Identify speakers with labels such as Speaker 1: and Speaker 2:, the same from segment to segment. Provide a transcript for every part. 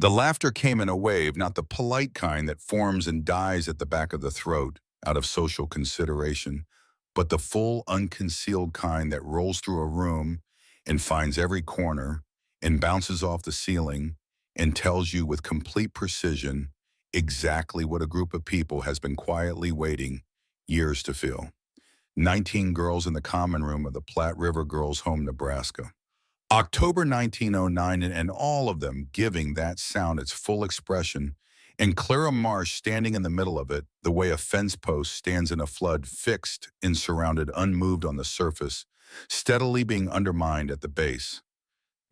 Speaker 1: The laughter came in a wave, not the polite kind that forms and dies at the back of the throat out of social consideration, but the full, unconcealed kind that rolls through a room and finds every corner and bounces off the ceiling and tells you with complete precision exactly what a group of people has been quietly waiting years to feel. 19 girls in the common room of the Platte River Girls' Home, Nebraska. October 1909, and all of them giving that sound its full expression, and Clara Marsh standing in the middle of it, the way a fence post stands in a flood, fixed and surrounded, unmoved on the surface, steadily being undermined at the base.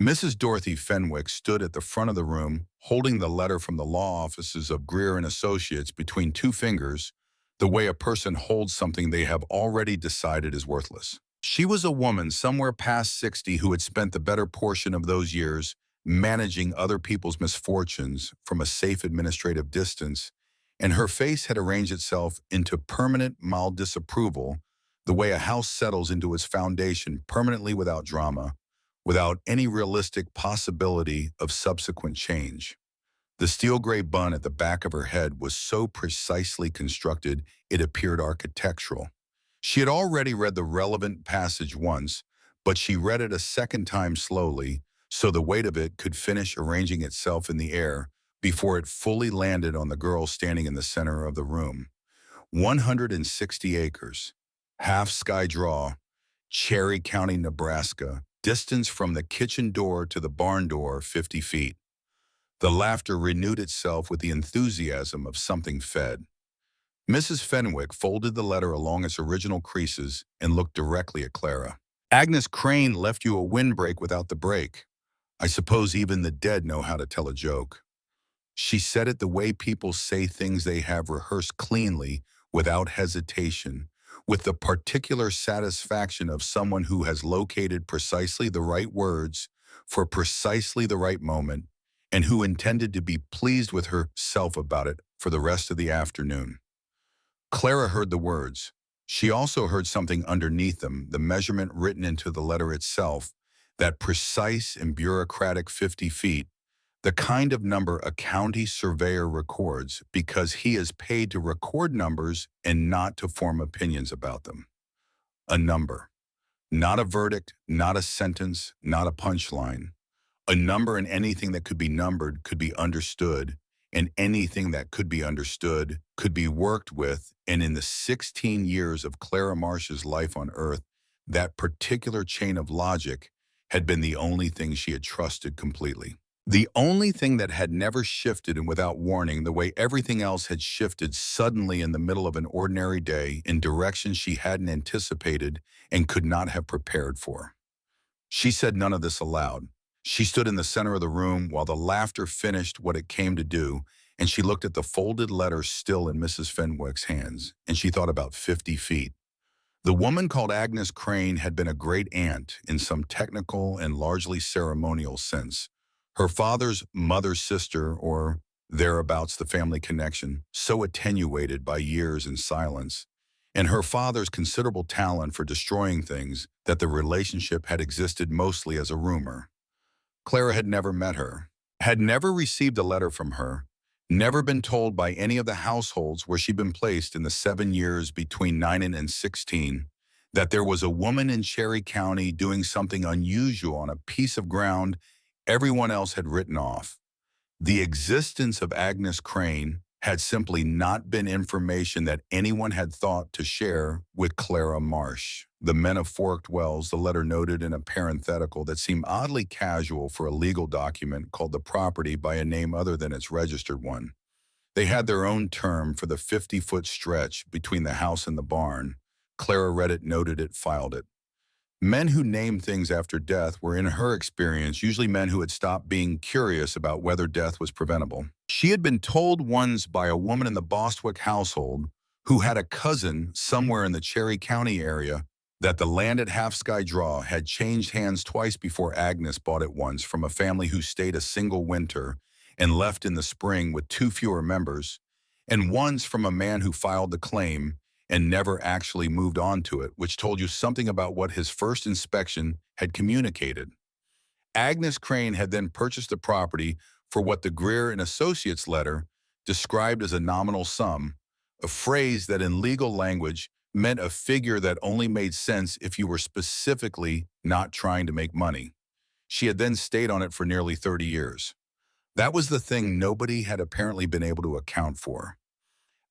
Speaker 1: Mrs. Dorothy Fenwick stood at the front of the room, holding the letter from the law offices of Greer and Associates between two fingers, the way a person holds something they have already decided is worthless. She was a woman somewhere past 60 who had spent the better portion of those years managing other people's misfortunes from a safe administrative distance, and her face had arranged itself into permanent mild disapproval, the way a house settles into its foundation permanently without drama, without any realistic possibility of subsequent change. The steel gray bun at the back of her head was so precisely constructed it appeared architectural. She had already read the relevant passage once, but she read it a second time slowly, so the weight of it could finish arranging itself in the air before it fully landed on the girl standing in the center of the room. 160 acres, half sky draw, Cherry County, Nebraska, distance from the kitchen door to the barn door 50 feet. The laughter renewed itself with the enthusiasm of something fed. Mrs. Fenwick folded the letter along its original creases and looked directly at Clara. Agnes Crane left you a windbreak without the break. I suppose even the dead know how to tell a joke. She said it the way people say things they have rehearsed cleanly, without hesitation, with the particular satisfaction of someone who has located precisely the right words for precisely the right moment, and who intended to be pleased with herself about it for the rest of the afternoon. Clara heard the words. She also heard something underneath them, the measurement written into the letter itself, that precise and bureaucratic 50 feet, the kind of number a county surveyor records because he is paid to record numbers and not to form opinions about them. A number. Not a verdict, not a sentence, not a punchline. A number, and anything that could be numbered could be understood, and anything that could be understood could be worked with, and in the 16 years of Clara Marsh's life on Earth, that particular chain of logic had been the only thing she had trusted completely. The only thing that had never shifted and without warning, the way everything else had shifted suddenly in the middle of an ordinary day in directions she hadn't anticipated and could not have prepared for. She said none of this aloud. She stood in the center of the room while the laughter finished what it came to do, and she looked at the folded letter still in Mrs. Fenwick's hands, and she thought about 50 feet. The woman called Agnes Crane had been a great aunt in some technical and largely ceremonial sense. Her father's mother's sister, or thereabouts the family connection, so attenuated by years and silence, and her father's considerable talent for destroying things that the relationship had existed mostly as a rumor. Clara had never met her, had never received a letter from her, never been told by any of the households where she'd been placed in the 7 years between 9 and 16 that there was a woman in Cherry County doing something unusual on a piece of ground everyone else had written off. The existence of Agnes Crane had simply not been information that anyone had thought to share with Clara Marsh. The men of Forked Wells, the letter noted in a parenthetical that seemed oddly casual for a legal document called the property by a name other than its registered one. They had their own term for the 50-foot stretch between the house and the barn. Clara read it, noted it, filed it. Men who named things after death were, in her experience, usually men who had stopped being curious about whether death was preventable. She had been told once by a woman in the Bostwick household who had a cousin somewhere in the Cherry County area that the land at Half Sky Draw had changed hands twice before Agnes bought it once from a family who stayed a single winter and left in the spring with 2 fewer members, and once from a man who filed the claim and never actually moved on to it, which told you something about what his first inspection had communicated. Agnes Crane had then purchased the property for what the Greer and Associates letter described as a nominal sum, a phrase that in legal language meant a figure that only made sense if you were specifically not trying to make money. She had then stayed on it for nearly 30 years. That was the thing nobody had apparently been able to account for.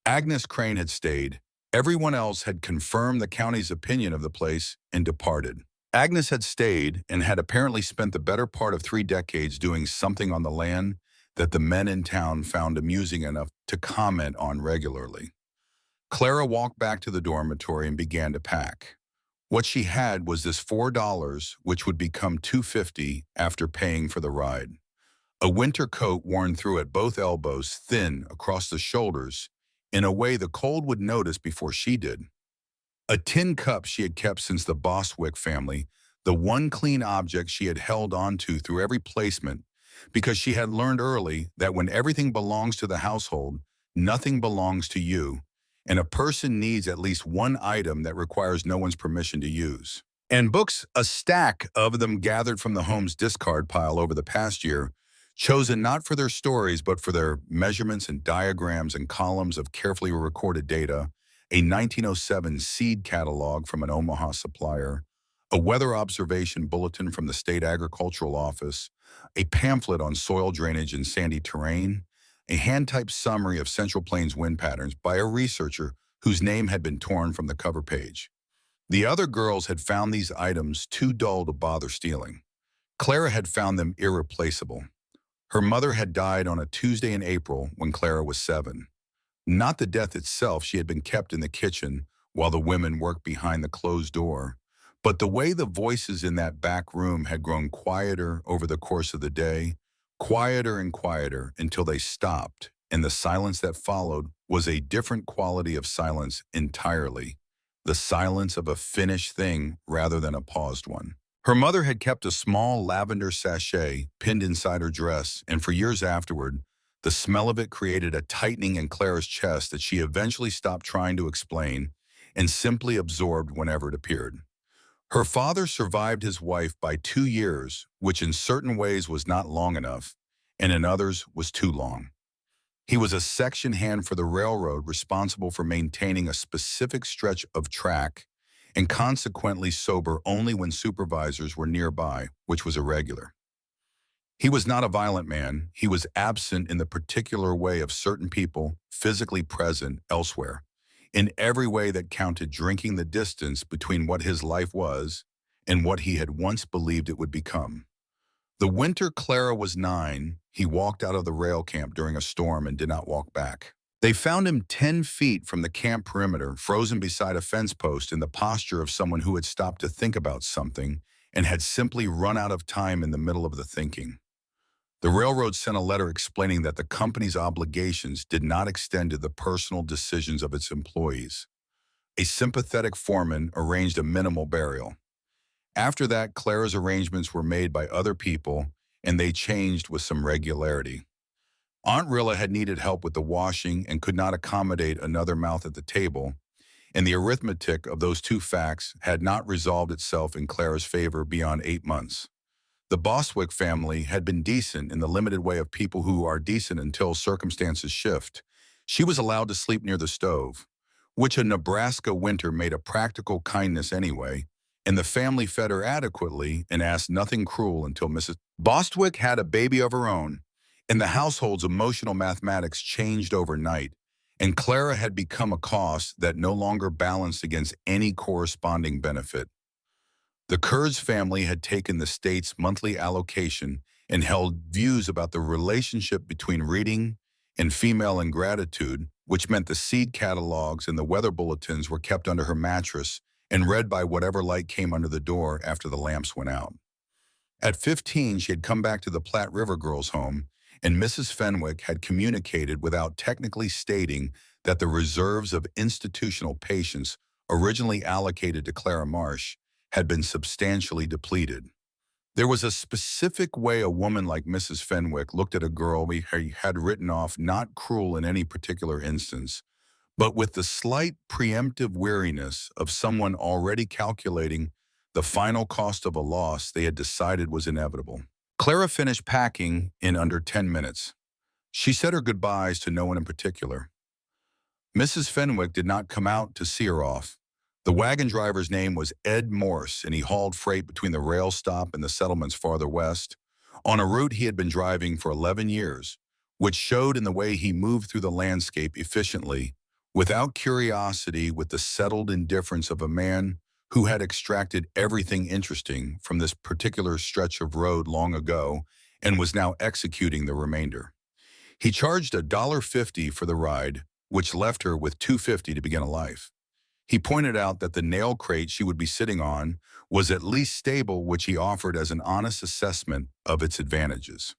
Speaker 1: Agnes Crane had stayed. Everyone else had confirmed the county's opinion of the place and departed. Agnes had stayed and had apparently spent the better part of 3 decades doing something on the land that the men in town found amusing enough to comment on regularly. Clara walked back to the dormitory and began to pack. What she had was this $4, which would become $2.50 after paying for the ride. A winter coat worn through at both elbows, thin across the shoulders, in a way the cold would notice before she did. A tin cup she had kept since the Bostwick family, the one clean object she had held onto through every placement, because she had learned early that when everything belongs to the household, nothing belongs to you, and a person needs at least one item that requires no one's permission to use. And books, a stack of them gathered from the home's discard pile over the past year, chosen not for their stories but for their measurements and diagrams and columns of carefully recorded data, a 1907 seed catalog from an Omaha supplier, a weather observation bulletin from the state agricultural office, a pamphlet on soil drainage and sandy terrain, a hand-typed summary of Central Plains wind patterns by a researcher whose name had been torn from the cover page. The other girls had found these items too dull to bother stealing. Clara had found them irreplaceable. Her mother had died on a Tuesday in April when Clara was 7. Not the death itself, she had been kept in the kitchen while the women worked behind the closed door, but the way the voices in that back room had grown quieter over the course of the day, quieter and quieter until they stopped, and the silence that followed was a different quality of silence entirely, the silence of a finished thing rather than a paused one. Her mother had kept a small lavender sachet pinned inside her dress, and for years afterward, the smell of it created a tightening in Clara's chest that she eventually stopped trying to explain and simply absorbed whenever it appeared. Her father survived his wife by 2 years, which in certain ways was not long enough, and in others was too long. He was a section hand for the railroad responsible for maintaining a specific stretch of track and consequently sober only when supervisors were nearby, which was irregular. He was not a violent man. He was absent in the particular way of certain people physically present elsewhere, in every way that counted, drinking the distance between what his life was and what he had once believed it would become. The winter Clara was 9, he walked out of the rail camp during a storm and did not walk back. They found him 10 feet from the camp perimeter, frozen beside a fence post in the posture of someone who had stopped to think about something and had simply run out of time in the middle of the thinking. The railroad sent a letter explaining that the company's obligations did not extend to the personal decisions of its employees. A sympathetic foreman arranged a minimal burial. After that, Clara's arrangements were made by other people, and they changed with some regularity. Aunt Rilla had needed help with the washing and could not accommodate another mouth at the table, and the arithmetic of those two facts had not resolved itself in Clara's favor beyond 8 months. The Bostwick family had been decent in the limited way of people who are decent until circumstances shift. She was allowed to sleep near the stove, which a Nebraska winter made a practical kindness anyway, and the family fed her adequately and asked nothing cruel until Mrs. Bostwick had a baby of her own, and the household's emotional mathematics changed overnight, and Clara had become a cost that no longer balanced against any corresponding benefit. The Kurds family had taken the state's monthly allocation and held views about the relationship between reading and female ingratitude, which meant the seed catalogs and the weather bulletins were kept under her mattress and read by whatever light came under the door after the lamps went out. At 15, she had come back to the Platte River girls' home, and Mrs. Fenwick had communicated without technically stating that the reserves of institutional patience originally allocated to Clara Marsh had been substantially depleted. There was a specific way a woman like Mrs. Fenwick looked at a girl we had written off not cruel in any particular instance, but with the slight preemptive weariness of someone already calculating the final cost of a loss they had decided was inevitable. Clara finished packing in under 10 minutes. She said her goodbyes to no one in particular. Mrs. Fenwick did not come out to see her off. The wagon driver's name was Ed Morse, and he hauled freight between the rail stop and the settlements farther west, on a route he had been driving for 11 years, which showed in the way he moved through the landscape efficiently, without curiosity, with the settled indifference of a man who had extracted everything interesting from this particular stretch of road long ago and was now executing the remainder. He charged $1.50 for the ride, which left her with $2.50 to begin a life. He pointed out that the nail crate she would be sitting on was at least stable, which he offered as an honest assessment of its advantages.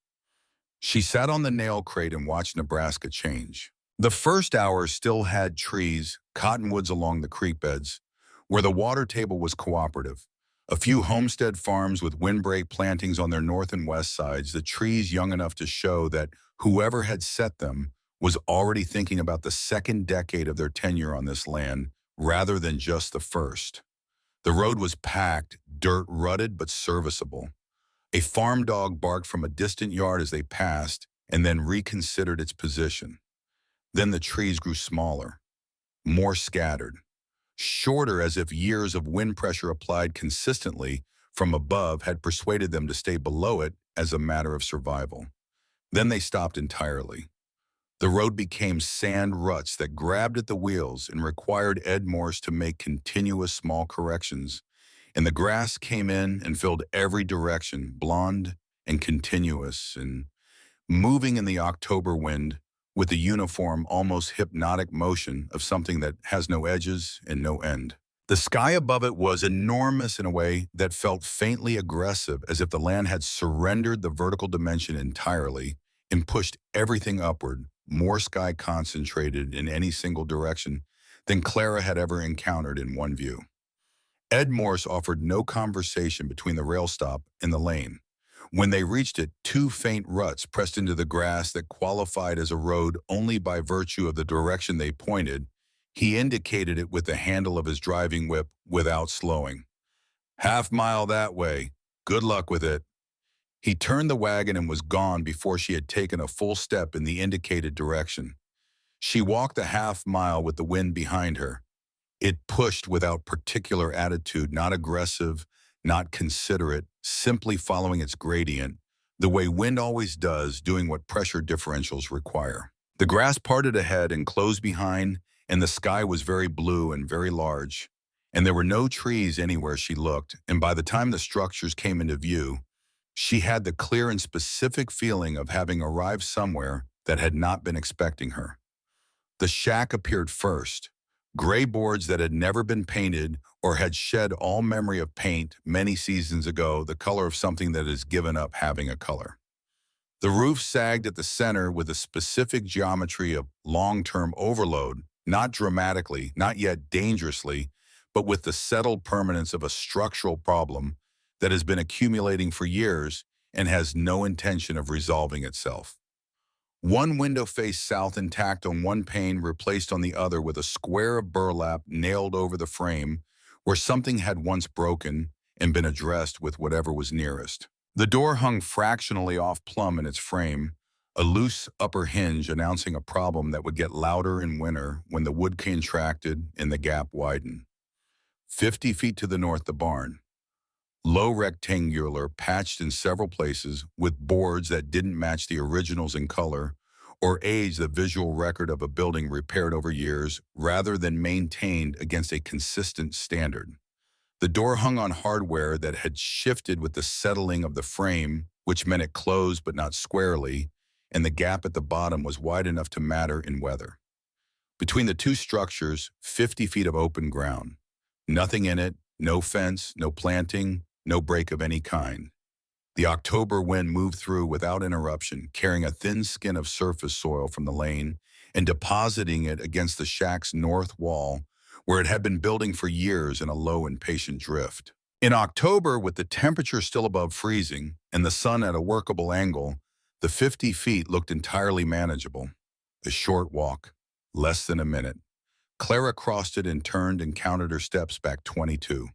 Speaker 1: She sat on the nail crate and watched Nebraska change. The first hour still had trees, cottonwoods along the creek beds, where the water table was cooperative. A few homestead farms with windbreak plantings on their north and west sides, the trees young enough to show that whoever had set them was already thinking about the second decade of their tenure on this land rather than just the first. The road was packed, dirt rutted but serviceable. A farm dog barked from a distant yard as they passed and then reconsidered its position. Then the trees grew smaller, more scattered, shorter, as if years of wind pressure applied consistently from above had persuaded them to stay below it as a matter of survival. Then they stopped entirely. The road became sand ruts that grabbed at the wheels and required Ed Morse to make continuous small corrections, and the grass came in and filled every direction, blonde and continuous and moving in the October wind with the uniform, almost hypnotic motion of something that has no edges and no end. The sky above it was enormous in a way that felt faintly aggressive, as if the land had surrendered the vertical dimension entirely and pushed everything upward, more sky concentrated in any single direction than Clara had ever encountered in one view. Ed Morse offered no conversation between the rail stop and the lane. When they reached it, two faint ruts pressed into the grass that qualified as a road only by virtue of the direction they pointed. He indicated it with the handle of his driving whip without slowing. "Half mile that way. Good luck with it." He turned the wagon and was gone before she had taken a full step in the indicated direction. She walked the half mile with the wind behind her. It pushed without particular attitude, not aggressive, not considerate, simply following its gradient, the way wind always does, doing what pressure differentials require. The grass parted ahead and closed behind, and the sky was very blue and very large, and there were no trees anywhere she looked, and by the time the structures came into view, she had the clear and specific feeling of having arrived somewhere that had not been expecting her. The shack appeared first, gray boards that had never been painted or had shed all memory of paint many seasons ago, the color of something that has given up having a color. The roof sagged at the center with a specific geometry of long-term overload, not dramatically, not yet dangerously, but with the settled permanence of a structural problem that has been accumulating for years and has no intention of resolving itself. One window faced south, intact on one pane, replaced on the other with a square of burlap nailed over the frame where something had once broken and been addressed with whatever was nearest. The door hung fractionally off plumb in its frame, a loose upper hinge announcing a problem that would get louder in winter when the wood contracted and the gap widened. 50 feet to the north, the barn. Low rectangular, patched in several places, with boards that didn't match the originals in color, or age, the visual record of a building repaired over years rather than maintained against a consistent standard. The door hung on hardware that had shifted with the settling of the frame, which meant it closed but not squarely, and the gap at the bottom was wide enough to matter in weather. Between the two structures, 50 feet of open ground. Nothing in it, no fence, no planting, no break of any kind. The October wind moved through without interruption, carrying a thin skin of surface soil from the lane and depositing it against the shack's north wall, where it had been building for years in a low and patient drift. In October, with the temperature still above freezing and the sun at a workable angle, the 50 feet looked entirely manageable. A short walk, less than a minute. Clara crossed it and turned and counted her steps back 22.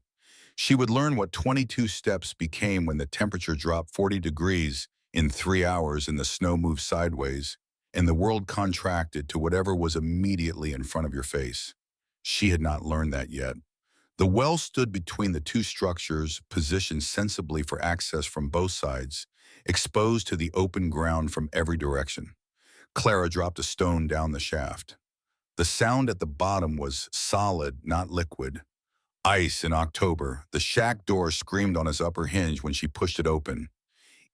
Speaker 1: She would learn what 22 steps became when the temperature dropped 40 degrees in 3 hours and the snow moved sideways, and the world contracted to whatever was immediately in front of your face. She had not learned that yet. The well stood between the two structures, positioned sensibly for access from both sides, exposed to the open ground from every direction. Clara dropped a stone down the shaft. The sound at the bottom was solid, not liquid. Ice in October. The shack door screamed on its upper hinge when she pushed it open.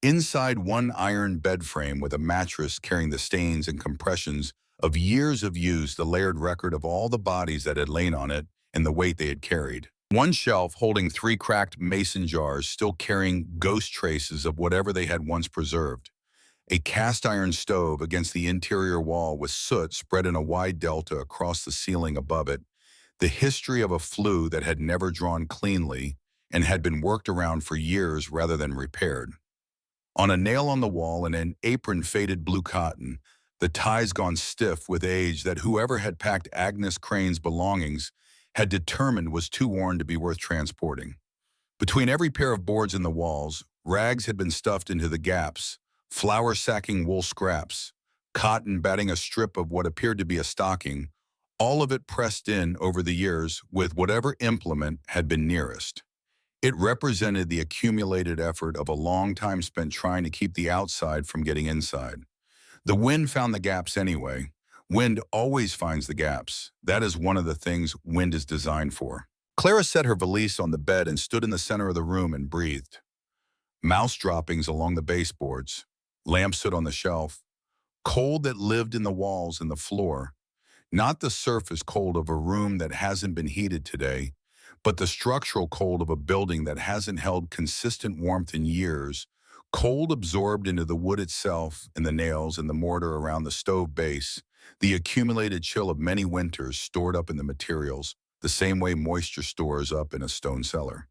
Speaker 1: Inside, one iron bed frame with a mattress carrying the stains and compressions of years of use, the layered record of all the bodies that had lain on it and the weight they had carried. One shelf holding 3 cracked mason jars still carrying ghost traces of whatever they had once preserved. A cast iron stove against the interior wall with soot spread in a wide delta across the ceiling above it, the history of a flue that had never drawn cleanly and had been worked around for years rather than repaired. On a nail on the wall, in an apron faded blue cotton, the ties gone stiff with age that whoever had packed Agnes Crane's belongings had determined was too worn to be worth transporting. Between every pair of boards in the walls, rags had been stuffed into the gaps, flour sacking wool scraps, cotton batting a strip of what appeared to be a stocking, all of it pressed in over the years with whatever implement had been nearest. It represented the accumulated effort of a long time spent trying to keep the outside from getting inside. The wind found the gaps anyway. Wind always finds the gaps. That is one of the things wind is designed for. Clara set her valise on the bed and stood in the center of the room and breathed. Mouse droppings along the baseboards, lamp soot on the shelf, cold that lived in the walls and the floor. Not the surface cold of a room that hasn't been heated today, but the structural cold of a building that hasn't held consistent warmth in years, cold absorbed into the wood itself and the nails and the mortar around the stove base, the accumulated chill of many winters stored up in the materials, the same way moisture stores up in a stone cellar.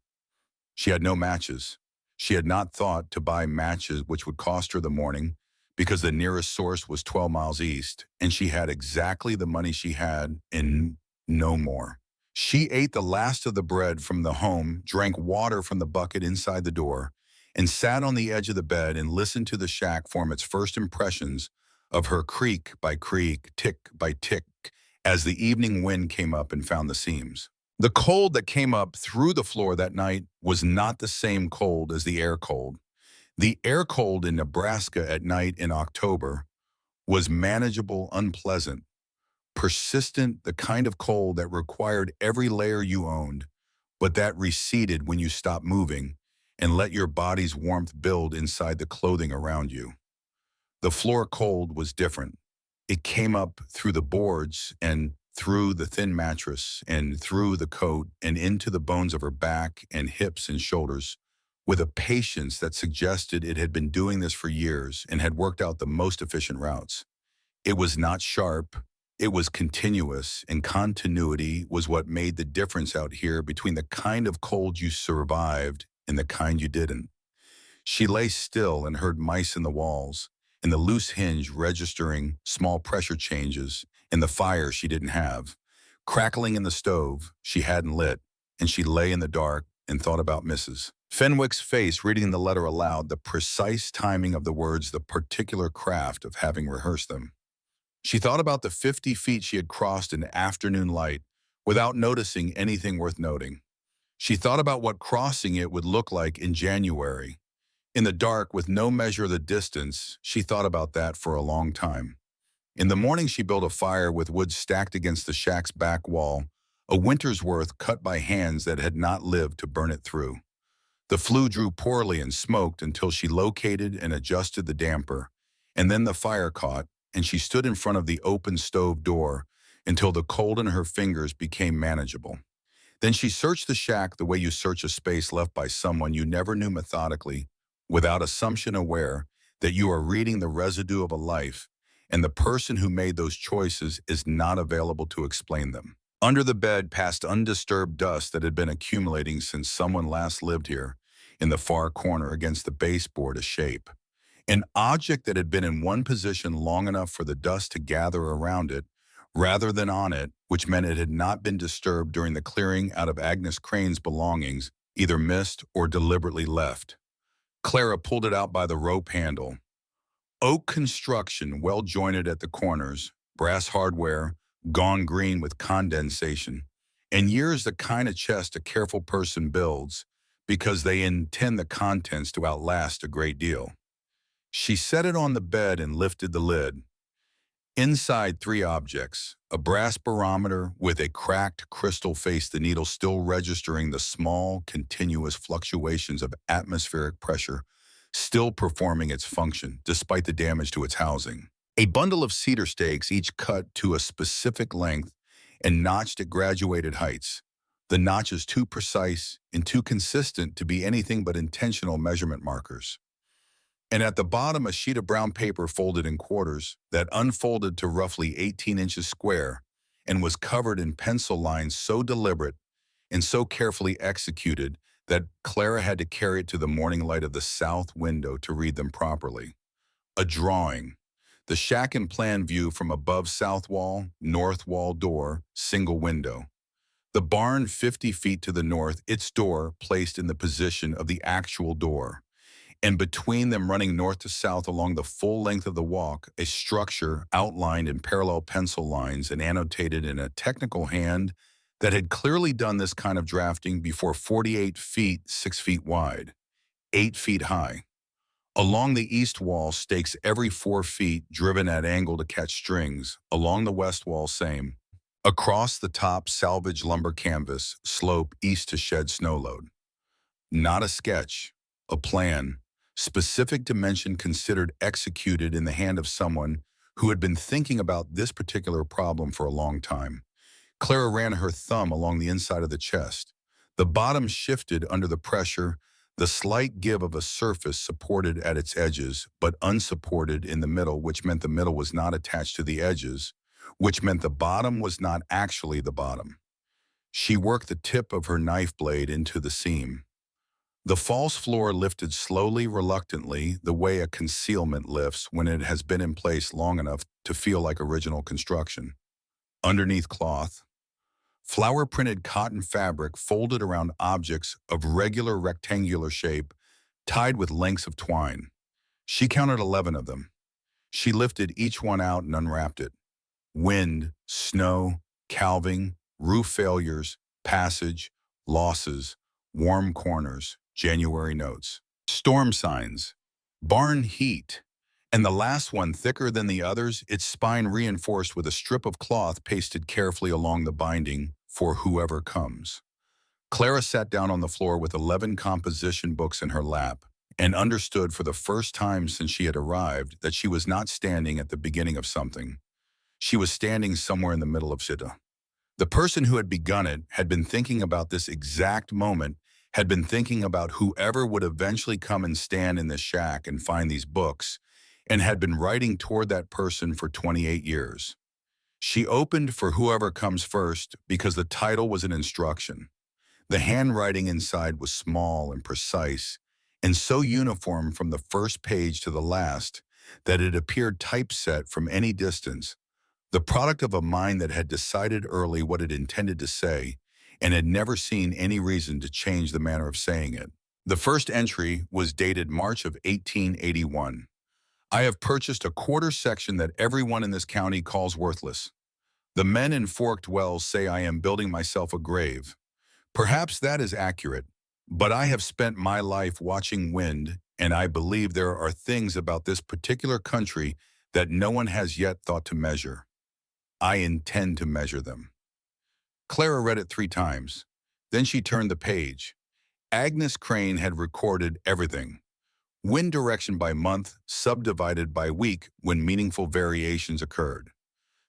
Speaker 1: She had no matches. She had not thought to buy matches which would cost her the morning because the nearest source was 12 miles east, and she had exactly the money she had and no more. She ate the last of the bread from the home, drank water from the bucket inside the door, and sat on the edge of the bed and listened to the shack form its first impressions of her creak by creak, tick by tick, as the evening wind came up and found the seams. The cold that came up through the floor that night was not the same cold as the air cold. The air cold in Nebraska at night in October was manageable, unpleasant, persistent, the kind of cold that required every layer you owned, but that receded when you stopped moving and let your body's warmth build inside the clothing around you. The floor cold was different. It came up through the boards and through the thin mattress and through the coat and into the bones of her back and hips and shoulders with a patience that suggested it had been doing this for years and had worked out the most efficient routes. It was not sharp, it was continuous, and continuity was what made the difference out here between the kind of cold you survived and the kind you didn't. She lay still and heard mice in the walls, and the loose hinge registering small pressure changes in the fire she didn't have, crackling in the stove she hadn't lit, and she lay in the dark and thought about Mrs. Fenwick's face reading the letter aloud, the precise timing of the words, the particular craft of having rehearsed them. She thought about the 50 feet she had crossed in afternoon light without noticing anything worth noting. She thought about what crossing it would look like in January. In the dark, with no measure of the distance, she thought about that for a long time. In the morning, she built a fire with wood stacked against the shack's back wall, a winter's worth cut by hands that had not lived to burn it through. The flue drew poorly and smoked until she located and adjusted the damper, and then the fire caught, and she stood in front of the open stove door until the cold in her fingers became manageable. Then she searched the shack the way you search a space left by someone you never knew, methodically, without assumption, aware that you are reading the residue of a life, and the person who made those choices is not available to explain them. Under the bed passed undisturbed dust that had been accumulating since someone last lived here, in the far corner against the baseboard, a shape. An object that had been in one position long enough for the dust to gather around it, rather than on it, which meant it had not been disturbed during the clearing out of Agnes Crane's belongings either missed or deliberately left. Clara pulled it out by the rope handle. Oak construction, well jointed at the corners, brass hardware, gone green with condensation. And years the kind of chest a careful person builds because they intend the contents to outlast a great deal. She set it on the bed and lifted the lid. Inside, three objects: a brass barometer with a cracked crystal face, the needle still registering the small, continuous fluctuations of atmospheric pressure, still performing its function despite the damage to its housing. A bundle of cedar stakes, each cut to a specific length and notched at graduated heights. The notches too precise and too consistent to be anything but intentional measurement markers. And at the bottom, a sheet of brown paper folded in quarters that unfolded to roughly 18 inches square and was covered in pencil lines so deliberate and so carefully executed that Clara had to carry it to the morning light of the south window to read them properly. A drawing. The shack in plan view from above: south wall, north wall door, single window. The barn 50 feet to the north, its door placed in the position of the actual door. And between them, running north to south along the full length of the walk, a structure outlined in parallel pencil lines and annotated in a technical hand that had clearly done this kind of drafting before: 48 feet, 6 feet wide, 8 feet high. Along the east wall, stakes every 4 feet driven at angle to catch strings. Along the west wall, same. Across the top, salvage lumber canvas, slope east to shed snow load. Not a sketch, a plan. Specific dimension considered, executed in the hand of someone who had been thinking about this particular problem for a long time. Clara ran her thumb along the inside of the chest. The bottom shifted under the pressure, the slight give of a surface supported at its edges, but unsupported in the middle, which meant the middle was not attached to the edges, which meant the bottom was not actually the bottom. She worked the tip of her knife blade into the seam. The false floor lifted slowly, reluctantly, the way a concealment lifts when it has been in place long enough to feel like original construction. Underneath, cloth. Flower-printed cotton fabric folded around objects of regular rectangular shape, tied with lengths of twine. She counted 11 of them. She lifted each one out and unwrapped it. Wind, snow, calving, roof failures, passage, losses, warm corners, January notes, storm signs, barn heat, and the last one, thicker than the others, its spine reinforced with a strip of cloth pasted carefully along the binding for whoever comes. Clara sat down on the floor with 11 composition books in her lap and understood for the first time since she had arrived that she was not standing at the beginning of something. She was standing somewhere in the middle of it. The person who had begun it had been thinking about this exact moment, had been thinking about whoever would eventually come and stand in this shack and find these books, and had been writing toward that person for 28 years. She opened for whoever comes first because the title was an instruction. The handwriting inside was small and precise, and so uniform from the first page to the last that it appeared typeset from any distance, the product of a mind that had decided early what it intended to say and had never seen any reason to change the manner of saying it. The first entry was dated March of 1881. I have purchased a quarter section that everyone in this county calls worthless. The men in Forked Wells say I am building myself a grave. Perhaps that is accurate, but I have spent my life watching wind, and I believe there are things about this particular country that no one has yet thought to measure. I intend to measure them. Clara read it 3 times. Then she turned the page. Agnes Crane had recorded everything. Wind direction by month, subdivided by week when meaningful variations occurred.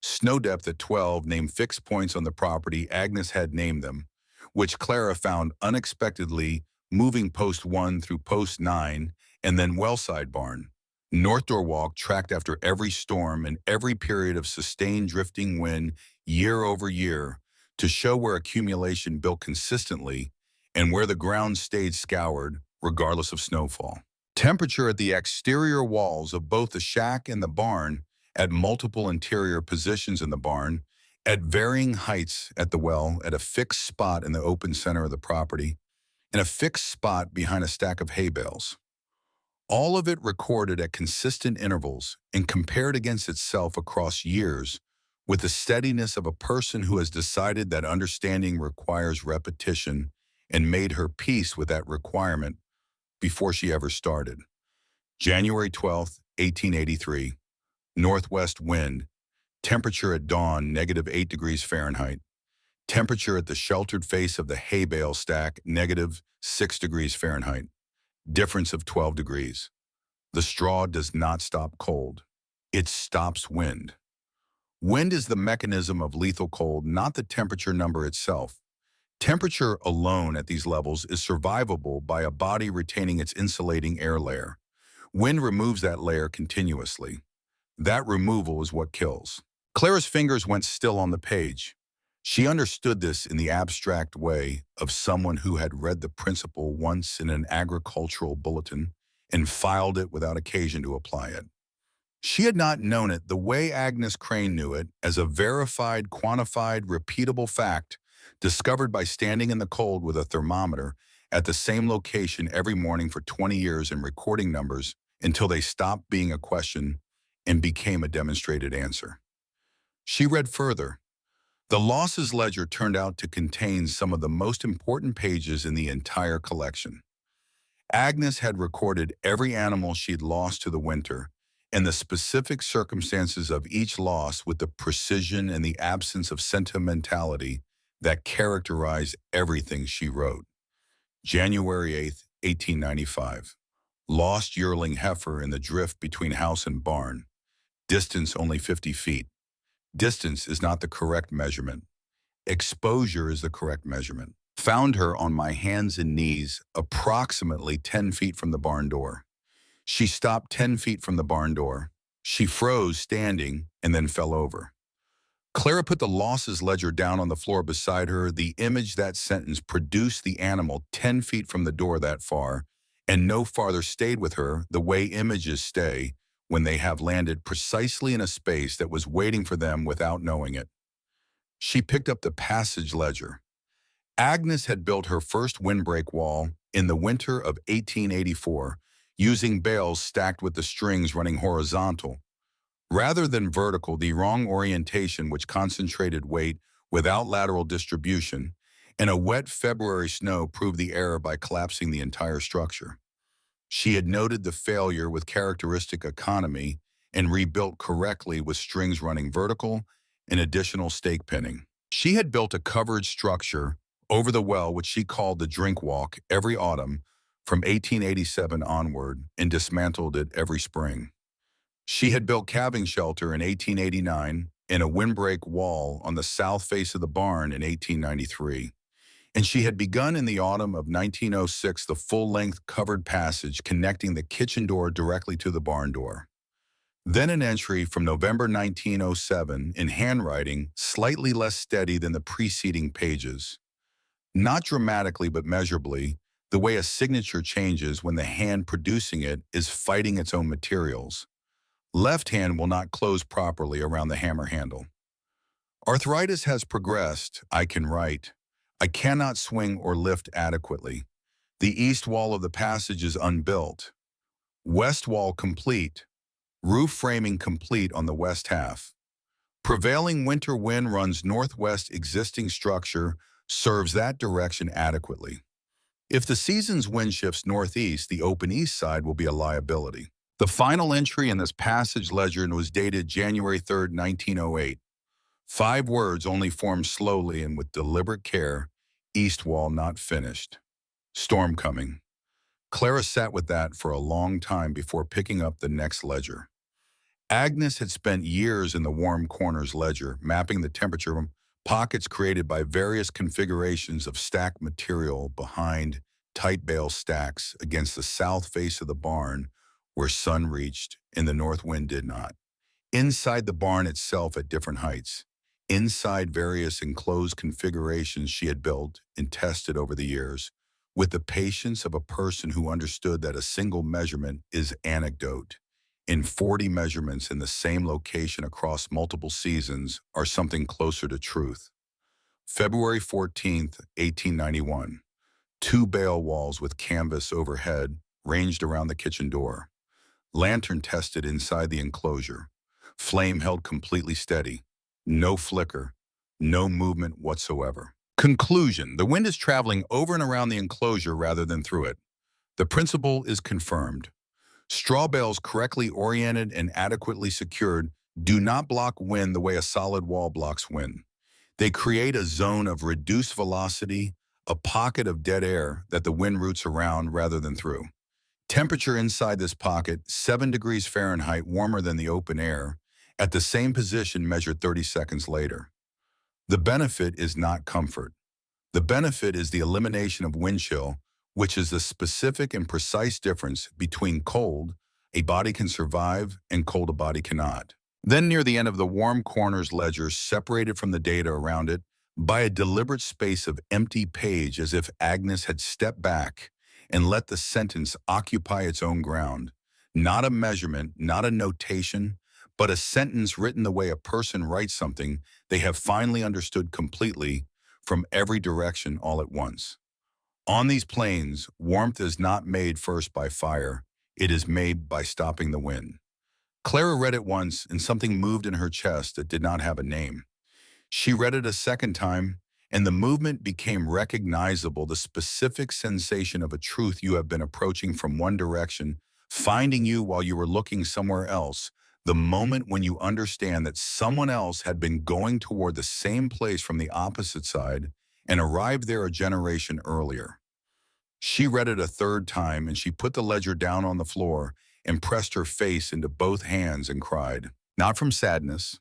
Speaker 1: Snow depth at 12, named fixed points on the property. Agnes had named them, which Clara found unexpectedly: moving post 1 through post 9, and then Wellside Barn. North Door Walk tracked after every storm and every period of sustained drifting wind year over year to show where accumulation built consistently and where the ground stayed scoured regardless of snowfall. Temperature at the exterior walls of both the shack and the barn, at multiple interior positions in the barn, at varying heights at the well, at a fixed spot in the open center of the property, in a fixed spot behind a stack of hay bales. All of it recorded at consistent intervals and compared against itself across years with the steadiness of a person who has decided that understanding requires repetition and made her peace with that requirement before she ever started. January 12th, 1883, northwest wind, temperature at dawn -8 degrees Fahrenheit, temperature at the sheltered face of the hay bale stack -6 degrees Fahrenheit, difference of 12 degrees. The straw does not stop cold. It stops wind. Wind is the mechanism of lethal cold, not the temperature number itself. Temperature alone at these levels is survivable by a body retaining its insulating air layer. Wind removes that layer continuously. That removal is what kills. Clara's fingers went still on the page. She understood this in the abstract way of someone who had read the principle once in an agricultural bulletin and filed it without occasion to apply it. She had not known it the way Agnes Crane knew it, as a verified, quantified, repeatable fact discovered by standing in the cold with a thermometer at the same location every morning for 20 years and recording numbers until they stopped being a question and became a demonstrated answer. She read further. The losses ledger turned out to contain some of the most important pages in the entire collection. Agnes had recorded every animal she'd lost to the winter and the specific circumstances of each loss with the precision and the absence of sentimentality that characterized everything she wrote. January 8th, 1895. Lost yearling heifer in the drift between house and barn. Distance only 50 feet. Distance is not the correct measurement. Exposure is the correct measurement. Found her on my hands and knees, approximately 10 feet from the barn door. She stopped 10 feet from the barn door. She froze standing and then fell over. Clara put the losses ledger down on the floor beside her. The image that sentence produced the animal 10 feet from the door that far, and no farther stayed with her the way images stay when they have landed precisely in a space that was waiting for them without knowing it. She picked up the passage ledger. Agnes had built her first windbreak wall in the winter of 1884 using bales stacked with the strings running horizontal. Rather than vertical, the wrong orientation which concentrated weight without lateral distribution, and a wet February snow proved the error by collapsing the entire structure. She had noted the failure with characteristic economy and rebuilt correctly with strings running vertical and additional stake pinning. She had built a covered structure over the well, which she called the drink walk, every autumn from 1887 onward and dismantled it every spring. She had built calving shelter in 1889 and a windbreak wall on the south face of the barn in 1893. And she had begun in the autumn of 1906 the full-length covered passage connecting the kitchen door directly to the barn door. Then an entry from November 1907 in handwriting slightly less steady than the preceding pages. Not dramatically but measurably, the way a signature changes when the hand producing it is fighting its own materials. Left hand will not close properly around the hammer handle. Arthritis has progressed, I can write. I cannot swing or lift adequately. The east wall of the passage is unbuilt. West wall complete. Roof framing complete on the west half. Prevailing winter wind runs northwest. Existing structure serves that direction adequately. If the season's wind shifts northeast, the open east side will be a liability. The final entry in this passage ledger was dated January 3rd, 1908. 5 words only formed slowly and with deliberate care. East wall not finished. Storm coming. Clara sat with that for a long time before picking up the next ledger. Agnes had spent years in the warm corners ledger, mapping the temperature pockets created by various configurations of stacked material behind tight bale stacks against the south face of the barn where sun reached and the north wind did not. Inside the barn itself at different heights. Inside various enclosed configurations she had built and tested over the years, with the patience of a person who understood that a single measurement is anecdote, and 40 measurements in the same location across multiple seasons are something closer to truth. February 14th, 1891. Two bale walls with canvas overhead ranged around the kitchen door. Lantern tested inside the enclosure. Flame held completely steady. No flicker. No movement whatsoever. Conclusion: the wind is traveling over and around the enclosure rather than through it. The principle is confirmed. Straw bales correctly oriented and adequately secured do not block wind the way a solid wall blocks wind. They create a zone of reduced velocity, a pocket of dead air that the wind routes around rather than through. Temperature inside this pocket, 7 degrees Fahrenheit warmer than the open air, at the same position measured 30 seconds later. The benefit is not comfort. The benefit is the elimination of wind chill, which is the specific and precise difference between cold, a body can survive, and cold, a body cannot. Then near the end of the warm corners ledger, separated from the data around it by a deliberate space of empty page, as if Agnes had stepped back and let the sentence occupy its own ground. Not a measurement, not a notation, but a sentence written the way a person writes something they have finally understood completely from every direction all at once. On these plains, warmth is not made first by fire, it is made by stopping the wind. Clara read it once, and something moved in her chest that did not have a name. She read it a second time, and the movement became recognizable, the specific sensation of a truth you have been approaching from one direction, finding you while you were looking somewhere else, the moment when you understand that someone else had been going toward the same place from the opposite side and arrived there a generation earlier. She read it a third time, and she put the ledger down on the floor and pressed her face into both hands and cried. Not from sadness,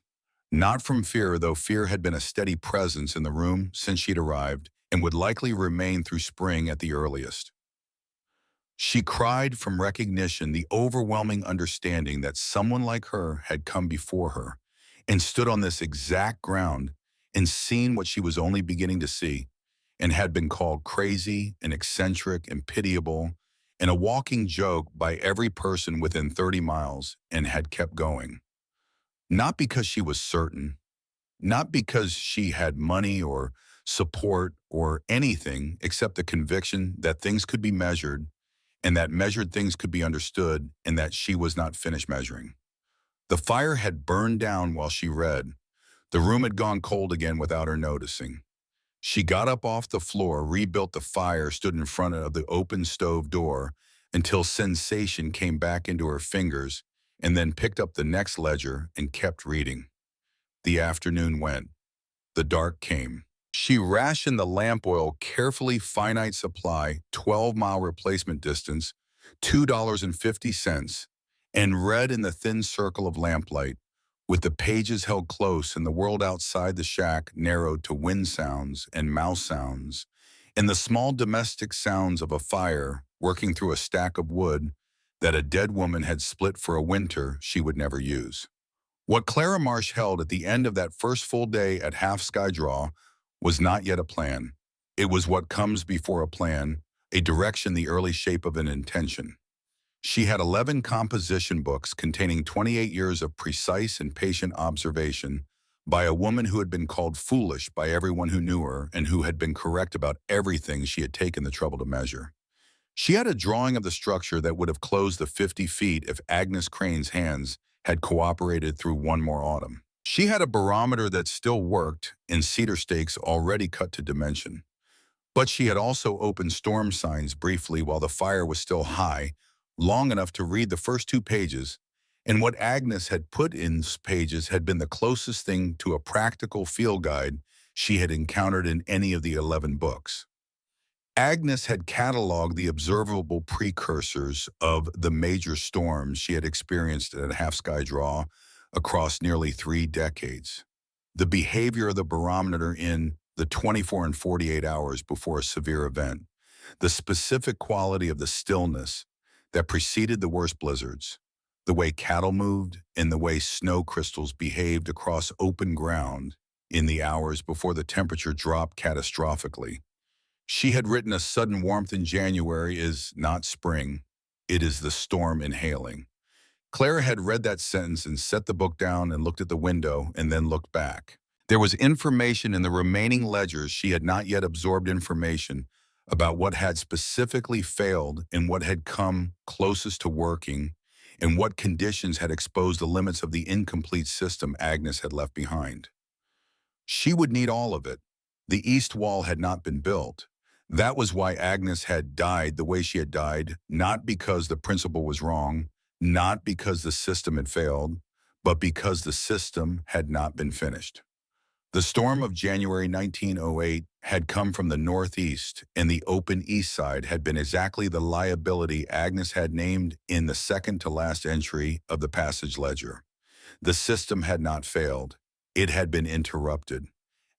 Speaker 1: not from fear, though fear had been a steady presence in the room since she'd arrived and would likely remain through spring at the earliest. She cried from recognition, the overwhelming understanding that someone like her had come before her and stood on this exact ground and seen what she was only beginning to see, and had been called crazy and eccentric and pitiable and a walking joke by every person within 30 miles, and had kept going. Not because she was certain, not because she had money or support or anything except the conviction that things could be measured and that measured things could be understood, and that she was not finished measuring. The fire had burned down while she read. The room had gone cold again without her noticing. She got up off the floor, rebuilt the fire, stood in front of the open stove door until sensation came back into her fingers, and then picked up the next ledger and kept reading. The afternoon went. The dark came. She rationed the lamp oil carefully, finite supply, 12-mile replacement distance, $2.50, and read in the thin circle of lamplight, with the pages held close and the world outside the shack narrowed to wind sounds and mouse sounds, and the small domestic sounds of a fire working through a stack of wood that a dead woman had split for a winter she would never use. What Clara Marsh held at the end of that first full day at Half Sky Draw was not yet a plan. It was what comes before a plan, a direction, the early shape of an intention. She had 11 composition books containing 28 years of precise and patient observation by a woman who had been called foolish by everyone who knew her and who had been correct about everything she had taken the trouble to measure. She had a drawing of the structure that would have closed the 50 feet if Agnes Crane's hands had cooperated through one more autumn. She had a barometer that still worked and cedar stakes already cut to dimension. But she had also opened storm signs briefly while the fire was still high, long enough to read the first 2 pages, and what Agnes had put in those pages had been the closest thing to a practical field guide she had encountered in any of the 11 books. Agnes had cataloged the observable precursors of the major storms she had experienced at Half Sky Draw across nearly 3 decades. The behavior of the barometer in the 24 and 48 hours before a severe event, the specific quality of the stillness that preceded the worst blizzards, the way cattle moved, and the way snow crystals behaved across open ground in the hours before the temperature dropped catastrophically. She had written, a sudden warmth in January is not spring, it is the storm inhaling. Clara had read that sentence and set the book down and looked at the window and then looked back. There was information in the remaining ledgers she had not yet absorbed, information about what had specifically failed and what had come closest to working, and what conditions had exposed the limits of the incomplete system Agnes had left behind. She would need all of it. The east wall had not been built. That was why Agnes had died the way she had died, not because the principle was wrong, not because the system had failed, but because the system had not been finished. The storm of January 1908 had come from the northeast, and the open east side had been exactly the liability Agnes had named in the second-to-last entry of the passage ledger. The system had not failed. It had been interrupted.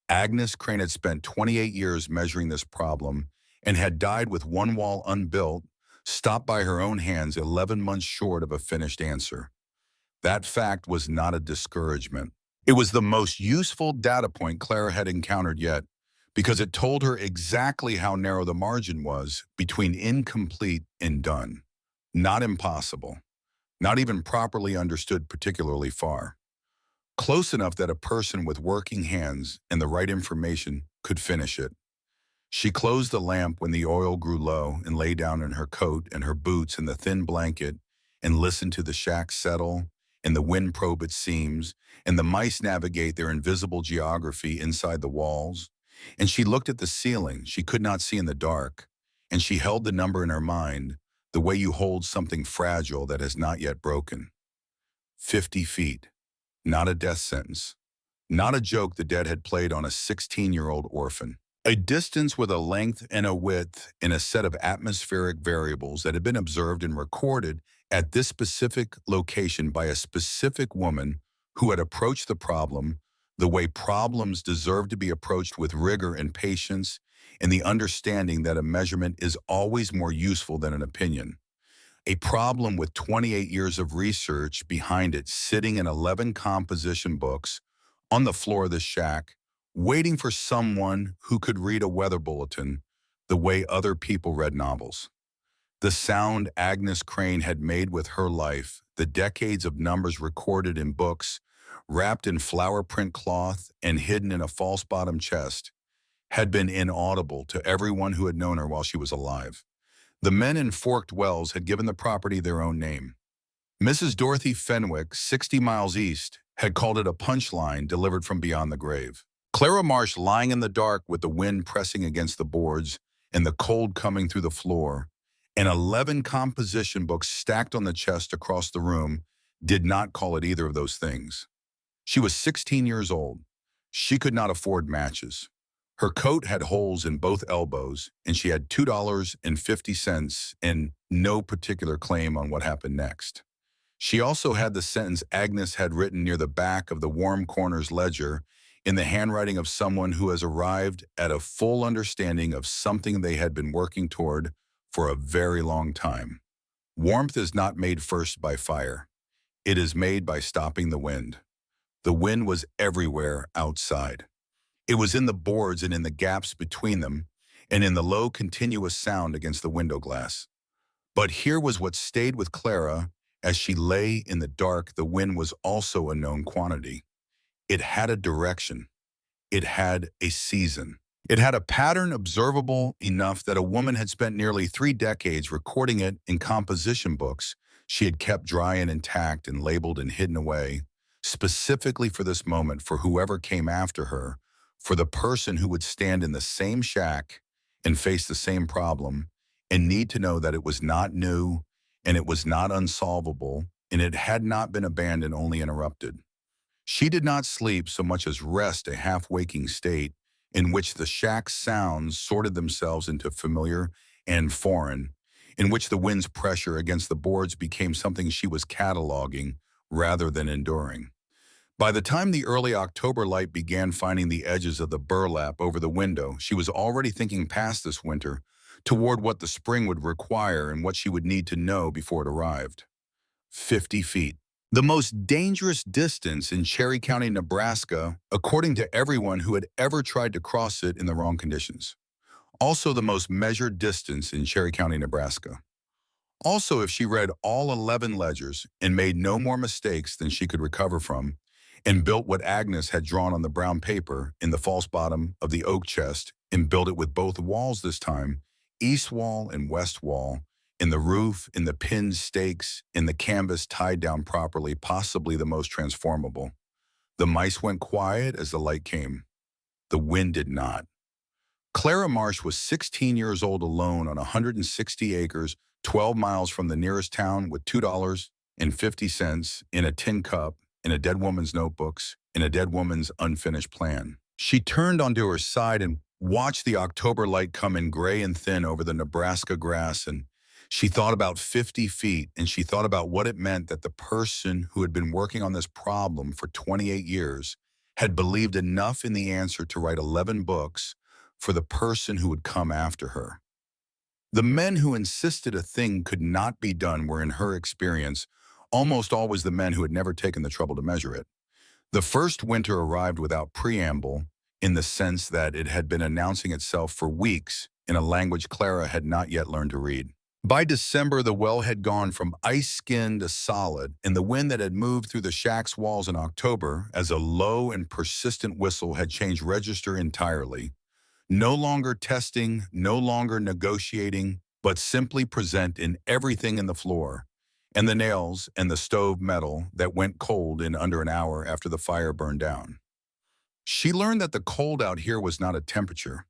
Speaker 1: Agnes Crane had spent 28 years measuring this problem and had died with one wall unbuilt, stopped by her own hands 11 months short of a finished answer. That fact was not a discouragement. It was the most useful data point Clara had encountered yet, because it told her exactly how narrow the margin was between incomplete and done. Not impossible, not even properly understood particularly far. Close enough that a person with working hands and the right information could finish it. She closed the lamp when the oil grew low and lay down in her coat and her boots and the thin blanket and listened to the shack settle and the wind probe its seams and the mice navigate their invisible geography inside the walls. And she looked at the ceiling she could not see in the dark, and she held the number in her mind the way you hold something fragile that has not yet broken. 50 feet. Not a death sentence. Not a joke the dead had played on a 16-year-old orphan. A distance with a length and a width in a set of atmospheric variables that had been observed and recorded at this specific location by a specific woman who had approached the problem the way problems deserve to be approached, with rigor and patience, and the understanding that a measurement is always more useful than an opinion. A problem with 28 years of research behind it, sitting in 11 composition books on the floor of the shack, waiting for someone who could read a weather bulletin the way other people read novels. The sound Agnes Crane had made with her life, the decades of numbers recorded in books, wrapped in flower print cloth and hidden in a false-bottom chest, had been inaudible to everyone who had known her while she was alive. The men in Forked Wells had given the property their own name. Mrs. Dorothy Fenwick, 60 miles east, had called it a punchline delivered from beyond the grave. Clara Marsh, lying in the dark with the wind pressing against the boards and the cold coming through the floor, and 11 composition books stacked on the chest across the room, did not call it either of those things. She was 16 years old. She could not afford matches. Her coat had holes in both elbows, and she had $2.50 and no particular claim on what happened next. She also had the sentence Agnes had written near the back of the Warm Corners ledger in the handwriting of someone who has arrived at a full understanding of something they had been working toward for a very long time. Warmth is not made first by fire. It is made by stopping the wind. The wind was everywhere outside. It was in the boards and in the gaps between them, and in the low continuous sound against the window glass. But here was what stayed with Clara as she lay in the dark. The wind was also a known quantity. It had a direction. It had a season. It had a pattern observable enough that a woman had spent nearly 3 decades recording it in composition books she had kept dry and intact and labeled and hidden away, specifically for this moment, for whoever came after her, for the person who would stand in the same shack and face the same problem and need to know that it was not new and it was not unsolvable and it had not been abandoned, only interrupted. She did not sleep so much as rest, a half-waking state in which the shack's sounds sorted themselves into familiar and foreign, in which the wind's pressure against the boards became something she was cataloging rather than enduring. By the time the early October light began finding the edges of the burlap over the window, she was already thinking past this winter toward what the spring would require and what she would need to know before it arrived. 50 feet. The most dangerous distance in Cherry County, Nebraska, according to everyone who had ever tried to cross it in the wrong conditions. Also the most measured distance in Cherry County, Nebraska. Also, if she read all 11 ledgers and made no more mistakes than she could recover from, and built what Agnes had drawn on the brown paper in the false bottom of the oak chest, and built it with both walls this time, east wall and west wall, in the roof, in the pinned stakes, in the canvas tied down properly, possibly the most transformable. The mice went quiet as the light came. The wind did not. Clara Marsh was 16 years old alone on 160 acres, 12 miles from the nearest town with $2.50 in a tin cup, in a dead woman's notebooks, in a dead woman's unfinished plan. She turned onto her side and watched the October light come in gray and thin over the Nebraska grass, and she thought about 50 feet, and she thought about what it meant that the person who had been working on this problem for 28 years had believed enough in the answer to write 11 books for the person who would come after her. The men who insisted a thing could not be done were, in her experience, almost always the men who had never taken the trouble to measure it. The first winter arrived without preamble, in the sense that it had been announcing itself for weeks in a language Clara had not yet learned to read. By December, the well had gone from ice-skin to solid, and the wind that had moved through the shack's walls in October as a low and persistent whistle had changed register entirely. No longer testing, no longer negotiating, but simply present in everything in the floor, and the nails and the stove metal that went cold in under an hour after the fire burned down. She learned that the cold out here was not a temperature.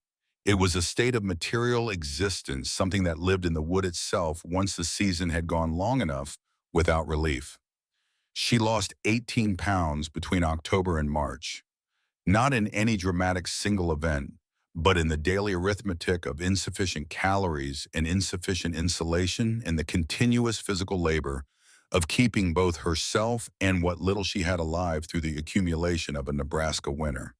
Speaker 1: It was a state of material existence, something that lived in the wood itself once the season had gone long enough without relief. She lost 18 pounds between October and March, not in any dramatic single event, but in the daily arithmetic of insufficient calories and insufficient insulation and the continuous physical labor of keeping both herself and what little she had alive through the accumulation of a Nebraska winter.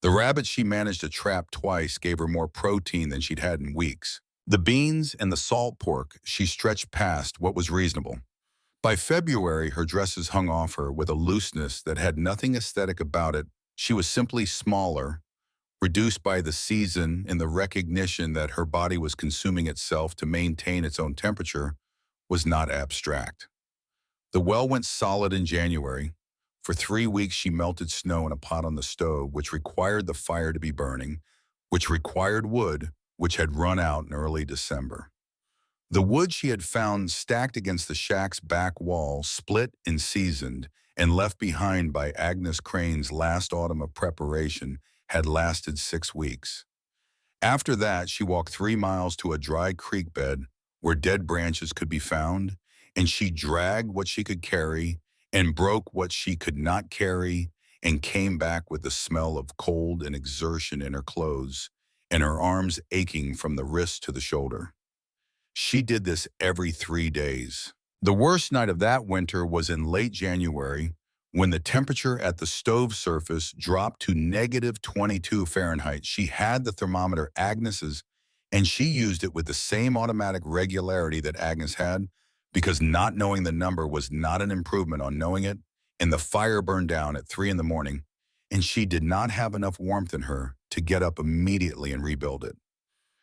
Speaker 1: The rabbit she managed to trap twice gave her more protein than she'd had in weeks. The beans and the salt pork she stretched past what was reasonable. By February, her dresses hung off her with a looseness that had nothing aesthetic about it. She was simply smaller, reduced by the season and the recognition that her body was consuming itself to maintain its own temperature was not abstract. The well went solid in January. For 3 weeks she melted snow in a pot on the stove, which required the fire to be burning, which required wood, which had run out in early December. The wood she had found stacked against the shack's back wall, split and seasoned, and left behind by Agnes Crane's last autumn of preparation, had lasted 6 weeks. After that, she walked 3 miles to a dry creek bed where dead branches could be found, and she dragged what she could carry and broke what she could not carry and came back with the smell of cold and exertion in her clothes and her arms aching from the wrist to the shoulder. She did this every 3 days. The worst night of that winter was in late January, when the temperature at the stove surface dropped to -22 Fahrenheit. She had the thermometer Agnes's, and she used it with the same automatic regularity that Agnes had, because not knowing the number was not an improvement on knowing it, and the fire burned down at 3 in the morning, and she did not have enough warmth in her to get up immediately and rebuild it.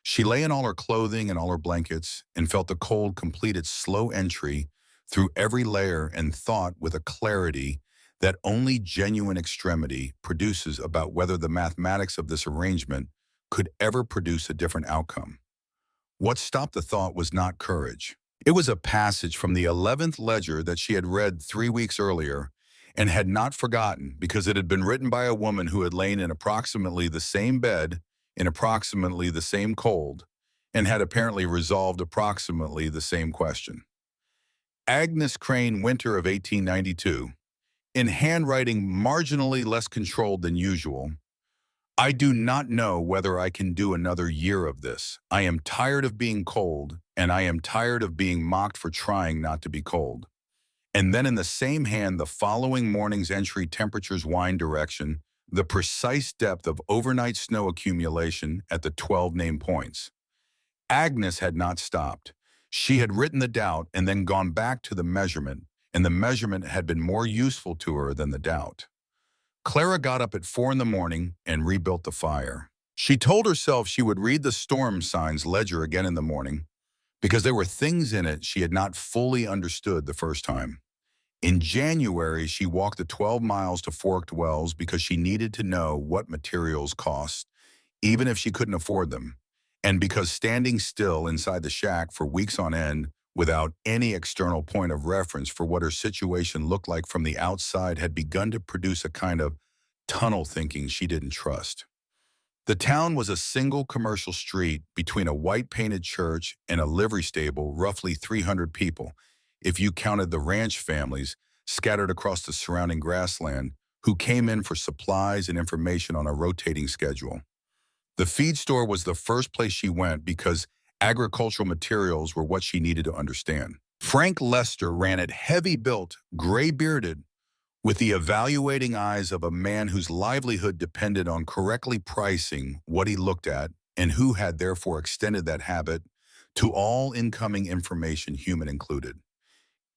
Speaker 1: She lay in all her clothing and all her blankets and felt the cold complete its slow entry through every layer and thought with a clarity that only genuine extremity produces about whether the mathematics of this arrangement could ever produce a different outcome. What stopped the thought was not courage. It was a passage from the 11th ledger that she had read 3 weeks earlier and had not forgotten because it had been written by a woman who had lain in approximately the same bed in approximately the same cold and had apparently resolved approximately the same question. Agnes Crane, winter of 1892, in handwriting marginally less controlled than usual. I do not know whether I can do another year of this. I am tired of being cold, and I am tired of being mocked for trying not to be cold. And then in the same hand, the following morning's entry, temperature's wind direction, the precise depth of overnight snow accumulation at the 12 named points. Agnes had not stopped. She had written the doubt and then gone back to the measurement, and the measurement had been more useful to her than the doubt. Clara got up at 4 in the morning and rebuilt the fire. She told herself she would read the storm signs ledger again in the morning because there were things in it she had not fully understood the first time. In January, she walked the 12 miles to Forked Wells because she needed to know what materials cost, even if she couldn't afford them, And because standing still inside the shack for weeks on end without any external point of reference for what her situation looked like from the outside had begun to produce a kind of tunnel thinking she didn't trust. The town was a single commercial street between a white-painted church and a livery stable, roughly 300 people, if you counted the ranch families scattered across the surrounding grassland who came in for supplies and information on a rotating schedule. The feed store was the first place she went because agricultural materials were what she needed to understand. Frank Lester ran it, heavy-built, gray-bearded, with the evaluating eyes of a man whose livelihood depended on correctly pricing what he looked at and who had therefore extended that habit to all incoming information, human included.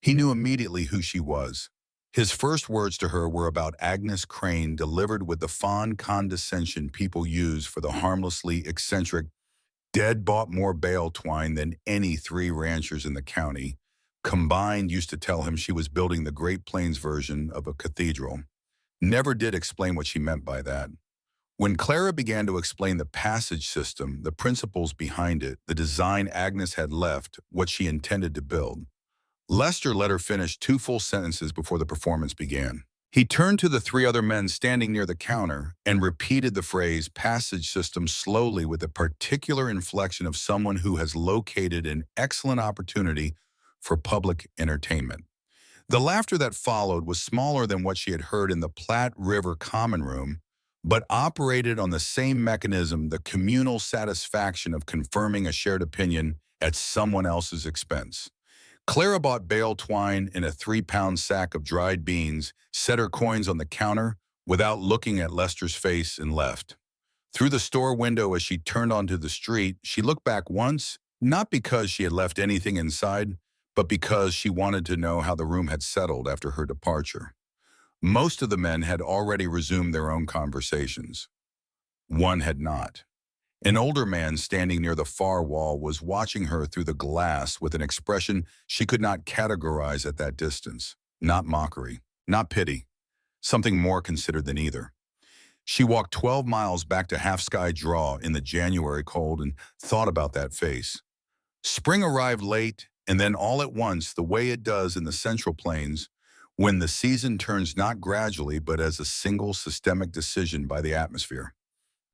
Speaker 1: He knew immediately who she was. His first words to her were about Agnes Crane, delivered with the fond condescension people use for the harmlessly eccentric dead bought more bale twine than any three ranchers in the county combined used to tell him she was building the Great Plains version of a cathedral. Never did explain what she meant by that. When Clara began to explain the passage system, the principles behind it, the design Agnes had left, what she intended to build, Lester let her finish 2 full sentences before the performance began. He turned to the 3 other men standing near the counter and repeated the phrase passage system slowly with a particular inflection of someone who has located an excellent opportunity for public entertainment. The laughter that followed was smaller than what she had heard in the Platte River Common Room, but operated on the same mechanism, the communal satisfaction of confirming a shared opinion at someone else's expense. Clara bought bale twine in a 3-pound sack of dried beans, set her coins on the counter without looking at Lester's face, and left. Through the store window as she turned onto the street, she looked back once, not because she had left anything inside, but because she wanted to know how the room had settled after her departure. Most of the men had already resumed their own conversations. One had not. An older man standing near the far wall was watching her through the glass with an expression she could not categorize at that distance. Not mockery, not pity, something more considered than either. She walked 12 miles back to Half Sky Draw in the January cold and thought about that face. Spring arrived late, and then all at once, the way it does in the Central Plains, when the season turns not gradually but as a single systemic decision by the atmosphere.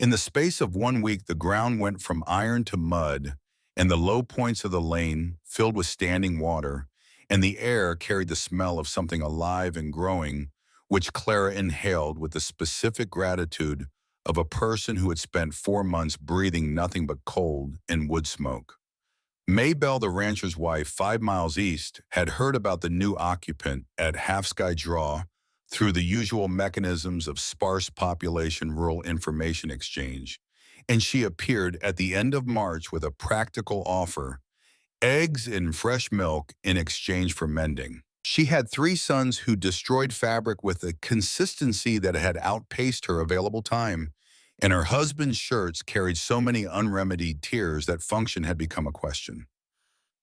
Speaker 1: In the space of 1 week, the ground went from iron to mud, and the low points of the lane filled with standing water, and the air carried the smell of something alive and growing, which Clara inhaled with the specific gratitude of a person who had spent 4 months breathing nothing but cold and wood smoke. Maybelle, the rancher's wife, 5 miles east, had heard about the new occupant at Half Sky Draw through the usual mechanisms of sparse population rural information exchange, and she appeared at the end of March with a practical offer: eggs and fresh milk in exchange for mending. She had 3 sons who destroyed fabric with a consistency that had outpaced her available time, and her husband's shirts carried so many unremedied tears that function had become a question.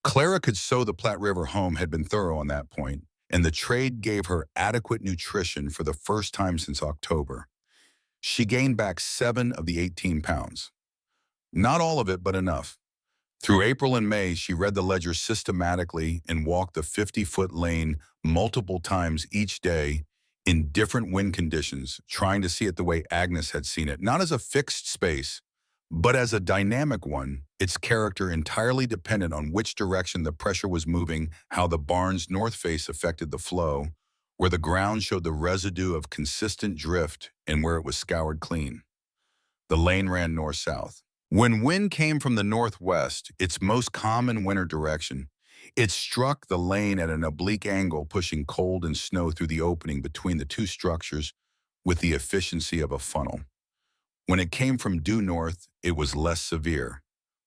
Speaker 1: Clara could sew. The Platte River home had been thorough on that point, and the trade gave her adequate nutrition for the first time since October. She gained back 7 of the 18 pounds. Not all of it, but enough. Through April and May, she read the ledger systematically and walked the 50-foot lane multiple times each day in different wind conditions, trying to see it the way Agnes had seen it, not as a fixed space, but as a dynamic one, its character entirely dependent on which direction the pressure was moving, how the barn's north face affected the flow, where the ground showed the residue of consistent drift and where it was scoured clean. The lane ran north-south. When wind came from the northwest, its most common winter direction, it struck the lane at an oblique angle, pushing cold and snow through the opening between the 2 structures with the efficiency of a funnel. When it came from due north, it was less severe.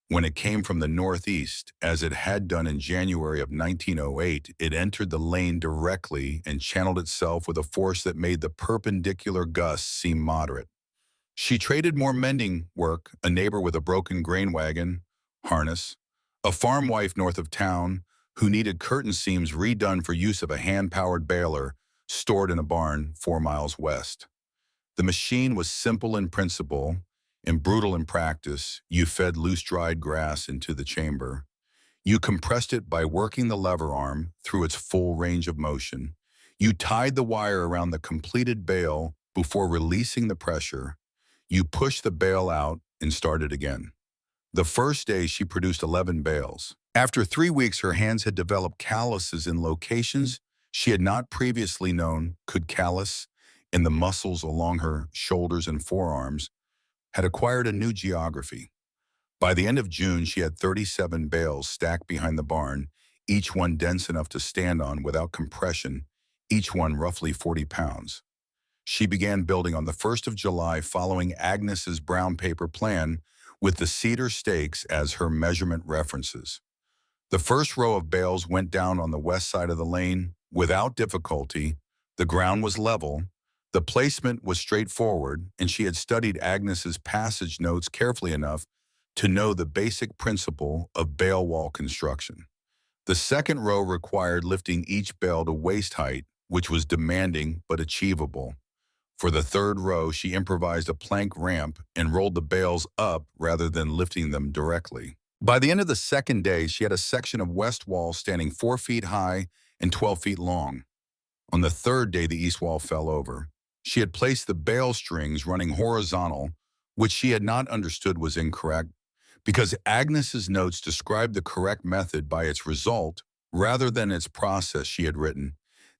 Speaker 1: When it came from the northeast, as it had done in January of 1908, it entered the lane directly and channeled itself with a force that made the perpendicular gusts seem moderate. She traded more mending work, a neighbor with a broken grain wagon, harness, a farm wife north of town who needed curtain seams redone for use of a hand-powered baler stored in a barn 4 miles west. The machine was simple in principle, and brutal in practice. You fed loose-dried grass into the chamber. You compressed it by working the lever arm through its full range of motion. You tied the wire around the completed bale before releasing the pressure. You pushed the bale out and started again. The first day, she produced 11 bales. After 3 weeks, her hands had developed calluses in locations she had not previously known could callus, and the muscles along her shoulders and forearms had acquired a new geography. By the end of June, she had 37 bales stacked behind the barn, each one dense enough to stand on without compression, each one roughly 40 pounds. She began building on the 1st of July following Agnes's brown paper plan with the cedar stakes as her measurement references. The first row of bales went down on the west side of the lane without difficulty. The ground was level. The placement was straightforward, and she had studied Agnes's passage notes carefully enough to know the basic principle of bale wall construction. The second row required lifting each bale to waist height, which was demanding but achievable. For the third row, she improvised a plank ramp and rolled the bales up rather than lifting them directly. By the end of the second day, she had a section of west wall standing 4 feet high and 12 feet long. On the third day, the east wall fell over. She had placed the bale strings running horizontal, which she had not understood was incorrect, because Agnes's notes described the correct method by its result rather than its process. She had written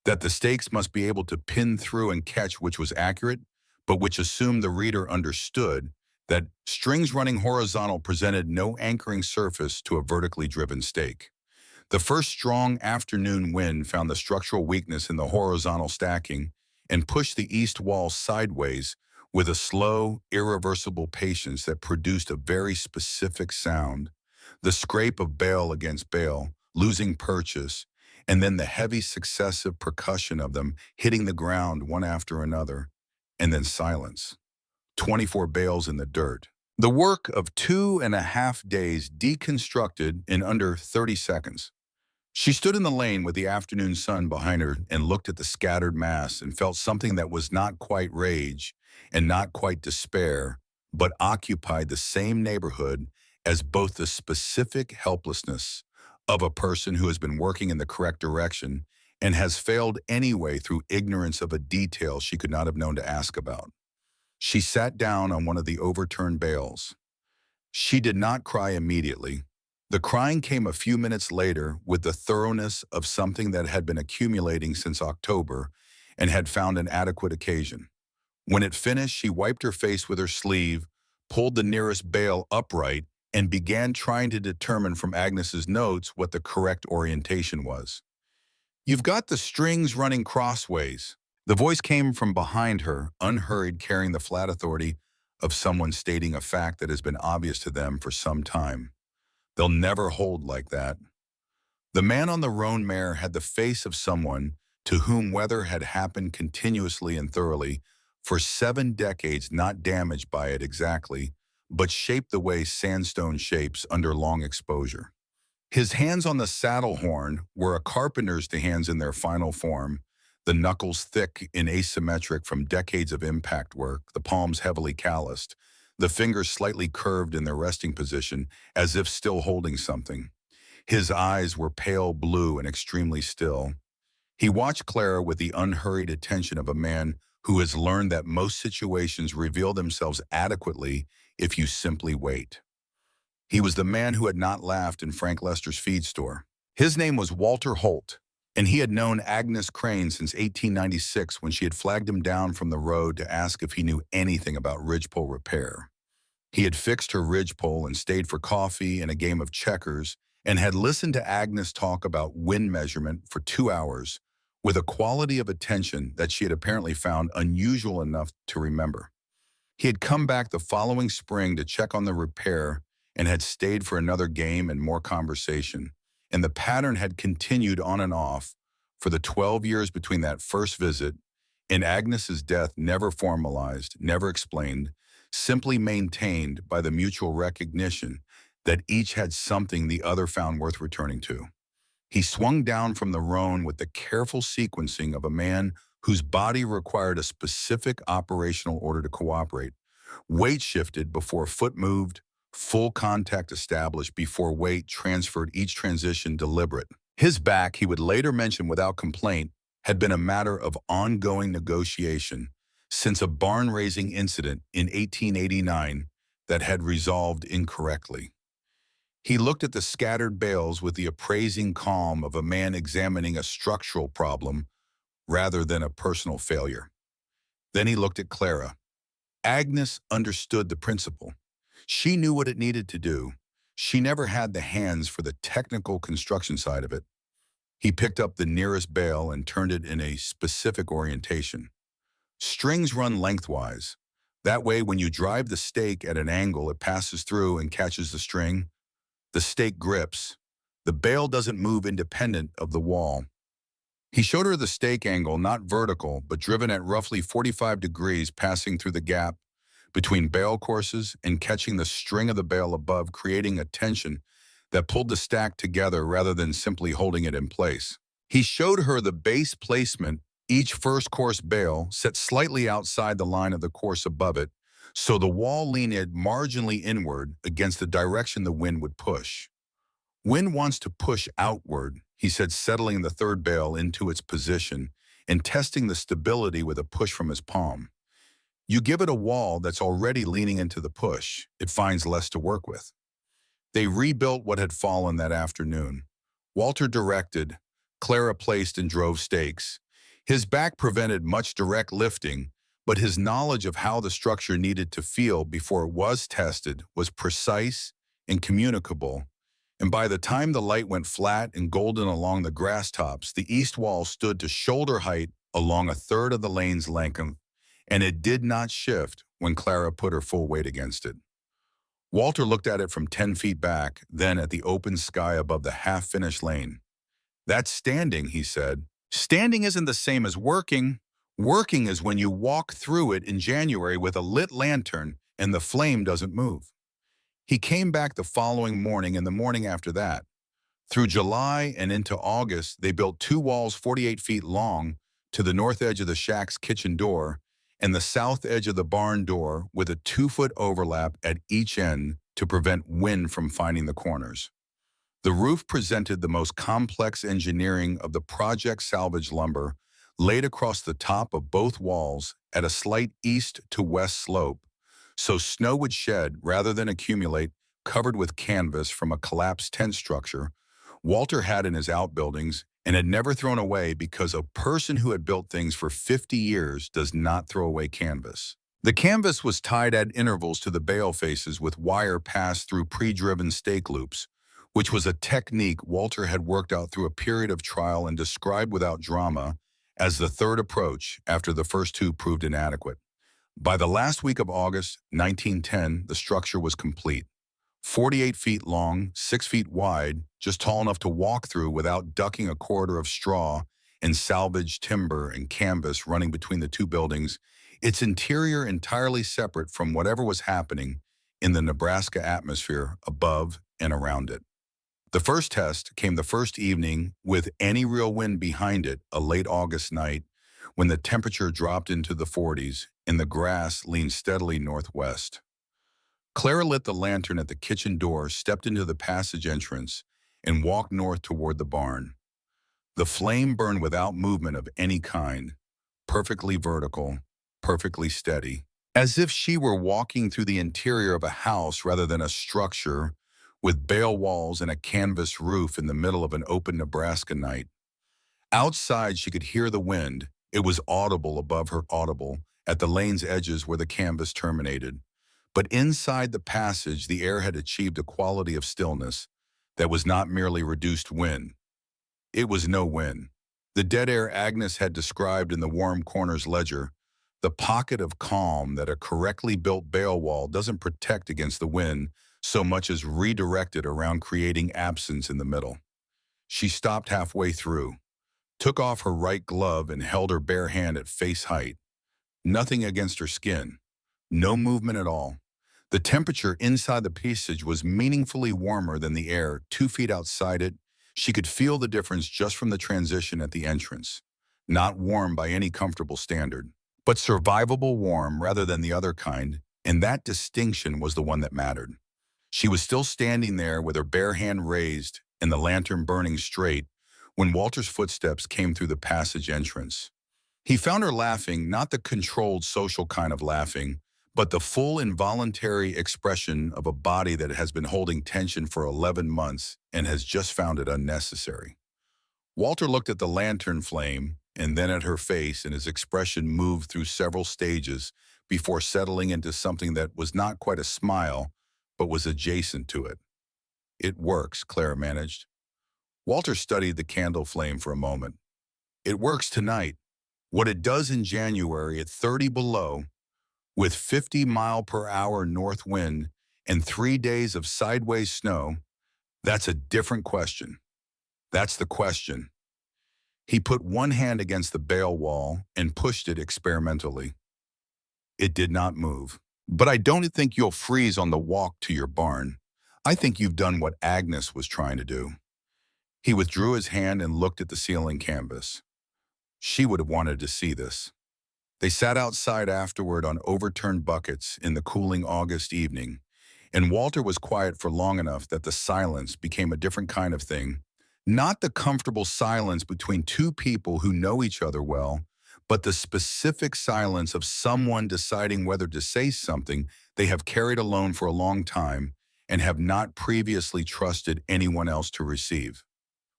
Speaker 1: that the stakes must be able to pin through and catch, which was accurate, but which assumed the reader understood that strings running horizontal presented no anchoring surface to a vertically driven stake. The first strong afternoon wind found the structural weakness in the horizontal stacking and pushed the east wall sideways with a slow, irreversible patience that produced a very specific sound. The scrape of bale against bale, losing purchase, and then the heavy successive percussion of them hitting the ground one after another, and then silence. 24 bales in the dirt. The work of 2.5 days deconstructed in under 30 seconds. She stood in the lane with the afternoon sun behind her and looked at the scattered mass and felt something that was not quite rage and not quite despair, but occupied the same neighborhood as both the specific helplessness of a person who has been working in the correct direction and has failed anyway through ignorance of a detail she could not have known to ask about. She sat down on one of the overturned bales. She did not cry immediately. The crying came a few minutes later with the thoroughness of something that had been accumulating since October and had found an adequate occasion. When it finished, she wiped her face with her sleeve, pulled the nearest bale upright, and began trying to determine from Agnes's notes what the correct orientation was. "You've got the strings running crossways." The voice came from behind her, unhurried, carrying the flat authority of someone stating a fact that has been obvious to them for some time. They'll never hold like that. The man on the roan mare had the face of someone to whom weather had happened continuously and thoroughly for 7 decades, not damaged by it exactly, but shaped the way sandstone shapes under long exposure. His hands on the saddle horn were a carpenter's to hands in their final form, the knuckles thick and asymmetric from decades of impact work, the palms heavily calloused, the fingers slightly curved in their resting position as if still holding something. His eyes were pale blue and extremely still. He watched Clara with the unhurried attention of a man who has learned that most situations reveal themselves adequately if you simply wait. He was the man who had not laughed in Frank Lester's feed store. His name was Walter Holt, and he had known Agnes Crane since 1896 when she had flagged him down from the road to ask if he knew anything about ridgepole repair. He had fixed her ridgepole and stayed for coffee and a game of checkers and had listened to Agnes talk about wind measurement for 2 hours with a quality of attention that she had apparently found unusual enough to remember. He had come back the following spring to check on the repair and had stayed for another game and more conversation, and the pattern had continued on and off for the 12 years between that first visit and Agnes's death, never formalized, never explained, simply maintained by the mutual recognition that each had something the other found worth returning to. He swung down from the roan with the careful sequencing of a man whose body required a specific operational order to cooperate, Weight shifted before foot moved, full contact established before weight transferred, each transition deliberate. His back, he would later mention without complaint, had been a matter of ongoing negotiation since a barn-raising incident in 1889 that had resolved incorrectly. He looked at the scattered bales with the appraising calm of a man examining a structural problem rather than a personal failure. Then he looked at Clara. Agnes understood the principle. She knew what it needed to do. She never had the hands for the technical construction side of it. He picked up the nearest bale and turned it in a specific orientation. Strings run lengthwise. That way, when you drive the stake at an angle, it passes through and catches the string. The stake grips. The bale doesn't move independent of the wall. He showed her the stake angle, not vertical, but driven at roughly 45 degrees, passing through the gap between bale courses and catching the string of the bale above, creating a tension that pulled the stack together rather than simply holding it in place. He showed her the base placement, each first course bale set slightly outside the line of the course above it, so the wall leaned marginally inward against the direction the wind would push. Wind wants to push outward, he said, settling the third bale into its position and testing the stability with a push from his palm. You give it a wall that's already leaning into the push, it finds less to work with. They rebuilt what had fallen that afternoon. Walter directed, Clara placed and drove stakes. His back prevented much direct lifting, but his knowledge of how the structure needed to feel before it was tested was precise and communicable. And by the time the light went flat and golden along the grass tops, the east wall stood to shoulder height along a third of the lane's length, and it did not shift when Clara put her full weight against it. Walter looked at it from 10 feet back, then at the open sky above the half-finished lane. That's standing, he said. Standing isn't the same as working. Working is when you walk through it in January with a lit lantern and the flame doesn't move. He came back the following morning and the morning after that. Through July and into August, they built 2 walls 48 feet long to the north edge of the shack's kitchen door and the south edge of the barn door with a 2-foot overlap at each end to prevent wind from finding the corners. The roof presented the most complex engineering of the project salvage lumber laid across the top of both walls at a slight east to west slope, so snow would shed rather than accumulate, covered with canvas from a collapsed tent structure Walter had in his outbuildings and had never thrown away because a person who had built things for 50 years does not throw away canvas. The canvas was tied at intervals to the bale faces with wire passed through pre-driven stake loops, which was a technique Walter had worked out through a period of trial and described without drama as the third approach after the first 2 proved inadequate. By the last week of August 1910, the structure was complete. 48 feet long, 6 feet wide, just tall enough to walk through without ducking a corridor of straw and salvaged timber and canvas running between the 2 buildings, its interior entirely separate from whatever was happening in the Nebraska atmosphere above and around it. The first test came the first evening with any real wind behind it, a late August night, when the temperature dropped into the 40s and the grass leaned steadily northwest. Clara lit the lantern at the kitchen door, stepped into the passage entrance, and walked north toward the barn. The flame burned without movement of any kind, perfectly vertical, perfectly steady, as if she were walking through the interior of a house rather than a structure with bale walls and a canvas roof in the middle of an open Nebraska night. Outside, she could hear the wind. It was audible above her audible at the lane's edges where the canvas terminated. But inside the passage, the air had achieved a quality of stillness that was not merely reduced wind. It was no wind. The dead air Agnes had described in the Warm Corners ledger, the pocket of calm that a correctly built bale wall doesn't protect against the wind so much as redirect it around, creating absence in the middle. She stopped halfway through, took off her right glove and held her bare hand at face height. Nothing against her skin. No movement at all. The temperature inside the passage was meaningfully warmer than the air 2 feet outside it. She could feel the difference just from the transition at the entrance. Not warm by any comfortable standard, but survivable warm rather than the other kind, And that distinction was the one that mattered. She was still standing there with her bare hand raised and the lantern burning straight when Walter's footsteps came through the passage entrance. He found her laughing, not the controlled social kind of laughing, but the full involuntary expression of a body that has been holding tension for 11 months and has just found it unnecessary. Walter looked at the lantern flame and then at her face, and his expression moved through several stages before settling into something that was not quite a smile, but was adjacent to it. "It works," Clara managed. Walter studied the candle flame for a moment. "It works tonight. What it does in January at 30 below, with 50-mile-per-hour north wind and 3 days of sideways snow, that's a different question. That's the question." He put one hand against the bale wall and pushed it experimentally. It did not move. "But I don't think you'll freeze on the walk to your barn. I think you've done what Agnes was trying to do." He withdrew his hand and looked at the ceiling canvas. She would have wanted to see this. They sat outside afterward on overturned buckets in the cooling August evening, and Walter was quiet for long enough that the silence became a different kind of thing. Not the comfortable silence between two people who know each other well, but the specific silence of someone deciding whether to say something they have carried alone for a long time and have not previously trusted anyone else to receive.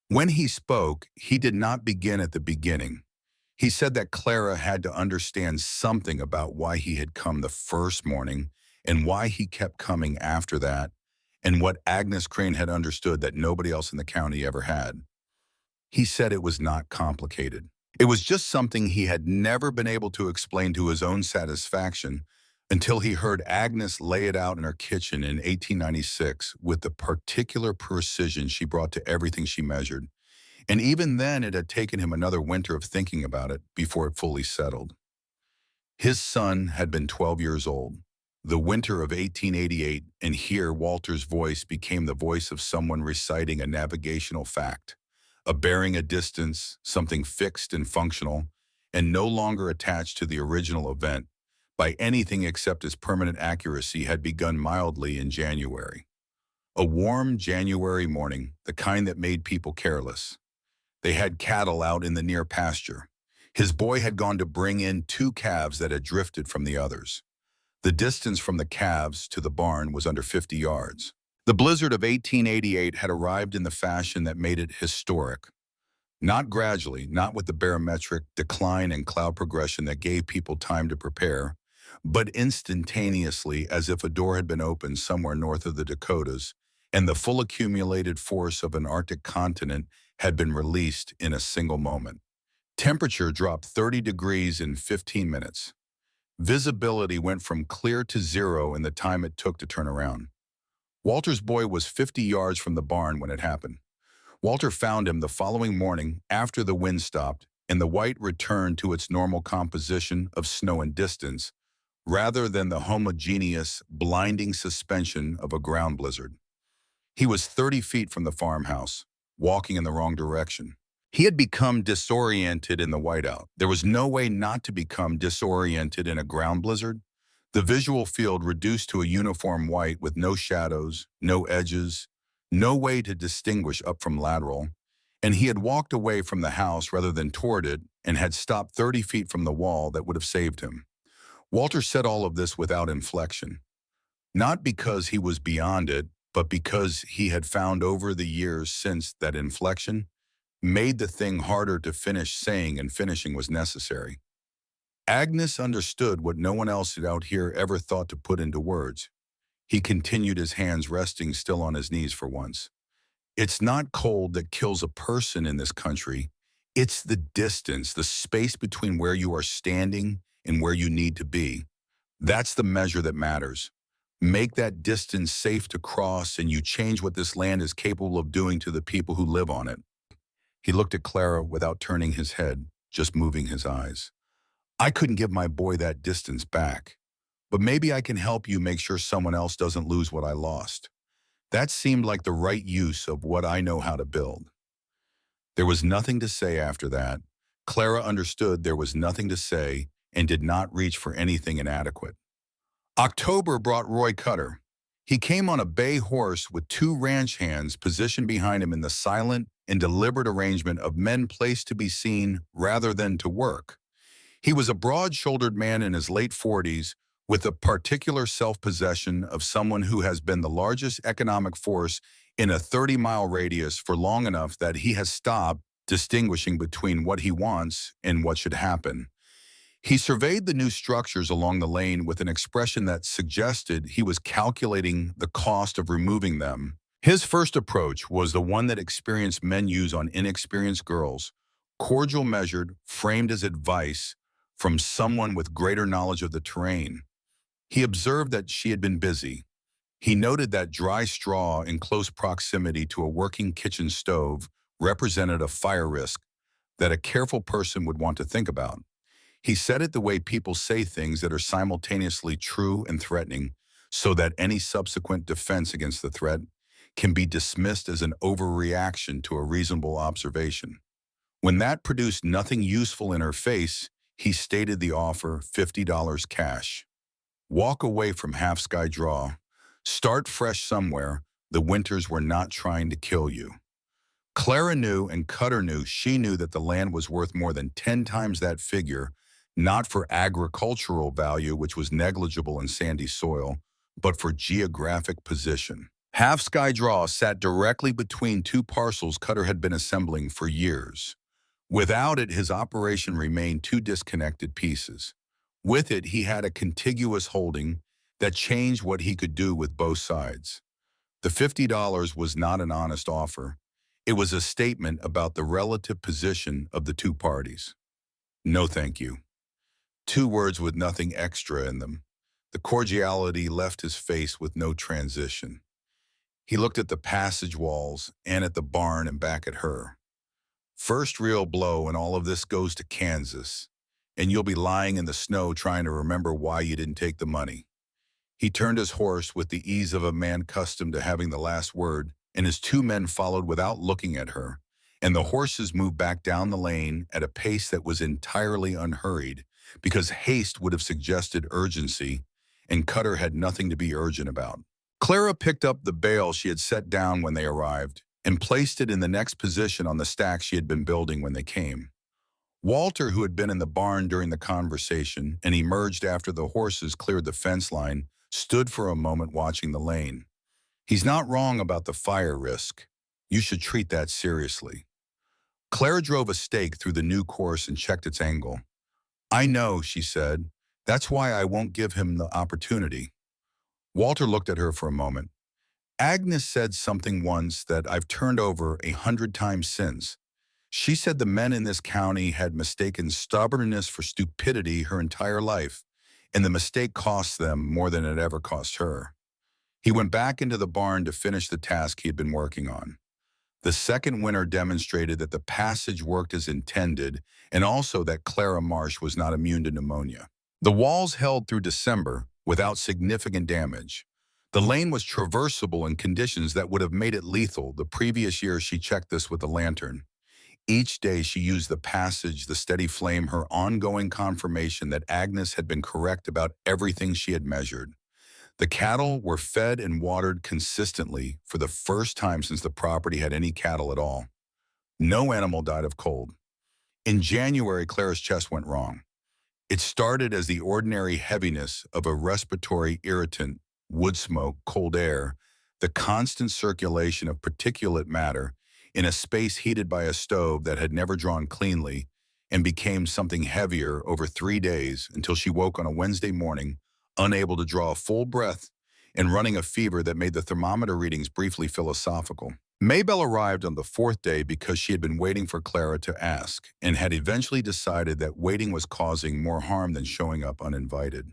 Speaker 1: When he spoke, he did not begin at the beginning. He said that Clara had to understand something about why he had come the first morning and why he kept coming after that, and what Agnes Crane had understood that nobody else in the county ever had. He said it was not complicated. It was just something he had never been able to explain to his own satisfaction until he heard Agnes lay it out in her kitchen in 1896 with the particular precision she brought to everything she measured. And even then, it had taken him another winter of thinking about it before it fully settled. His son had been 12 years old, the winter of 1888, and here Walter's voice became the voice of someone reciting a navigational fact, a bearing a distance, something fixed and functional, and no longer attached to the original event by anything except its permanent accuracy, had begun mildly in January. A warm January morning, the kind that made people careless. They had cattle out in the near pasture. His boy had gone to bring in 2 calves that had drifted from the others. The distance from the calves to the barn was under 50 yards. The blizzard of 1888 had arrived in the fashion that made it historic. Not gradually, not with the barometric decline and cloud progression that gave people time to prepare, but instantaneously, as if a door had been opened somewhere north of the Dakotas, and the full accumulated force of an Arctic continent had been released in a single moment. Temperature dropped 30 degrees in 15 minutes. Visibility went from clear to zero in the time it took to turn around. Walter's boy was 50 yards from the barn when it happened. Walter found him the following morning after the wind stopped and the white returned to its normal composition of snow and distance, rather than the homogeneous, blinding suspension of a ground blizzard. He was 30 feet from the farmhouse, walking in the wrong direction. He had become disoriented in the whiteout. There was no way not to become disoriented in a ground blizzard. The visual field reduced to a uniform white with no shadows, no edges, no way to distinguish up from lateral, and he had walked away from the house rather than toward it and had stopped 30 feet from the wall that would have saved him. Walter said all of this without inflection, not because he was beyond it, but because he had found over the years since that inflection made the thing harder to finish saying, and finishing was necessary. Agnes understood what no one else out here ever thought to put into words. He continued, his hands resting still on his knees for once. "It's not cold that kills a person in this country. It's the distance, the space between where you are standing and where you need to be. That's the measure that matters. Make that distance safe to cross, and you change what this land is capable of doing to the people who live on it." He looked at Clara without turning his head, just moving his eyes. "I couldn't give my boy that distance back, but maybe I can help you make sure someone else doesn't lose what I lost." That seemed like the right use of what I know how to build. There was nothing to say after that. Clara understood there was nothing to say and did not reach for anything inadequate. October brought Roy Cutter. He came on a bay horse with two ranch hands positioned behind him in the silent and deliberate arrangement of men placed to be seen rather than to work. He was a broad-shouldered man in his late 40s with the particular self-possession of someone who has been the largest economic force in a 30-mile radius for long enough that he has stopped distinguishing between what he wants and what should happen. He surveyed the new structures along the lane with an expression that suggested he was calculating the cost of removing them. His first approach was the one that experienced men use on inexperienced girls, cordial measured, framed as advice from someone with greater knowledge of the terrain. He observed that she had been busy. He noted that dry straw in close proximity to a working kitchen stove represented a fire risk that a careful person would want to think about. He said it the way people say things that are simultaneously true and threatening, so that any subsequent defense against the threat can be dismissed as an overreaction to a reasonable observation. When that produced nothing useful in her face, he stated the offer, $50 cash. Walk away from half-sky draw. Start fresh somewhere. The winters were not trying to kill you. Clara knew and Cutter knew she knew that the land was worth more than 10 times that figure, not for agricultural value, which was negligible in sandy soil, but for geographic position. Half-sky draw sat directly between two parcels Cutter had been assembling for years. Without it, his operation remained two disconnected pieces. With it, he had a contiguous holding that changed what he could do with both sides. The $50 was not an honest offer. It was a statement about the relative position of the two parties. No, thank you. Two words with nothing extra in them. The cordiality left his face with no transition. He looked at the passage walls and at the barn and back at her. First real blow, and all of this goes to Kansas, and you'll be lying in the snow trying to remember why you didn't take the money. He turned his horse with the ease of a man accustomed to having the last word, and his two men followed without looking at her, and the horses moved back down the lane at a pace that was entirely unhurried, because haste would have suggested urgency, and Cutter had nothing to be urgent about. Clara picked up the bale she had set down when they arrived and placed it in the next position on the stack she had been building when they came. Walter, who had been in the barn during the conversation and emerged after the horses cleared the fence line, stood for a moment watching the lane. He's not wrong about the fire risk. You should treat that seriously. Clara drove a stake through the new course and checked its angle. I know, she said. That's why I won't give him the opportunity. Walter looked at her for a moment. Agnes said something once that I've turned over 100 times since. She said the men in this county had mistaken stubbornness for stupidity her entire life, and the mistake cost them more than it ever cost her. He went back into the barn to finish the task he had been working on. The second winter demonstrated that the passage worked as intended, and also that Clara Marsh was not immune to pneumonia. The walls held through December without significant damage. The lane was traversable in conditions that would have made it lethal. The previous year she checked this with a lantern. Each day she used the passage, the steady flame, her ongoing confirmation that Agnes had been correct about everything she had measured. The cattle were fed and watered consistently for the first time since the property had any cattle at all. No animal died of cold. In January, Clara's chest went wrong. It started as the ordinary heaviness of a respiratory irritant, wood smoke, cold air, the constant circulation of particulate matter in a space heated by a stove that had never drawn cleanly, and became something heavier over 3 days until she woke on a Wednesday morning, unable to draw a full breath and running a fever that made the thermometer readings briefly philosophical. Maybelle arrived on the 4th day because she had been waiting for Clara to ask and had eventually decided that waiting was causing more harm than showing up uninvited.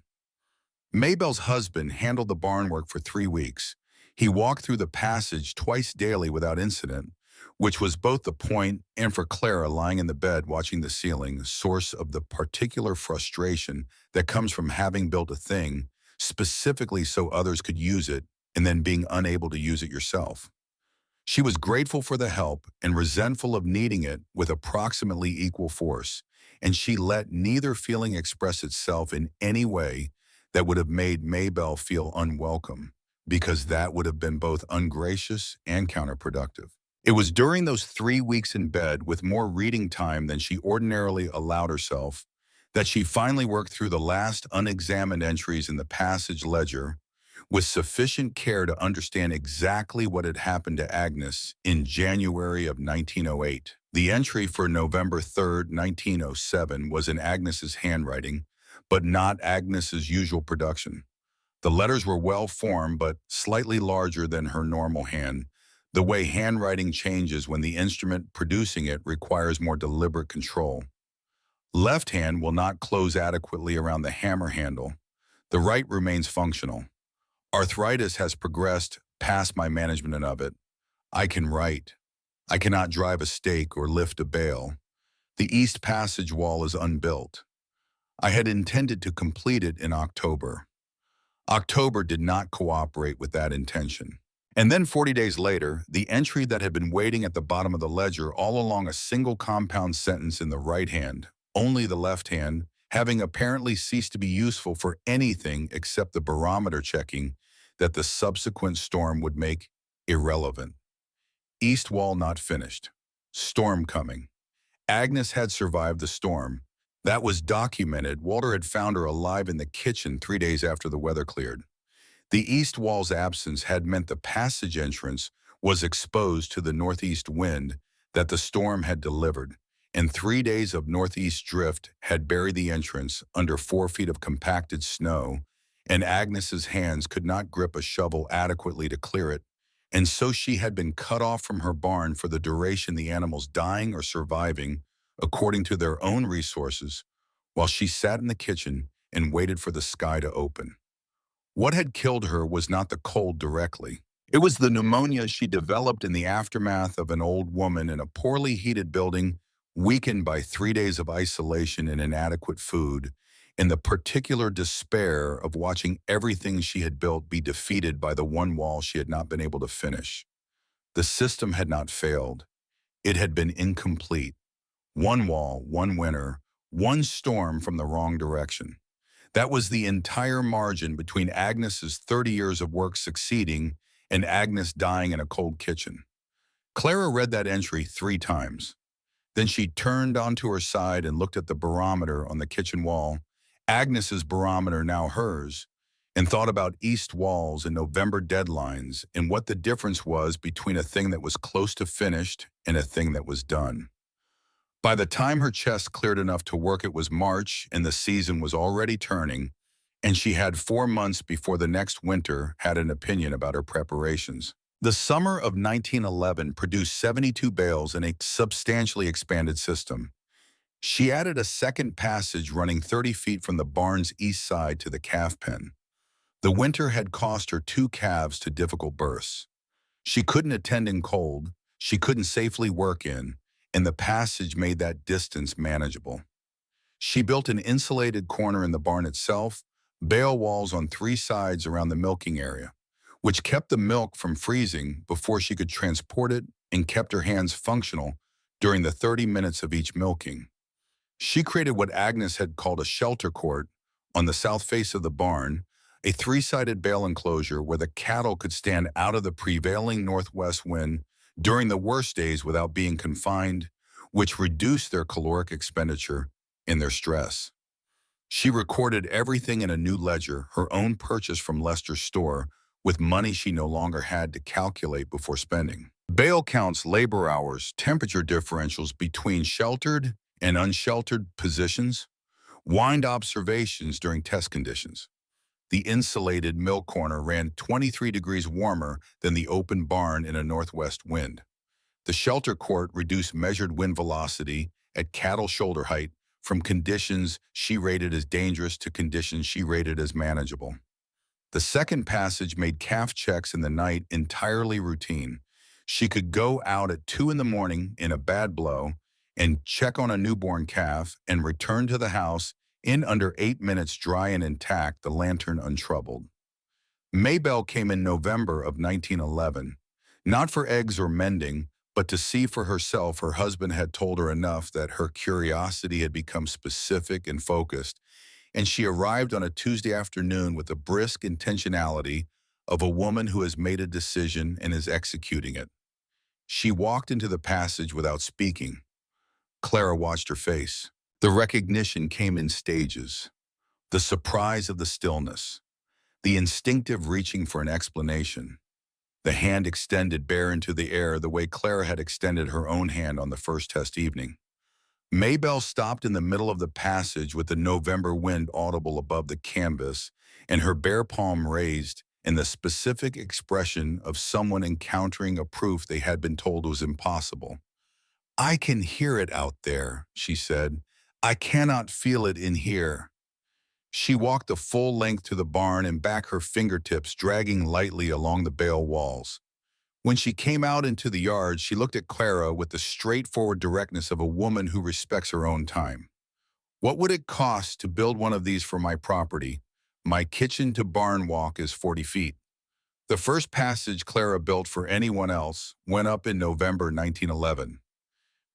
Speaker 1: Maybelle's husband handled the barn work for 3 weeks. He walked through the passage twice daily without incident, which was both the point and for Clara lying in the bed watching the ceiling, source of the particular frustration that comes from having built a thing specifically so others could use it and then being unable to use it yourself. She was grateful for the help and resentful of needing it with approximately equal force, and she let neither feeling express itself in any way that would have made Maybelle feel unwelcome, because that would have been both ungracious and counterproductive. It was during those 3 weeks in bed with more reading time than she ordinarily allowed herself that she finally worked through the last unexamined entries in the passage ledger with sufficient care to understand exactly what had happened to Agnes in January of 1908. The entry for November 3rd, 1907 was in Agnes's handwriting, but not Agnes's usual production. The letters were well formed but slightly larger than her normal hand, the way handwriting changes when the instrument producing it requires more deliberate control. Left hand will not close adequately around the hammer handle. The right remains functional. Arthritis has progressed past my management of it. I can write. I cannot drive a stake or lift a bale. The East Passage wall is unbuilt. I had intended to complete it in October. October did not cooperate with that intention. And then 40 days later, the entry that had been waiting at the bottom of the ledger all along a single compound sentence in the right hand, only the left hand, having apparently ceased to be useful for anything except the barometer checking that the subsequent storm would make irrelevant. East wall not finished. Storm coming. Agnes had survived the storm. That was documented. Walter had found her alive in the kitchen 3 days after the weather cleared. The east wall's absence had meant the passage entrance was exposed to the northeast wind that the storm had delivered, and 3 days of northeast drift had buried the entrance under 4 feet of compacted snow, and Agnes's hands could not grip a shovel adequately to clear it, and so she had been cut off from her barn for the duration, the animals dying or surviving according to their own resources, while she sat in the kitchen and waited for the sky to open. What had killed her was not the cold directly. It was the pneumonia she developed in the aftermath of an old woman in a poorly heated building, weakened by 3 days of isolation and inadequate food, and the particular despair of watching everything she had built be defeated by the one wall she had not been able to finish. The system had not failed. It had been incomplete. One wall, one winter, one storm from the wrong direction. That was the entire margin between Agnes's 30 years of work succeeding and Agnes dying in a cold kitchen. Clara read that entry 3 times. Then she turned onto her side and looked at the barometer on the kitchen wall, Agnes's barometer, now hers, and thought about east walls and November deadlines and what the difference was between a thing that was close to finished and a thing that was done. By the time her chest cleared enough to work, it was March and the season was already turning, and she had 4 months before the next winter had an opinion about her preparations. The summer of 1911 produced 72 bales in a substantially expanded system. She added a second passage running 30 feet from the barn's east side to the calf pen. The winter had cost her 2 calves to difficult births. She couldn't attend in cold, she couldn't safely work in, and the passage made that distance manageable. She built an insulated corner in the barn itself, bale walls on 3 sides around the milking area, which kept the milk from freezing before she could transport it and kept her hands functional during the 30 minutes of each milking. She created what Agnes had called a shelter court on the south face of the barn, a 3-sided bale enclosure where the cattle could stand out of the prevailing northwest wind during the worst days without being confined, which reduced their caloric expenditure and their stress. She recorded everything in a new ledger, her own purchase from Lester's store, with money she no longer had to calculate before spending. Bale counts, labor hours, temperature differentials between sheltered and unsheltered positions, wind observations during test conditions. The insulated milk corner ran 23 degrees warmer than the open barn in a northwest wind. The shelter court reduced measured wind velocity at cattle shoulder height from conditions she rated as dangerous to conditions she rated as manageable. The second passage made calf checks in the night entirely routine. She could go out at 2 in the morning in a bad blow and check on a newborn calf and return to the house in under 8 minutes, dry and intact, the lantern untroubled. Maybelle came in November of 1911, not for eggs or mending, but to see for herself. Her husband had told her enough that her curiosity had become specific and focused, and she arrived on a Tuesday afternoon with the brisk intentionality of a woman who has made a decision and is executing it. She walked into the passage without speaking. Clara watched her face. The recognition came in stages. The surprise of the stillness. The instinctive reaching for an explanation. The hand extended bare into the air the way Clara had extended her own hand on the first test evening. Maybelle stopped in the middle of the passage with the November wind audible above the canvas and her bare palm raised in the specific expression of someone encountering a proof they had been told was impossible. "I can hear it out there," she said. "I cannot feel it in here." She walked the full length to the barn and back, her fingertips dragging lightly along the bale walls. When she came out into the yard, she looked at Clara with the straightforward directness of a woman who respects her own time. "What would it cost to build one of these for my property? My kitchen to barn walk is 40 feet. The first passage Clara built for anyone else went up in November 1911.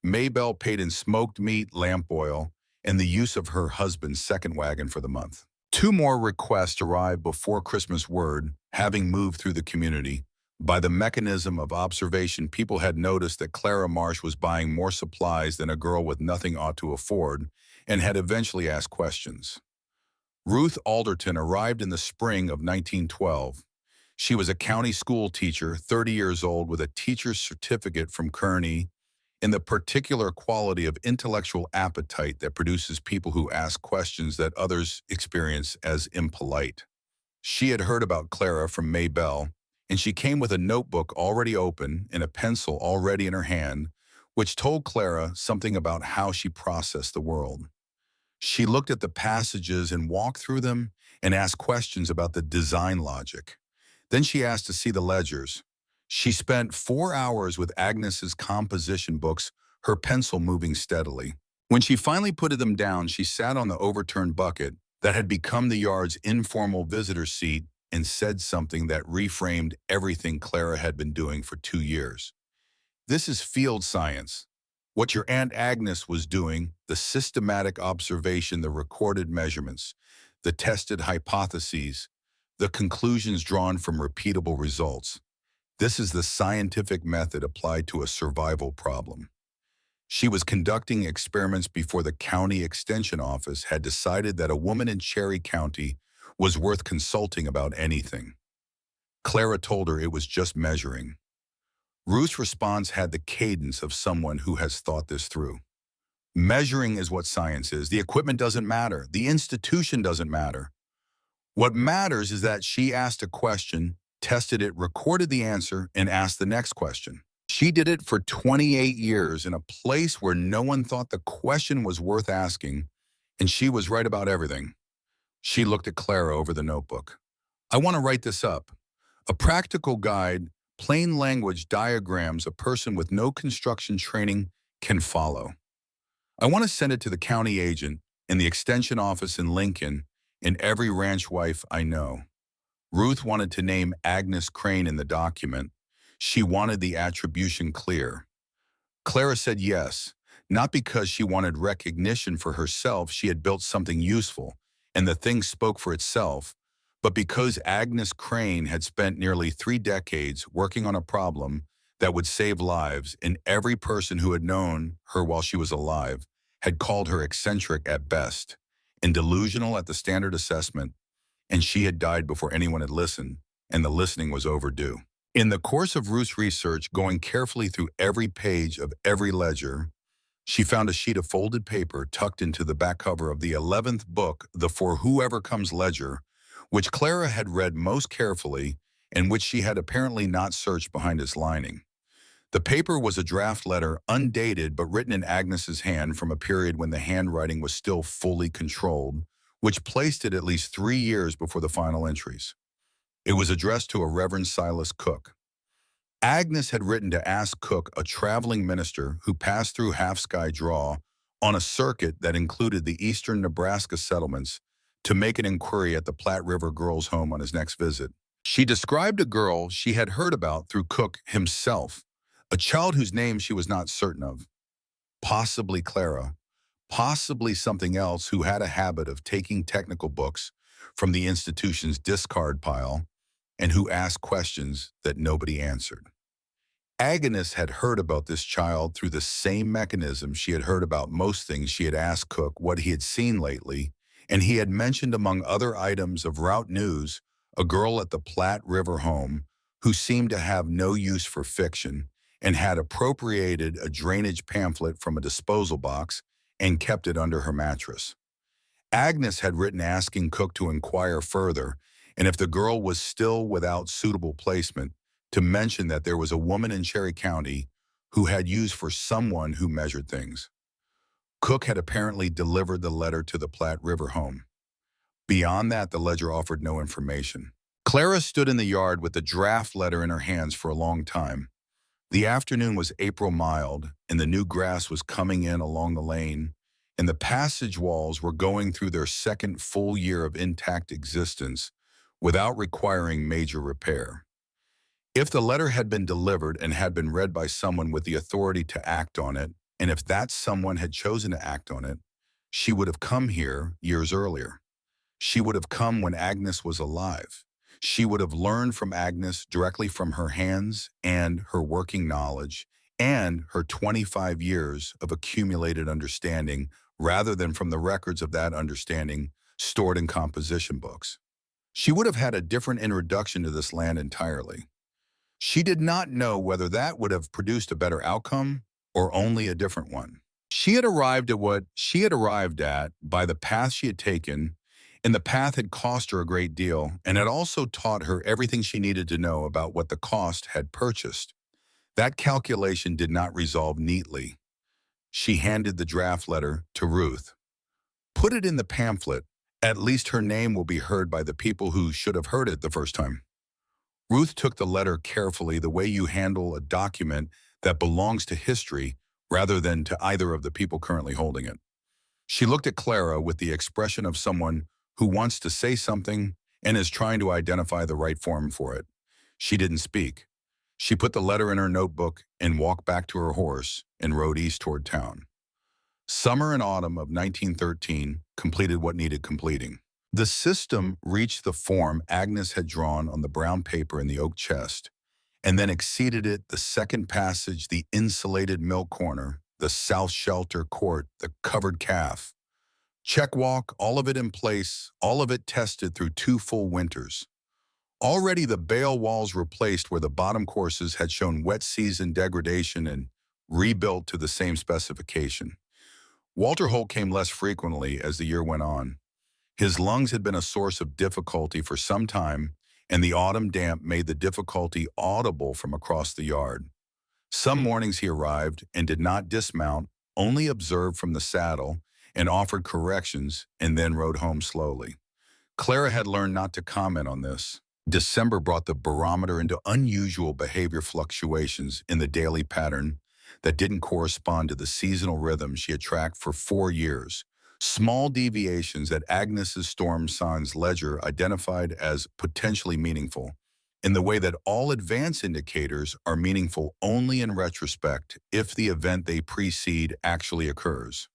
Speaker 1: Maybelle paid in smoked meat, lamp oil, and the use of her husband's second wagon for the month. 2 more requests arrived before Christmas. Word, having moved through the community, by the mechanism of observation, people had noticed that Clara Marsh was buying more supplies than a girl with nothing ought to afford, and had eventually asked questions. Ruth Alderton arrived in the spring of 1912. She was a county school teacher, 30 years old, with a teacher's certificate from Kearney, in the particular quality of intellectual appetite that produces people who ask questions that others experience as impolite. She had heard about Clara from Maybelle, and she came with a notebook already open and a pencil already in her hand, which told Clara something about how she processed the world. She looked at the passages and walked through them and asked questions about the design logic. Then she asked to see the ledgers. She spent 4 hours with Agnes's composition books, her pencil moving steadily. When she finally put them down, she sat on the overturned bucket that had become the yard's informal visitor seat and said something that reframed everything Clara had been doing for 2 years. "This is field science. What your Aunt Agnes was doing, the systematic observation, the recorded measurements, the tested hypotheses, the conclusions drawn from repeatable results. This is the scientific method applied to a survival problem." She was conducting experiments before the county extension office had decided that a woman in Cherry County was worth consulting about anything. Clara told her it was just measuring. Ruth's response had the cadence of someone who has thought this through. "Measuring is what science is. The equipment doesn't matter. The institution doesn't matter. What matters is that she asked a question, tested it, recorded the answer, and asked the next question. She did it for 28 years in a place where no one thought the question was worth asking, and she was right about everything." She looked at Clara over the notebook. "I want to write this up. A practical guide, plain language diagrams a person with no construction training can follow. I want to send it to the county agent, in the extension office in Lincoln, and every ranch wife I know." Ruth wanted to name Agnes Crane in the document. She wanted the attribution clear. Clara said yes, not because she wanted recognition for herself. She had built something useful, and the thing spoke for itself, but because Agnes Crane had spent nearly 3 decades working on a problem that would save lives, and every person who had known her while she was alive had called her eccentric at best and delusional at the standard assessment, and she had died before anyone had listened, and the listening was overdue. In the course of Ruth's research, going carefully through every page of every ledger, she found a sheet of folded paper tucked into the back cover of the 11th book, the For Whoever Comes ledger, which Clara had read most carefully and which she had apparently not searched behind its lining. The paper was a draft letter, undated but written in Agnes's hand from a period when the handwriting was still fully controlled, which placed it at least 3 years before the final entries. It was addressed to a Reverend Silas Cook. Agnes had written to ask Cook, a traveling minister who passed through Half Sky Draw on a circuit that included the eastern Nebraska settlements, to make an inquiry at the Platte River Girls' Home on his next visit. She described a girl she had heard about through Cook himself, a child whose name she was not certain of. Possibly Clara, possibly something else, who had a habit of taking technical books from the institution's discard pile and who asked questions that nobody answered. Agnes had heard about this child through the same mechanism she had heard about most things. She had asked Cook what he had seen lately, and he had mentioned, among other items of route news, a girl at the Platte River home who seemed to have no use for fiction and had appropriated a drainage pamphlet from a disposal box and kept it under her mattress. Agnes had written asking Cook to inquire further, and if the girl was still without suitable placement, to mention that there was a woman in Cherry County who had use for someone who measured things. Cook had apparently delivered the letter to the Platte River home. Beyond that, the ledger offered no information. Clara stood in the yard with the draft letter in her hands for a long time. The afternoon was April mild, and the new grass was coming in along the lane, and the passage walls were going through their second full year of intact existence without requiring major repair. If the letter had been delivered and had been read by someone with the authority to act on it, and if that someone had chosen to act on it, she would have come here years earlier. She would have come when Agnes was alive. She would have learned from Agnes directly from her hands and her working knowledge and her 25 years of accumulated understanding, rather than from the records of that understanding stored in composition books. She would have had a different introduction to this land entirely. She did not know whether that would have produced a better outcome or only a different one. She had arrived at what she had arrived at by the path she had taken, and the path had cost her a great deal and had also taught her everything she needed to know about what the cost had purchased. That calculation did not resolve neatly. She handed the draft letter to Ruth. "Put it in the pamphlet. At least her name will be heard by the people who should have heard it the first time." Ruth took the letter carefully, the way you handle a document that belongs to history rather than to either of the people currently holding it. She looked at Clara with the expression of someone who wants to say something and is trying to identify the right form for it. She didn't speak. She put the letter in her notebook and walked back to her horse and rode east toward town. Summer and autumn of 1913 completed what needed completing. The system reached the form Agnes had drawn on the brown paper in the oak chest, and then exceeded it: the second passage, the insulated milk corner, the south shelter court, the covered calf. Check walk, all of it in place, all of it tested through 2 full winters. Already the bale walls replaced where the bottom courses had shown wet season degradation and rebuilt to the same specification. Walter Holt came less frequently as the year went on. His lungs had been a source of difficulty for some time, and the autumn damp made the difficulty audible from across the yard. Some mornings he arrived and did not dismount, only observed from the saddle and offered corrections, and then rode home slowly. Clara had learned not to comment on this. December brought the barometer into unusual behavior fluctuations in the daily pattern that didn't correspond to the seasonal rhythm she had tracked for 4 years. Small deviations that Agnes's storm signs ledger identified as potentially meaningful, in the way that all advance indicators are meaningful only in retrospect if the event they precede actually occurs.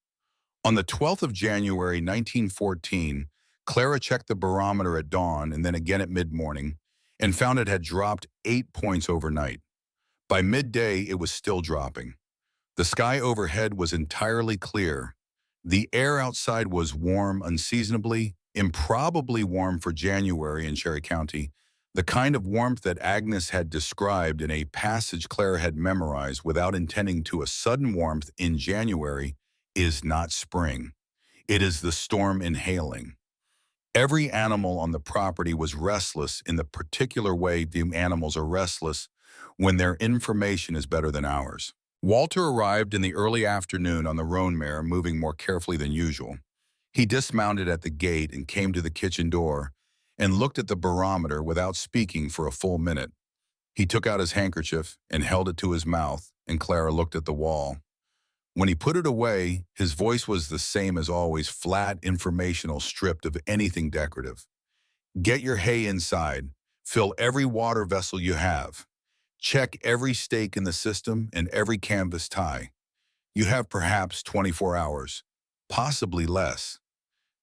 Speaker 1: On the 12th of January 1914, Clara checked the barometer at dawn and then again at mid-morning and found it had dropped 8 points overnight. By midday, it was still dropping. The sky overhead was entirely clear. The air outside was warm unseasonably, improbably warm for January in Cherry County, the kind of warmth that Agnes had described in a passage Clara had memorized without intending to. A sudden warmth in January is not spring. It is the storm inhaling. Every animal on the property was restless in the particular way the animals are restless when their information is better than ours. Walter arrived in the early afternoon on the roan mare, moving more carefully than usual. He dismounted at the gate and came to the kitchen door and looked at the barometer without speaking for a full minute. He took out his handkerchief and held it to his mouth, and Clara looked at the wall. When he put it away, his voice was the same as always, flat, informational, stripped of anything decorative. "Get your hay inside. Fill every water vessel you have. Check every stake in the system and every canvas tie. You have perhaps 24 hours. possibly less.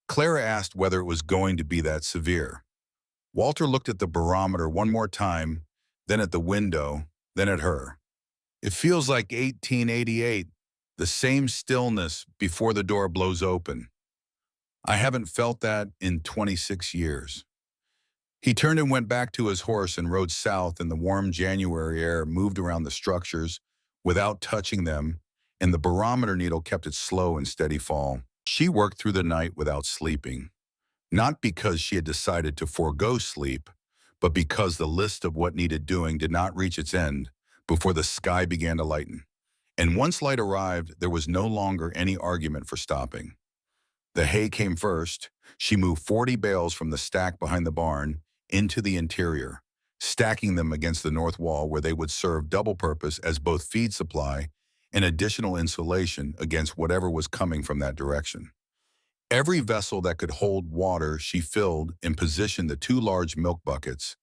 Speaker 1: Clara asked whether it was going to be that severe. Walter looked at the barometer one more time, then at the window, then at her. It feels like 1888, the same stillness before the door blows open. I haven't felt that in 26 years. He turned and went back to his horse and rode south, and the warm January air moved around the structures without touching them, and the barometer needle kept its slow and steady fall. She worked through the night without sleeping, not because she had decided to forego sleep, but because the list of what needed doing did not reach its end before the sky began to lighten. And once light arrived, there was no longer any argument for stopping. The hay came first. She moved 40 bales from the stack behind the barn into the interior, stacking them against the north wall where they would serve double purpose as both feed supply and additional insulation against whatever was coming from that direction. Every vessel that could hold water she filled and positioned the 2 large milk buckets,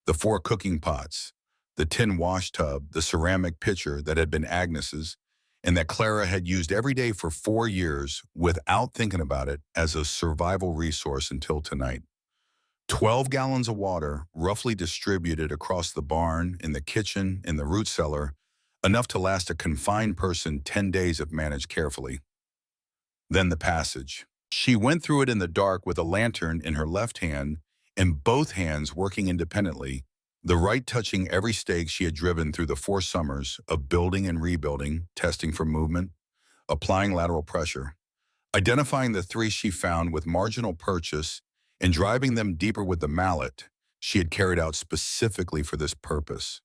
Speaker 1: the 4 cooking pots, the tin wash tub, the ceramic pitcher that had been Agnes's, and that Clara had used every day for 4 years without thinking about it as a survival resource until tonight. 12 gallons of water, roughly distributed across the barn, in the kitchen, in the root cellar, enough to last a confined person 10 days if managed carefully. Then the passage. She went through it in the dark with a lantern in her left hand and both hands working independently, the right touching every stake she had driven through the 4 summers of building and rebuilding, testing for movement, applying lateral pressure, identifying the 3 she found with marginal purchase, and driving them deeper with the mallet she had carried out specifically for this purpose.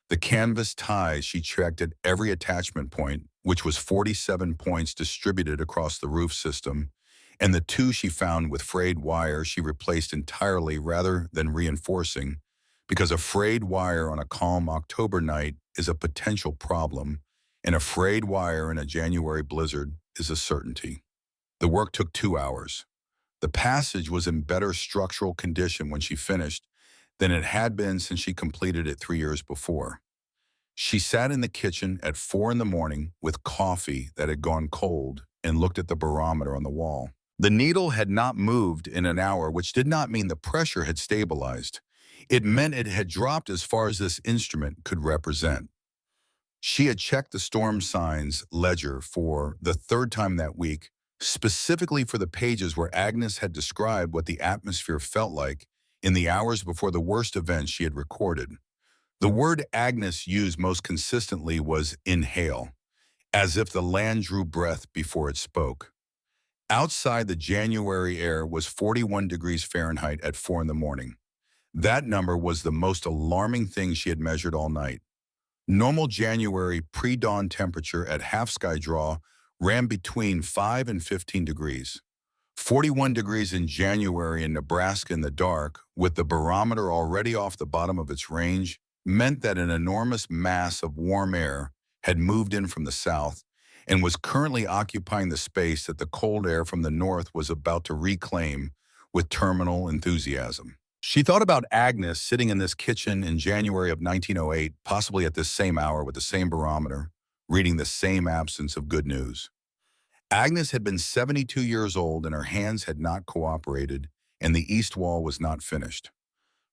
Speaker 1: The canvas ties she checked at every attachment point, which was 47 points distributed across the roof system, and the 2 she found with frayed wire she replaced entirely rather than reinforcing, because a frayed wire on a calm October night is a potential problem, and a frayed wire in a January blizzard is a certainty. The work took 2 hours. The passage was in better structural condition when she finished than it had been since she completed it 3 years before. She sat in the kitchen at 4 in the morning with coffee that had gone cold and looked at the barometer on the wall. The needle had not moved in an hour, which did not mean the pressure had stabilized. It meant it had dropped as far as this instrument could represent. She had checked the storm signs ledger for the 3rd time that week, specifically for the pages where Agnes had described what the atmosphere felt like in the hours before the worst events she had recorded. The word Agnes used most consistently was inhale, as if the land drew breath before it spoke. Outside, the January air was 41 degrees Fahrenheit at 4 in the morning. That number was the most alarming thing she had measured all night. Normal January pre-dawn temperature at half-sky draw ran between 5 and 15 degrees. 41 degrees in January in Nebraska in the dark, with the barometer already off the bottom of its range, meant that an enormous mass of warm air had moved in from the south and was currently occupying the space that the cold air from the north was about to reclaim with terminal enthusiasm. She thought about Agnes sitting in this kitchen in January of 1908, possibly at this same hour with the same barometer, reading the same absence of good news. Agnes had been 72 years old and her hands had not cooperated, and the east wall was not finished.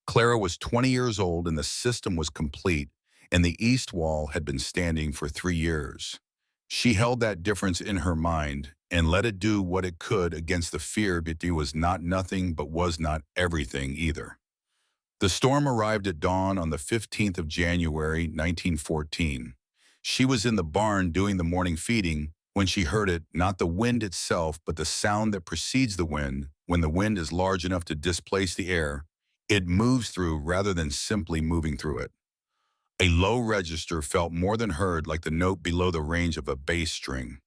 Speaker 1: Clara was 20 years old and the system was complete, and the east wall had been standing for 3 years. She held that difference in her mind and let it do what it could against the fear that it was not nothing but was not everything either. The storm arrived at dawn on the 15th of January, 1914. She was in the barn doing the morning feeding when she heard it, not the wind itself, but the sound that precedes the wind. When the wind is large enough to displace the air, it moves through rather than simply moving through it. A low register felt more than heard, like the note below the range of a bass string.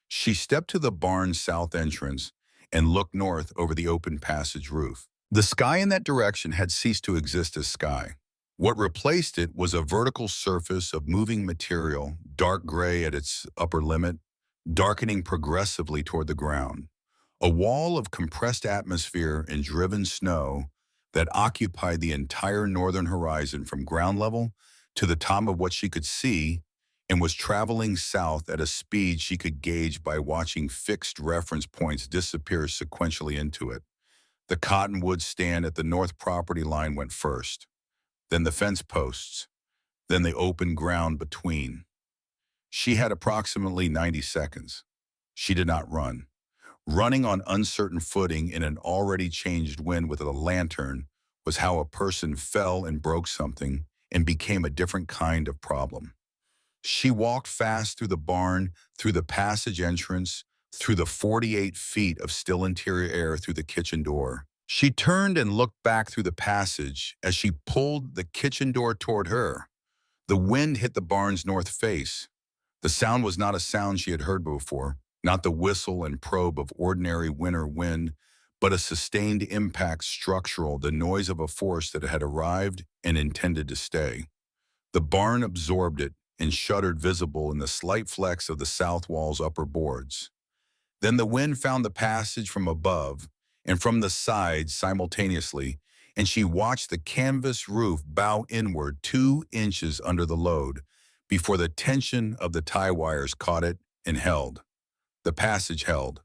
Speaker 1: She stepped to the barn's south entrance and looked north over the open passage roof. The sky in that direction had ceased to exist as sky. What replaced it was a vertical surface of moving material, dark gray at its upper limit, darkening progressively toward the ground. A wall of compressed atmosphere and driven snow that occupied the entire northern horizon from ground level to the top of what she could see and was traveling south at a speed she could gauge by watching fixed reference points disappear sequentially into it. The cottonwood stand at the north property line went first, then the fence posts, then the open ground between. She had approximately 90 seconds. She did not run. Running on uncertain footing in an already changed wind with a lantern was how a person fell and broke something and became a different kind of problem. She walked fast through the barn, through the passage entrance, through the 48 feet of still interior air through the kitchen door. She turned and looked back through the passage as she pulled the kitchen door toward her. The wind hit the barn's north face. The sound was not a sound she had heard before, not the whistle and probe of ordinary winter wind, but a sustained impact structural, the noise of a force that had arrived and intended to stay. The barn absorbed it and shuddered, visible in the slight flex of the south wall's upper boards. Then the wind found the passage from above and from the sides simultaneously, and she watched the canvas roof bow inward 2 inches under the load before the tension of the tie wires caught it and held. The passage held.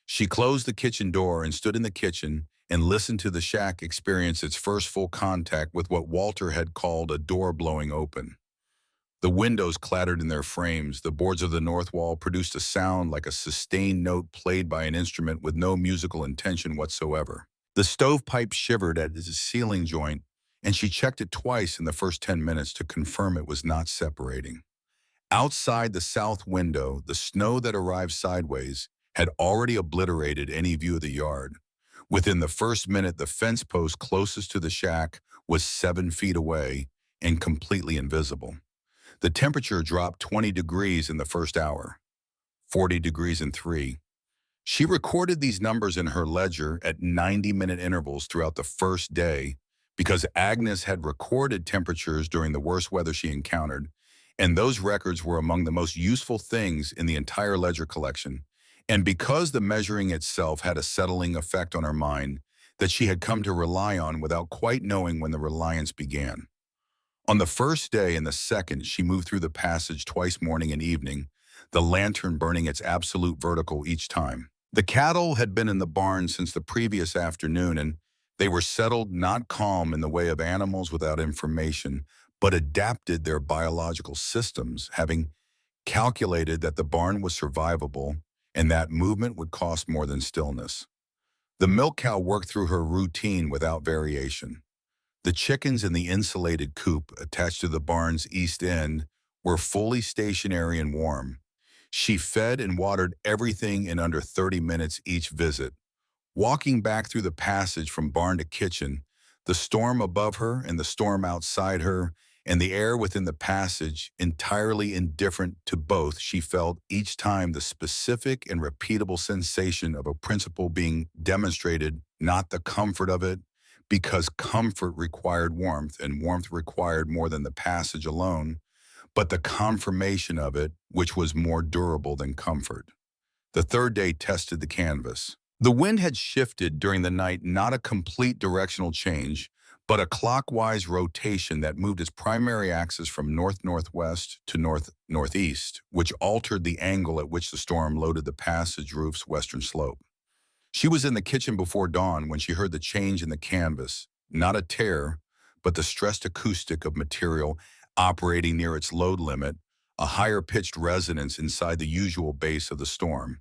Speaker 1: She closed the kitchen door and stood in the kitchen and listened to the shack experience its first full contact with what Walter had called a door blowing open. The windows clattered in their frames. The boards of the north wall produced a sound like a sustained note played by an instrument with no musical intention whatsoever. The stovepipe shivered at its ceiling joint, and she checked it twice in the first 10 minutes to confirm it was not separating. Outside the south window, the snow that arrived sideways had already obliterated any view of the yard. Within the first minute, the fence post closest to the shack was 7 feet away and completely invisible. The temperature dropped 20 degrees in the first hour, 40 degrees in 3. She recorded these numbers in her ledger at 90-minute intervals throughout the first day because Agnes had recorded temperatures during the worst weather she encountered, and those records were among the most useful things in the entire ledger collection, and because the measuring itself had a settling effect on her mind that she had come to rely on without quite knowing when the reliance began. On the first day and the second, she moved through the passage twice, morning and evening, the lantern burning its absolute vertical each time. The cattle had been in the barn since the previous afternoon, and they were settled, not calm in the way of animals without information, but adapted their biological systems, having calculated that the barn was survivable and that movement would cost more than stillness. The milk cow worked through her routine without variation. The chickens in the insulated coop attached to the barn's east end were fully stationary and warm. She fed and watered everything in under 30 minutes each visit. Walking back through the passage from barn to kitchen, the storm above her and the storm outside her, and the air within the passage, entirely indifferent to both, she felt each time the specific and repeatable sensation of a principle being demonstrated, not the comfort of it, because comfort required warmth, and warmth required more than the passage alone, but the confirmation of it, which was more durable than comfort. The third day tested the canvas. The wind had shifted during the night, not a complete directional change, but a clockwise rotation that moved its primary axis from north-northwest to north-northeast, which altered the angle at which the storm loaded the passage roof's western slope. She was in the kitchen before dawn when she heard the change in the canvas, not a tear, but the stressed acoustic of material operating near its load limit, a higher-pitched resonance inside the usual base of the storm.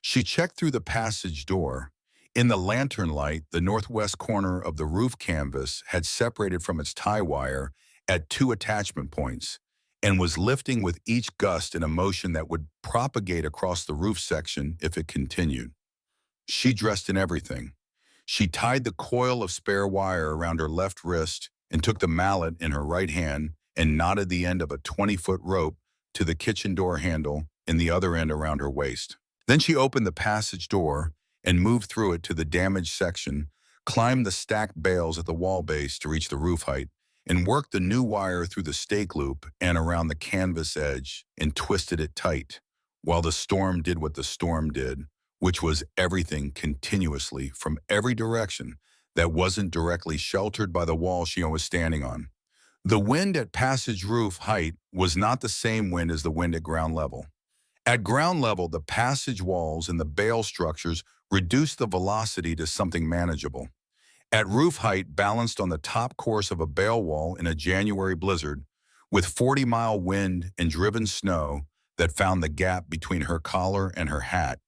Speaker 1: She checked through the passage door. In the lantern light, the northwest corner of the roof canvas had separated from its tie wire at 2 attachment points and was lifting with each gust in a motion that would propagate across the roof section if it continued. She dressed in everything. She tied the coil of spare wire around her left wrist and took the mallet in her right hand and knotted the end of a 20-foot rope to the kitchen door handle and the other end around her waist. Then she opened the passage door and moved through it to the damaged section, climbed the stacked bales at the wall base to reach the roof height, and worked the new wire through the stake loop and around the canvas edge and twisted it tight, while the storm did what the storm did, which was everything continuously from every direction that wasn't directly sheltered by the wall she was standing on. The wind at passage roof height was not the same wind as the wind at ground level. At ground level, the passage walls and the bale structures reduced the velocity to something manageable. At roof height, balanced on the top course of a bale wall in a January blizzard, with 40-mile wind and driven snow that found the gap between her collar and her hat,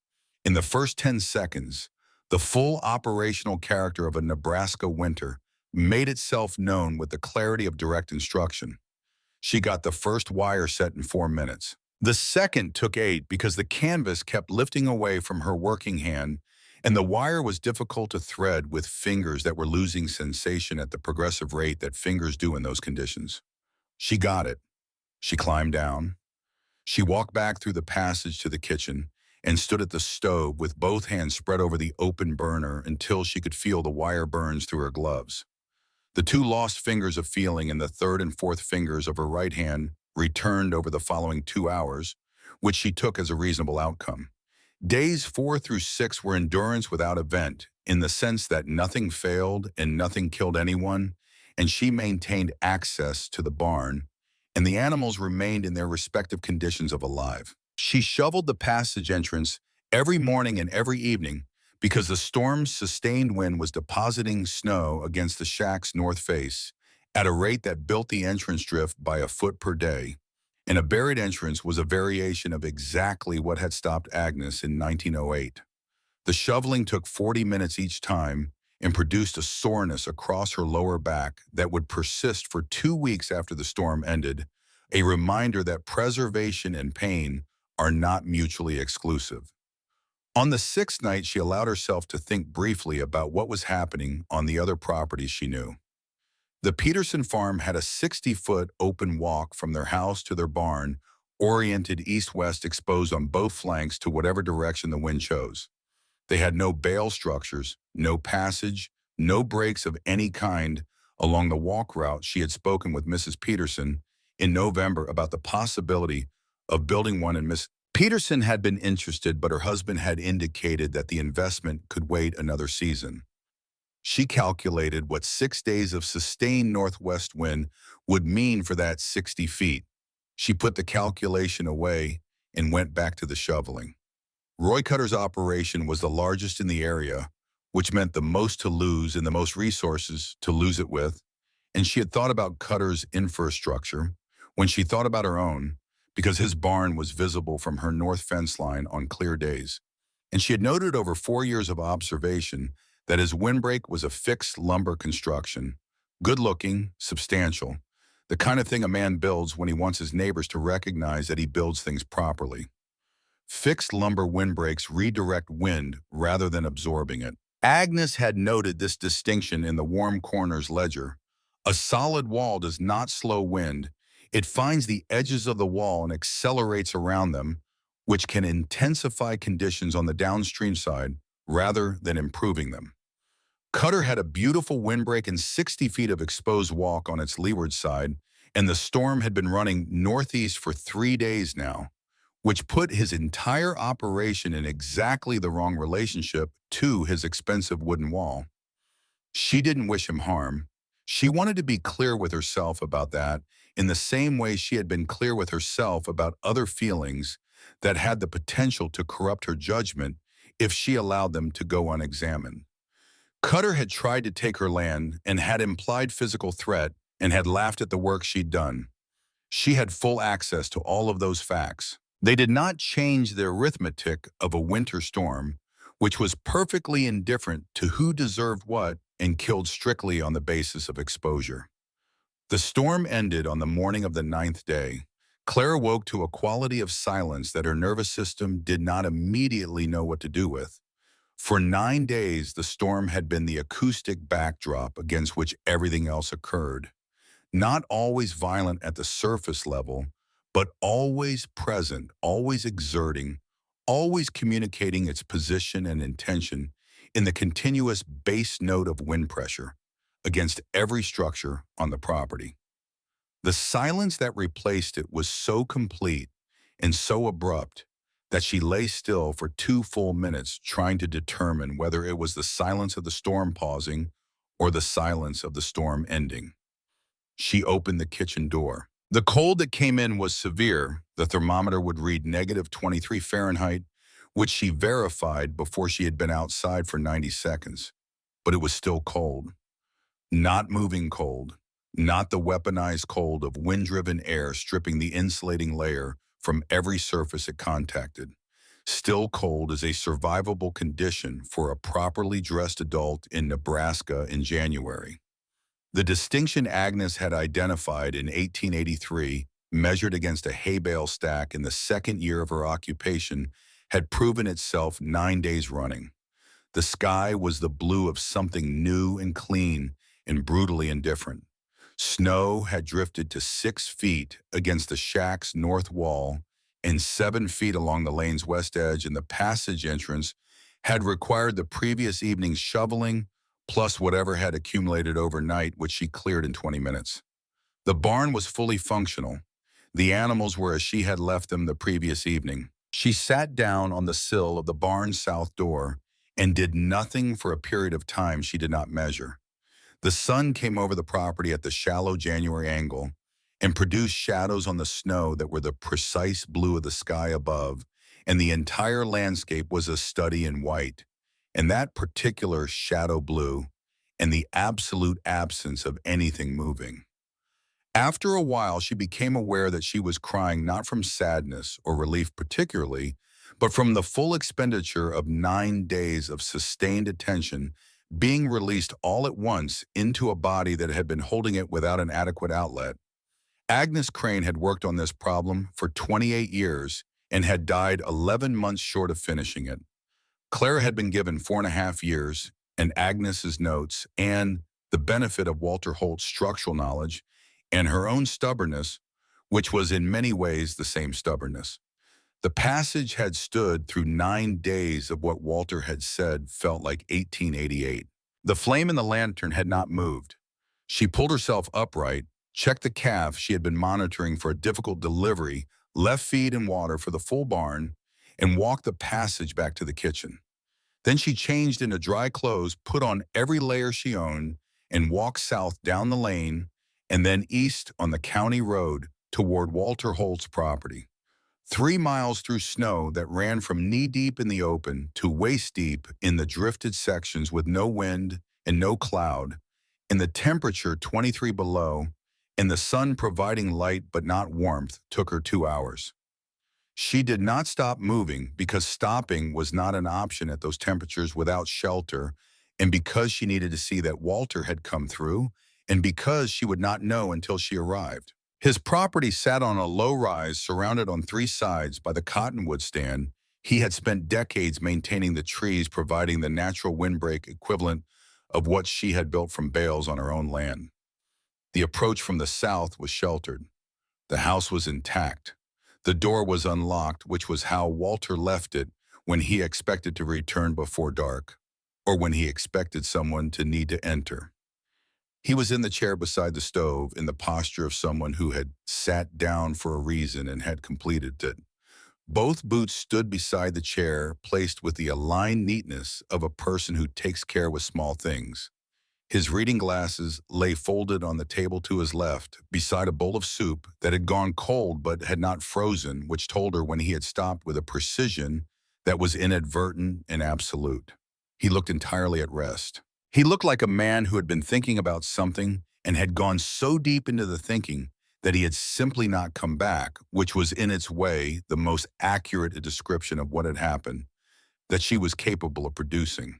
Speaker 1: in the first 10 seconds, the full operational character of a Nebraska winter made itself known with the clarity of direct instruction. She got the first wire set in 4 minutes. The second took 8 because the canvas kept lifting away from her working hand, and the wire was difficult to thread with fingers that were losing sensation at the progressive rate that fingers do in those conditions. She got it. She climbed down. She walked back through the passage to the kitchen and stood at the stove with both hands spread over the open burner until she could feel the wire burns through her gloves. The 2 lost fingers of feeling and the 3rd and 4th fingers of her right hand returned over the following 2 hours, which she took as a reasonable outcome. Days 4 through 6 were endurance without event, in the sense that nothing failed and nothing killed anyone, and she maintained access to the barn, and the animals remained in their respective conditions of alive. She shoveled the passage entrance every morning and every evening because the storm's sustained wind was depositing snow against the shack's north face at a rate that built the entrance drift by a foot per day, and a buried entrance was a variation of exactly what had stopped Agnes in 1908. The shoveling took 40 minutes each time and produced a soreness across her lower back that would persist for 2 weeks after the storm ended, a reminder that preservation and pain are not mutually exclusive. On the 6th night, she allowed herself to think briefly about what was happening on the other properties she knew. The Peterson farm had a 60-foot open walk from their house to their barn, oriented east-west, exposed on both flanks to whatever direction the wind chose. They had no bale structures, no passage, no breaks of any kind along the walk route. She had spoken with Mrs. Peterson in November about the possibility of building one, and Miss Peterson had been interested, but her husband had indicated that the investment could wait another season. She calculated what 6 days of sustained northwest wind would mean for that 60 feet. She put the calculation away and went back to the shoveling. Roy Cutter's operation was the largest in the area, which meant the most to lose and the most resources to lose it with, and she had thought about Cutter's infrastructure when she thought about her own, because his barn was visible from her north fence line on clear days. And she had noted over 4 years of observation that his windbreak was a fixed lumber construction, good-looking, substantial, the kind of thing a man builds when he wants his neighbors to recognize that he builds things properly. Fixed lumber windbreaks redirect wind rather than absorbing it. Agnes had noted this distinction in the Warm Corners ledger. A solid wall does not slow wind. It finds the edges of the wall and accelerates around them, which can intensify conditions on the downstream side rather than improving them. Cutter had a beautiful windbreak and 60 feet of exposed walk on its leeward side, and the storm had been running northeast for 3 days now, which put his entire operation in exactly the wrong relationship to his expensive wooden wall. She didn't wish him harm. She wanted to be clear with herself about that in the same way she had been clear with herself about other feelings that had the potential to corrupt her judgment if she allowed them to go unexamined. Cutter had tried to take her land and had implied physical threat and had laughed at the work she'd done. She had full access to all of those facts. They did not change the arithmetic of a winter storm, which was perfectly indifferent to who deserved what and killed strictly on the basis of exposure. The storm ended on the morning of the 9th day. Claire woke to a quality of silence that her nervous system did not immediately know what to do with. For 9 days, the storm had been the acoustic backdrop against which everything else occurred. Not always violent at the surface level, but always present, always exerting, always communicating its position and intention in the continuous bass note of wind pressure against every structure on the property. The silence that replaced it was so complete and so abrupt that she lay still for 2 full minutes trying to determine whether it was the silence of the storm pausing or the silence of the storm ending. She opened the kitchen door. The cold that came in was severe. The thermometer would read -23 Fahrenheit, which she verified before she had been outside for 90 seconds. But it was still cold. Not moving cold. Not the weaponized cold of wind-driven air stripping the insulating layer from every surface it contacted. Still cold is a survivable condition for a properly dressed adult in Nebraska in January. The distinction Agnes had identified in 1883, measured against a hay bale stack in the second year of her occupation, had proven itself 9 days running. The sky was the blue of something new and clean and brutally indifferent. Snow had drifted to 6 feet against the shack's north wall and 7 feet along the lane's west edge, and the passage entrance had required the previous evening's shoveling plus whatever had accumulated overnight, which she cleared in 20 minutes. The barn was fully functional. The animals were as she had left them the previous evening. She sat down on the sill of the barn's south door and did nothing for a period of time she did not measure. The sun came over the property at the shallow January angle and produced shadows on the snow that were the precise blue of the sky above, and the entire landscape was a study in white, and that particular shadow blue, and the absolute absence of anything moving. After a while, she became aware that she was crying not from sadness or relief particularly, but from the full expenditure of 9 days of sustained attention being released all at once into a body that had been holding it without an adequate outlet. Agnes Crane had worked on this problem for 28 years and had died 11 months short of finishing it. Clara had been given 4.5 years, and Agnes's notes, and the benefit of Walter Holt's structural knowledge, and her own stubbornness, which was in many ways the same stubbornness. The passage had stood through 9 days of what Walter had said felt like 1888. The flame in the lantern had not moved. She pulled herself upright, checked the calf she had been monitoring for a difficult delivery, left feed and water for the full barn, and walked the passage back to the kitchen. Then she changed into dry clothes, put on every layer she owned, and walked south down the lane and then east on the county road toward Walter Holt's property. 3 miles through snow that ran from knee-deep in the open to waist-deep in the drifted sections with no wind and no cloud, and the temperature 23 below, and the sun providing light but not warmth, took her 2 hours. She did not stop moving because stopping was not an option at those temperatures without shelter, and because she needed to see that Walter had come through, and because she would not know until she arrived. His property sat on a low rise surrounded on 3 sides by the cottonwood stand. He had spent decades maintaining the trees, providing the natural windbreak equivalent of what she had built from bales on her own land. The approach from the south was sheltered. The house was intact. The door was unlocked, which was how Walter left it when he expected to return before dark, or when he expected someone to need to enter. He was in the chair beside the stove in the posture of someone who had sat down for a reason and had completed it. Both boots stood beside the chair, placed with the aligned neatness of a person who takes care with small things. His reading glasses lay folded on the table to his left, beside a bowl of soup that had gone cold but had not frozen, which told her when he had stopped with a precision that was inadvertent and absolute. He looked entirely at rest. He looked like a man who had been thinking about something and had gone so deep into the thinking that he had simply not come back, which was in its way the most accurate description of what had happened that she was capable of producing.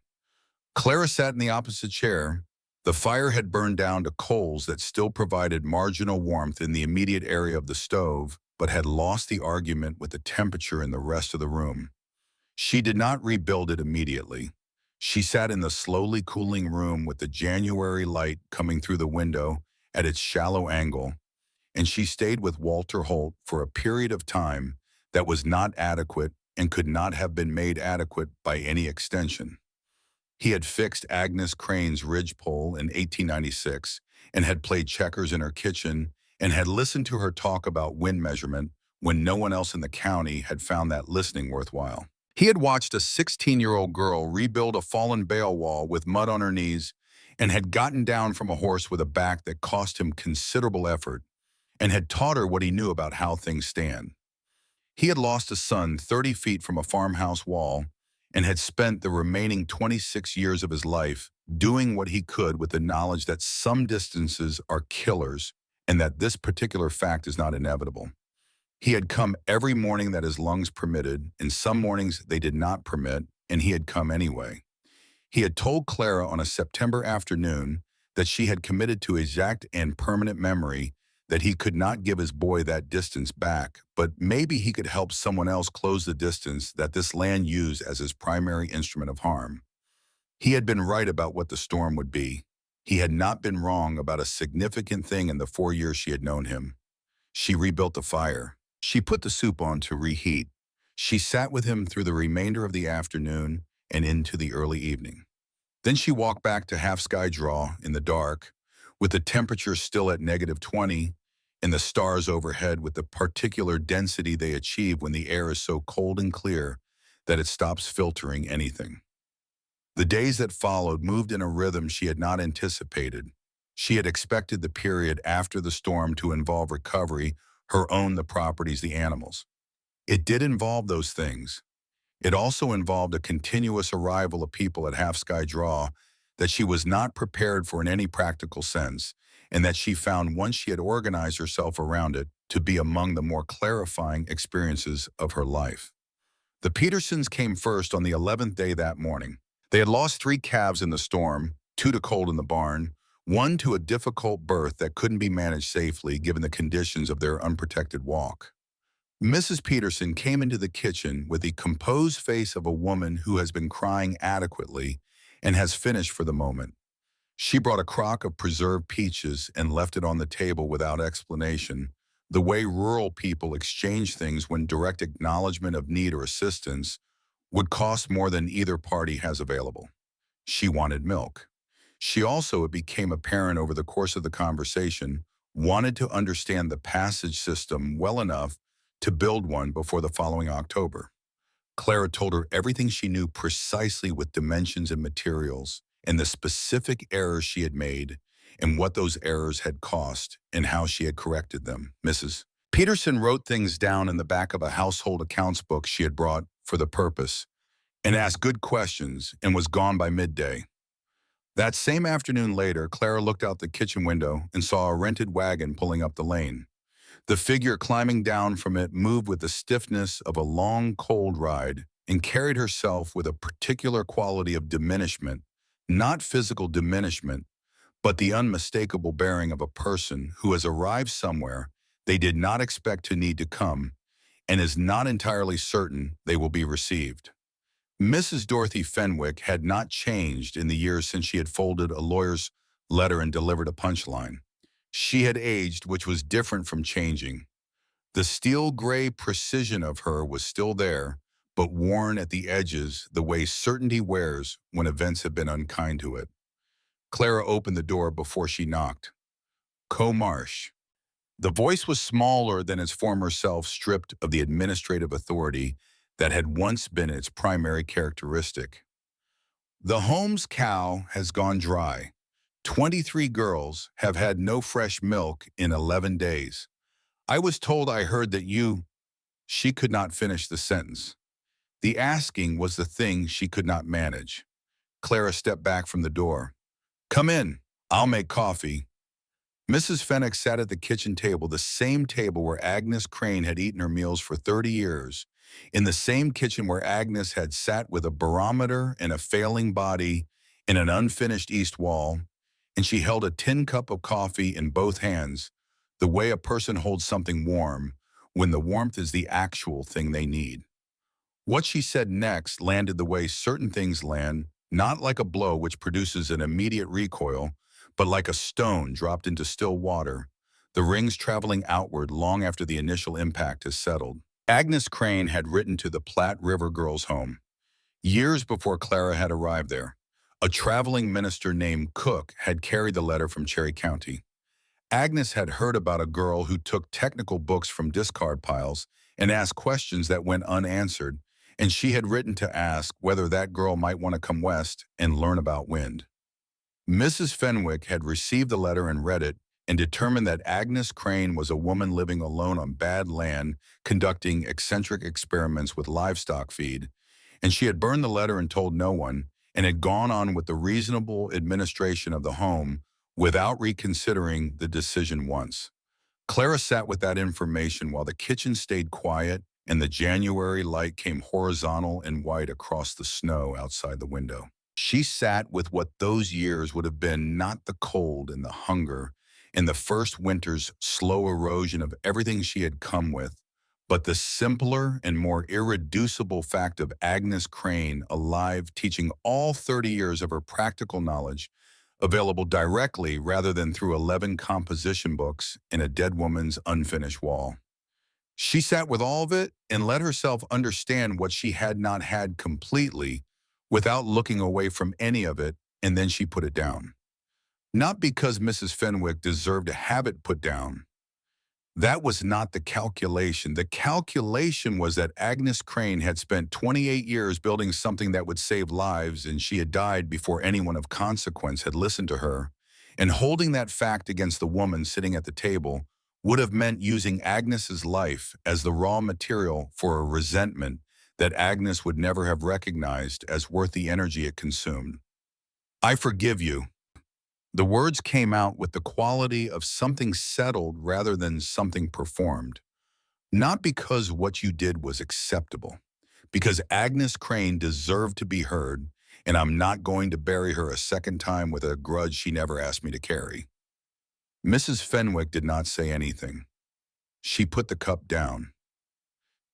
Speaker 1: Clara sat in the opposite chair. The fire had burned down to coals that still provided marginal warmth in the immediate area of the stove, but had lost the argument with the temperature in the rest of the room. She did not rebuild it immediately. She sat in the slowly cooling room with the January light coming through the window at its shallow angle, and she stayed with Walter Holt for a period of time that was not adequate and could not have been made adequate by any extension. He had fixed Agnes Crane's ridgepole in 1896 and had played checkers in her kitchen and had listened to her talk about wind measurement when no one else in the county had found that listening worthwhile. He had watched a 16-year-old girl rebuild a fallen bale wall with mud on her knees and had gotten down from a horse with a back that cost him considerable effort, and had taught her what he knew about how things stand. He had lost a son 30 feet from a farmhouse wall and had spent the remaining 26 years of his life doing what he could with the knowledge that some distances are killers and that this particular fact is not inevitable. He had come every morning that his lungs permitted, and some mornings they did not permit, and he had come anyway. He had told Clara on a September afternoon that she had committed to exact and permanent memory that he could not give his boy that distance back, but maybe he could help someone else close the distance that this land used as his primary instrument of harm. He had been right about what the storm would be. He had not been wrong about a significant thing in the 4 years she had known him. She rebuilt the fire. She put the soup on to reheat. She sat with him through the remainder of the afternoon and into the early evening. Then she walked back to Half Sky Draw in the dark, with the temperature still at -20 and the stars overhead with the particular density they achieve when the air is so cold and clear that it stops filtering anything. The days that followed moved in a rhythm she had not anticipated. She had expected the period after the storm to involve recovery, her own, the properties, the animals. It did involve those things. It also involved a continuous arrival of people at Half Sky Draw that she was not prepared for in any practical sense, and that she found once she had organized herself around it to be among the more clarifying experiences of her life. The Petersons came first on the 11th day that morning. They had lost 3 calves in the storm, 2 to cold in the barn, 1 to a difficult birth that couldn't be managed safely given the conditions of their unprotected walk. Mrs. Peterson came into the kitchen with the composed face of a woman who has been crying adequately and has finished for the moment. She brought a crock of preserved peaches and left it on the table without explanation, the way rural people exchange things when direct acknowledgement of need or assistance would cost more than either party has available. She wanted milk. She also, it became apparent over the course of the conversation, wanted to understand the passage system well enough to build one before the following October. Clara told her everything she knew precisely with dimensions and materials, and the specific errors she had made, and what those errors had cost, and how she had corrected them. Mrs. Peterson wrote things down in the back of a household accounts book she had brought for the purpose, and asked good questions, and was gone by midday. That same afternoon later, Clara looked out the kitchen window and saw a rented wagon pulling up the lane. The figure climbing down from it moved with the stiffness of a long, cold ride and carried herself with a particular quality of diminishment, not physical diminishment, but the unmistakable bearing of a person who has arrived somewhere they did not expect to need to come and is not entirely certain they will be received. Mrs. Dorothy Fenwick had not changed in the years since she had folded a lawyer's letter and delivered a punchline. She had aged, which was different from changing. The steel gray precision of her was still there, but worn at the edges the way certainty wears when events have been unkind to it. Clara opened the door before she knocked. Marsh. The voice was smaller than its former self, stripped of the administrative authority that had once been its primary characteristic. The Holmes cow has gone dry. 23 girls have had no fresh milk in 11 days. I was told I heard that you... She could not finish the sentence. The asking was the thing she could not manage. Clara stepped back from the door. Come in. I'll make coffee. Mrs. Fenwick sat at the kitchen table, the same table where Agnes Crane had eaten her meals for 30 years, in the same kitchen where Agnes had sat with a barometer and a failing body in an unfinished east wall, and she held a tin cup of coffee in both hands, the way a person holds something warm, when the warmth is the actual thing they need. What she said next landed the way certain things land, not like a blow which produces an immediate recoil, but like a stone dropped into still water, the rings traveling outward long after the initial impact has settled. Agnes Crane had written to the Platte River Girls' Home. Years before Clara had arrived there, a traveling minister named Cook had carried the letter from Cherry County. Agnes had heard about a girl who took technical books from discard piles and asked questions that went unanswered, and she had written to ask whether that girl might want to come west and learn about wind. Mrs. Fenwick had received the letter and read it and determined that Agnes Crane was a woman living alone on bad land, conducting eccentric experiments with livestock feed, and she had burned the letter and told no one, and had gone on with the reasonable administration of the home without reconsidering the decision once. Clara sat with that information while the kitchen stayed quiet and the January light came horizontal and white across the snow outside the window. She sat with what those years would have been not the cold and the hunger and the first winter's slow erosion of everything she had come with, but the simpler and more irreducible fact of Agnes Crane alive, teaching all 30 years of her practical knowledge, available directly rather than through 11 composition books in a dead woman's unfinished wall. She sat with all of it and let herself understand what she had not had completely without looking away from any of it, and then she put it down. Not because Mrs. Fenwick deserved to have it put down. That was not the calculation. The calculation was that Agnes Crane had spent 28 years building something that would save lives, and she had died before anyone of consequence had listened to her. And holding that fact against the woman sitting at the table would have meant using Agnes's life as the raw material for a resentment that Agnes would never have recognized as worth the energy it consumed. "I forgive you." The words came out with the quality of something settled rather than something performed. Not because what you did was acceptable, because Agnes Crane deserved to be heard, and I'm not going to bury her a second time with a grudge she never asked me to carry. Mrs. Fenwick did not say anything. She put the cup down.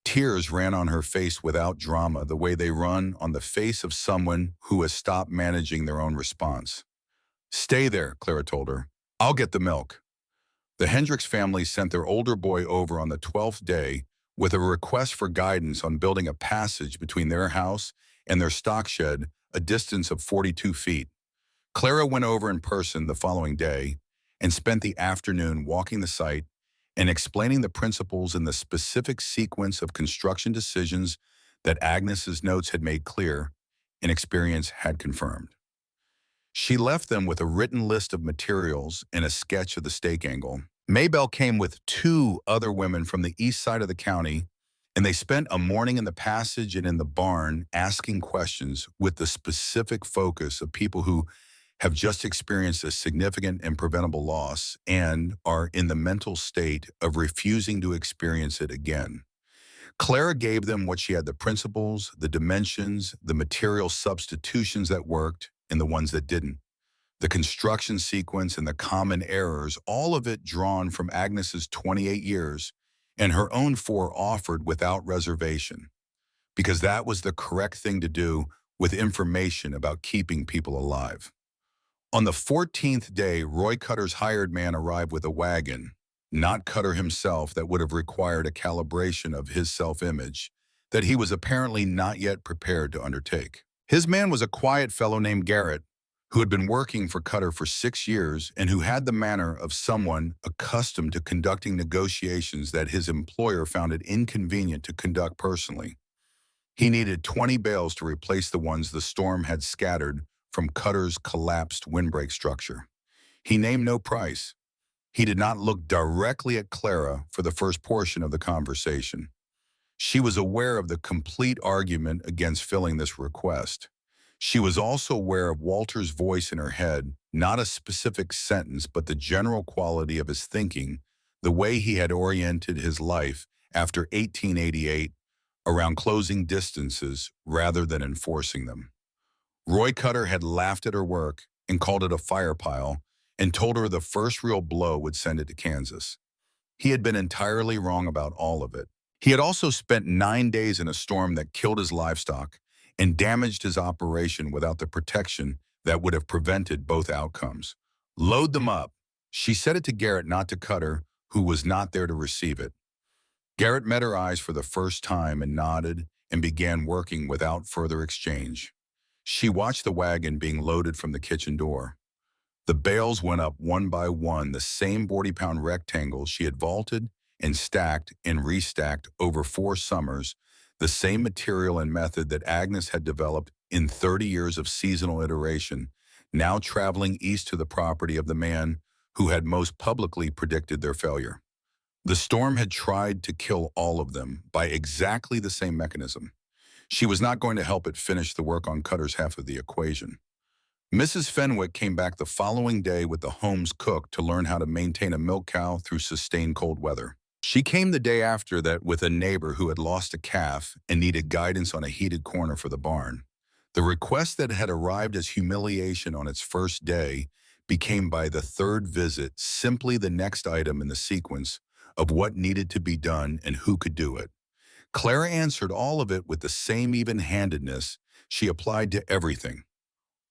Speaker 1: Tears ran on her face without drama, the way they run on the face of someone who has stopped managing their own response. "Stay there," Clara told her. "I'll get the milk." The Hendricks family sent their older boy over on the 12th day with a request for guidance on building a passage between their house and their stock shed, a distance of 42 feet. Clara went over in person the following day and spent the afternoon walking the site and explaining the principles and the specific sequence of construction decisions that Agnes's notes had made clear and experience had confirmed. She left them with a written list of materials and a sketch of the stake angle. Maybelle came with 2 other women from the east side of the county, and they spent a morning in the passage and in the barn asking questions with the specific focus of people who have just experienced a significant and preventable loss and are in the mental state of refusing to experience it again. Clara gave them what she had: the principles, the dimensions, the material substitutions that worked, and the ones that didn't. The construction sequence and the common errors, all of it drawn from Agnes's 28 years, and her own 4 offered without reservation, because that was the correct thing to do with information about keeping people alive. On the 14th day, Roy Cutter's hired man arrived with a wagon, not Cutter himself, that would have required a calibration of his self-image that he was apparently not yet prepared to undertake. His man was a quiet fellow named Garrett, who had been working for Cutter for 6 years and who had the manner of someone accustomed to conducting negotiations that his employer found it inconvenient to conduct personally. He needed 20 bales to replace the ones the storm had scattered from Cutter's collapsed windbreak structure. He named no price. He did not look directly at Clara for the first portion of the conversation. She was aware of the complete argument against filling this request. She was also aware of Walter's voice in her head, not a specific sentence, but the general quality of his thinking, the way he had oriented his life after 1888 around closing distances rather than enforcing them. Roy Cutter had laughed at her work and called it a fire pile and told her the first real blow would send it to Kansas. He had been entirely wrong about all of it. He had also spent 9 days in a storm that killed his livestock and damaged his operation without the protection that would have prevented both outcomes. "Load them up." She said it to Garrett, not to Cutter, who was not there to receive it. Garrett met her eyes for the first time and nodded and began working without further exchange. She watched the wagon being loaded from the kitchen door. The bales went up one by one, the same 40-pound rectangles she had vaulted and stacked and restacked over 4 summers, the same material and method that Agnes had developed in 30 years of seasonal iteration, now traveling east to the property of the man who had most publicly predicted their failure. The storm had tried to kill all of them by exactly the same mechanism. She was not going to help it finish the work on Cutter's half of the equation. Mrs. Fenwick came back the following day with the home's cook to learn how to maintain a milk cow through sustained cold weather. She came the day after that with a neighbor who had lost a calf and needed guidance on a heated corner for the barn. The request that had arrived as humiliation on its first day became by the third visit simply the next item in the sequence of what needed to be done and who could do it. Clara answered all of it with the same even-handedness she applied to everything.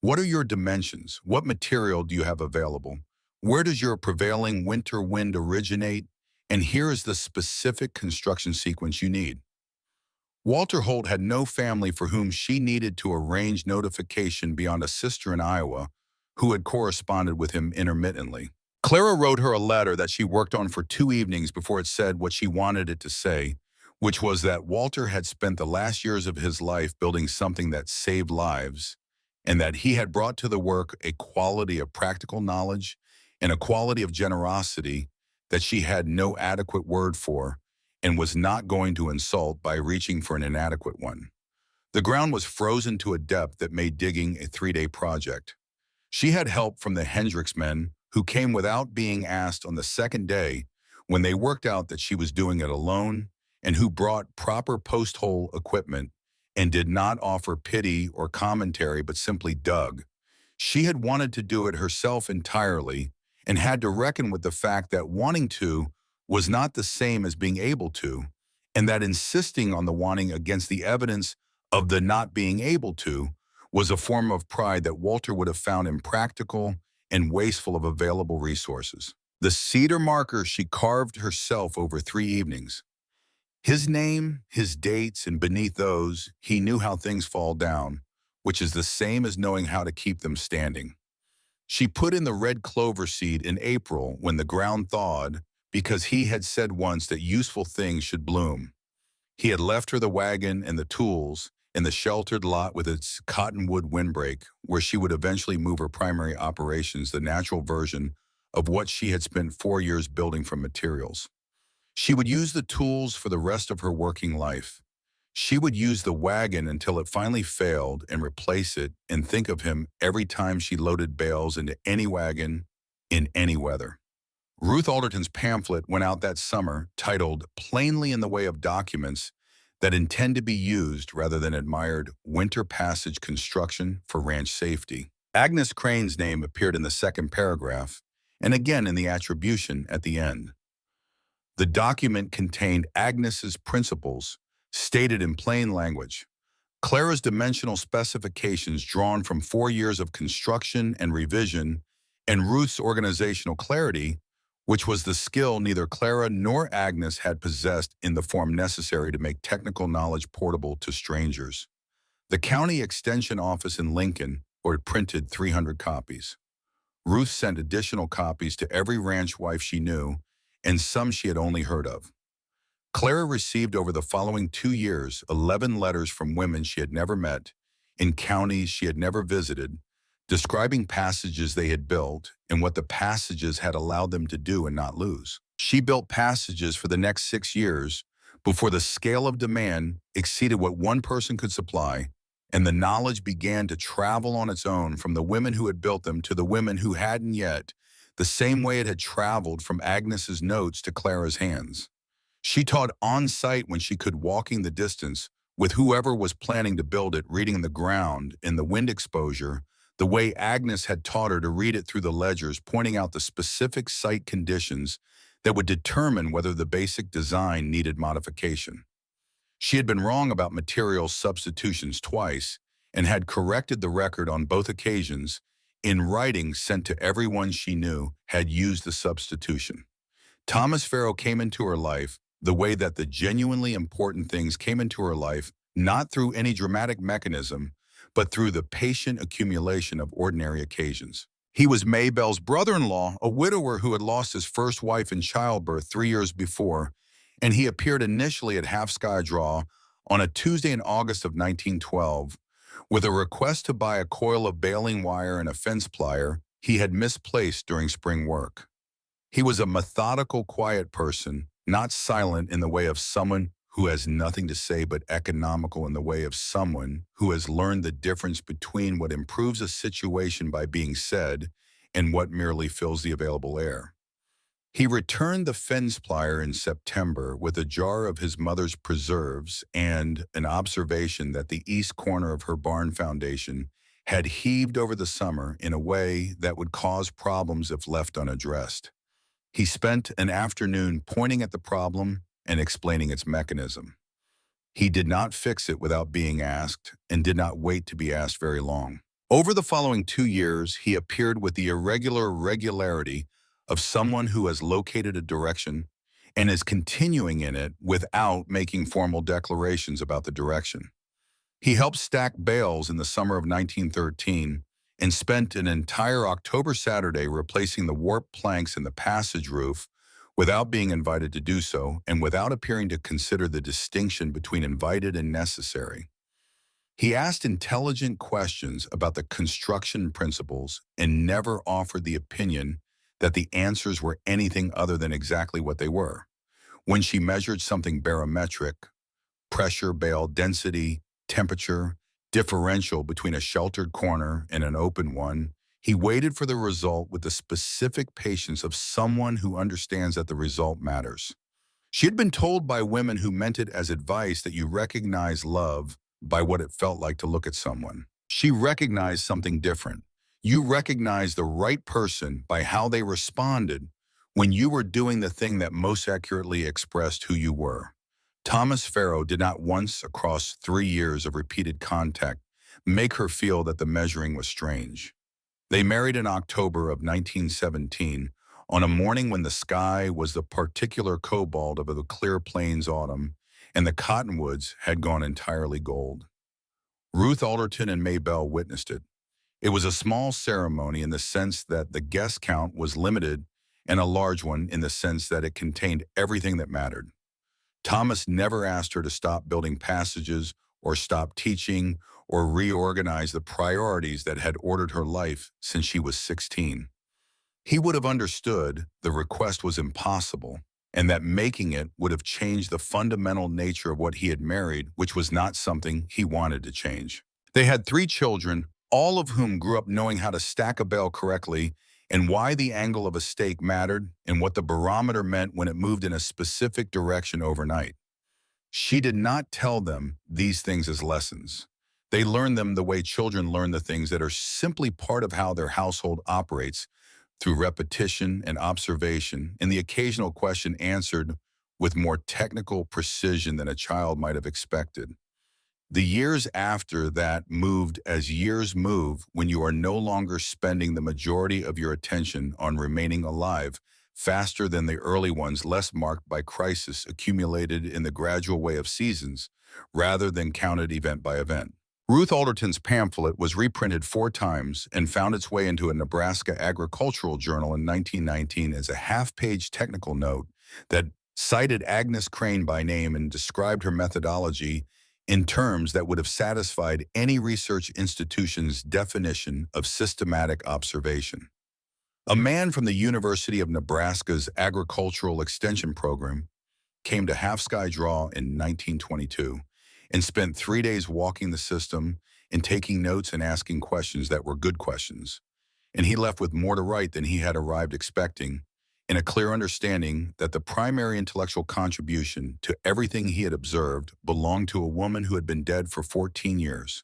Speaker 1: What are your dimensions? What material do you have available? Where does your prevailing winter wind originate? And here is the specific construction sequence you need. Walter Holt had no family for whom she needed to arrange notification beyond a sister in Iowa who had corresponded with him intermittently. Clara wrote her a letter that she worked on for 2 evenings before it said what she wanted it to say, which was that Walter had spent the last years of his life building something that saved lives, and that he had brought to the work a quality of practical knowledge and a quality of generosity that she had no adequate word for and was not going to insult by reaching for an inadequate one. The ground was frozen to a depth that made digging a 3-day project. She had help from the Hendricks men, who came without being asked on the second day when they worked out that she was doing it alone, and who brought proper post-hole equipment and did not offer pity or commentary but simply dug. She had wanted to do it herself entirely and had to reckon with the fact that wanting to was not the same as being able to, and that insisting on the wanting against the evidence of the not being able to was a form of pride that Walter would have found impractical and wasteful of available resources. The cedar marker she carved herself over 3 evenings. His name, his dates, and beneath those, he knew how things fall down, which is the same as knowing how to keep them standing. She put in the red clover seed in April when the ground thawed because he had said once that useful things should bloom. He had left her the wagon and the tools in the sheltered lot with its cottonwood windbreak, where she would eventually move her primary operations, the natural version of what she had spent 4 years building from materials. She would use the tools for the rest of her working life. She would use the wagon until it finally failed and replace it and think of him every time she loaded bales into any wagon in any weather. Ruth Alderton's pamphlet went out that summer titled Plainly in the Way of Documents that Intend to be Used Rather than Admired, Winter Passage Construction for Ranch Safety. Agnes Crane's name appeared in the second paragraph and again in the attribution at the end. The document contained Agnes's principles, stated in plain language. Clara's dimensional specifications drawn from 4 years of construction and revision, and Ruth's organizational clarity, which was the skill neither Clara nor Agnes had possessed in the form necessary to make technical knowledge portable to strangers. The county extension office in Lincoln had printed 300 copies. Ruth sent additional copies to every ranch wife she knew, and some she had only heard of. Clara received over the following 2 years 11 letters from women she had never met, in counties she had never visited, describing passages they had built and what the passages had allowed them to do and not lose. She built passages for the next 6 years before the scale of demand exceeded what one person could supply, and the knowledge began to travel on its own from the women who had built them to the women who hadn't yet, the same way it had traveled from Agnes's notes to Clara's hands. She taught on-site when she could, walking the distance, with whoever was planning to build it, reading the ground and the wind exposure, the way Agnes had taught her to read it through the ledgers, pointing out the specific site conditions that would determine whether the basic design needed modification. She had been wrong about material substitutions twice and had corrected the record on both occasions in writing sent to everyone she knew had used the substitution. Thomas Farrow came into her life the way that the genuinely important things came into her life, not through any dramatic mechanism, but through the patient accumulation of ordinary occasions. He was Maybelle's brother-in-law, a widower who had lost his first wife in childbirth 3 years before, and he appeared initially at Half Sky Draw on a Tuesday in August of 1912, With a request to buy a coil of baling wire and a fence plier he had misplaced during spring work. He was a methodical, quiet person, not silent in the way of someone who has nothing to say, but economical in the way of someone who has learned the difference between what improves a situation by being said and what merely fills the available air. He returned the fence plier in September with a jar of his mother's preserves and an observation that the east corner of her barn foundation had heaved over the summer in a way that would cause problems if left unaddressed. He spent an afternoon pointing at the problem and explaining its mechanism. He did not fix it without being asked and did not wait to be asked very long. Over the following 2 years, he appeared with the irregular regularity of someone who has located a direction and is continuing in it without making formal declarations about the direction. He helped stack bales in the summer of 1913 and spent an entire October Saturday replacing the warped planks in the passage roof without being invited to do so and without appearing to consider the distinction between invited and necessary. He asked intelligent questions about the construction principles and never offered the opinion that the answers were anything other than exactly what they were. When she measured something barometric, pressure, bale density, temperature, differential between a sheltered corner and an open one, he waited for the result with the specific patience of someone who understands that the result matters. She had been told by women who meant it as advice that you recognize love by what it felt like to look at someone. She recognized something different. You recognized the right person by how they responded when you were doing the thing that most accurately expressed who you were. Thomas Farrow did not once, across 3 years of repeated contact, make her feel that the measuring was strange. They married in October of 1917, on a morning when the sky was the particular cobalt of a clear plains autumn, and the cottonwoods had gone entirely gold. Ruth Alderton and Maybelle witnessed it. It was a small ceremony in the sense that the guest count was limited and a large one in the sense that it contained everything that mattered. Thomas never asked her to stop building passages or stop teaching or reorganize the priorities that had ordered her life since she was 16. He would have understood the request was impossible and that making it would have changed the fundamental nature of what he had married, which was not something he wanted to change. They had 3 children, all of whom grew up knowing how to stack a bale correctly and why the angle of a stake mattered and what the barometer meant when it moved in a specific direction overnight. She did not tell them these things as lessons. They learned them the way children learn the things that are simply part of how their household operates, through repetition and observation, and the occasional question answered with more technical precision than a child might have expected. The years after that moved as years move when you are no longer spending the majority of your attention on remaining alive, faster than the early ones less marked by crisis accumulated in the gradual way of seasons, rather than counted event by event. Ruth Alderton's pamphlet was reprinted 4 times and found its way into a Nebraska agricultural journal in 1919 as a half-page technical note that cited Agnes Crane by name and described her methodology in terms that would have satisfied any research institution's definition of systematic observation. A man from the University of Nebraska's Agricultural Extension Program came to Half Sky Draw in 1922 and spent 3 days walking the system and taking notes and asking questions that were good questions. And he left with more to write than he had arrived expecting, in a clear understanding that the primary intellectual contribution to everything he had observed belonged to a woman who had been dead for 14 years.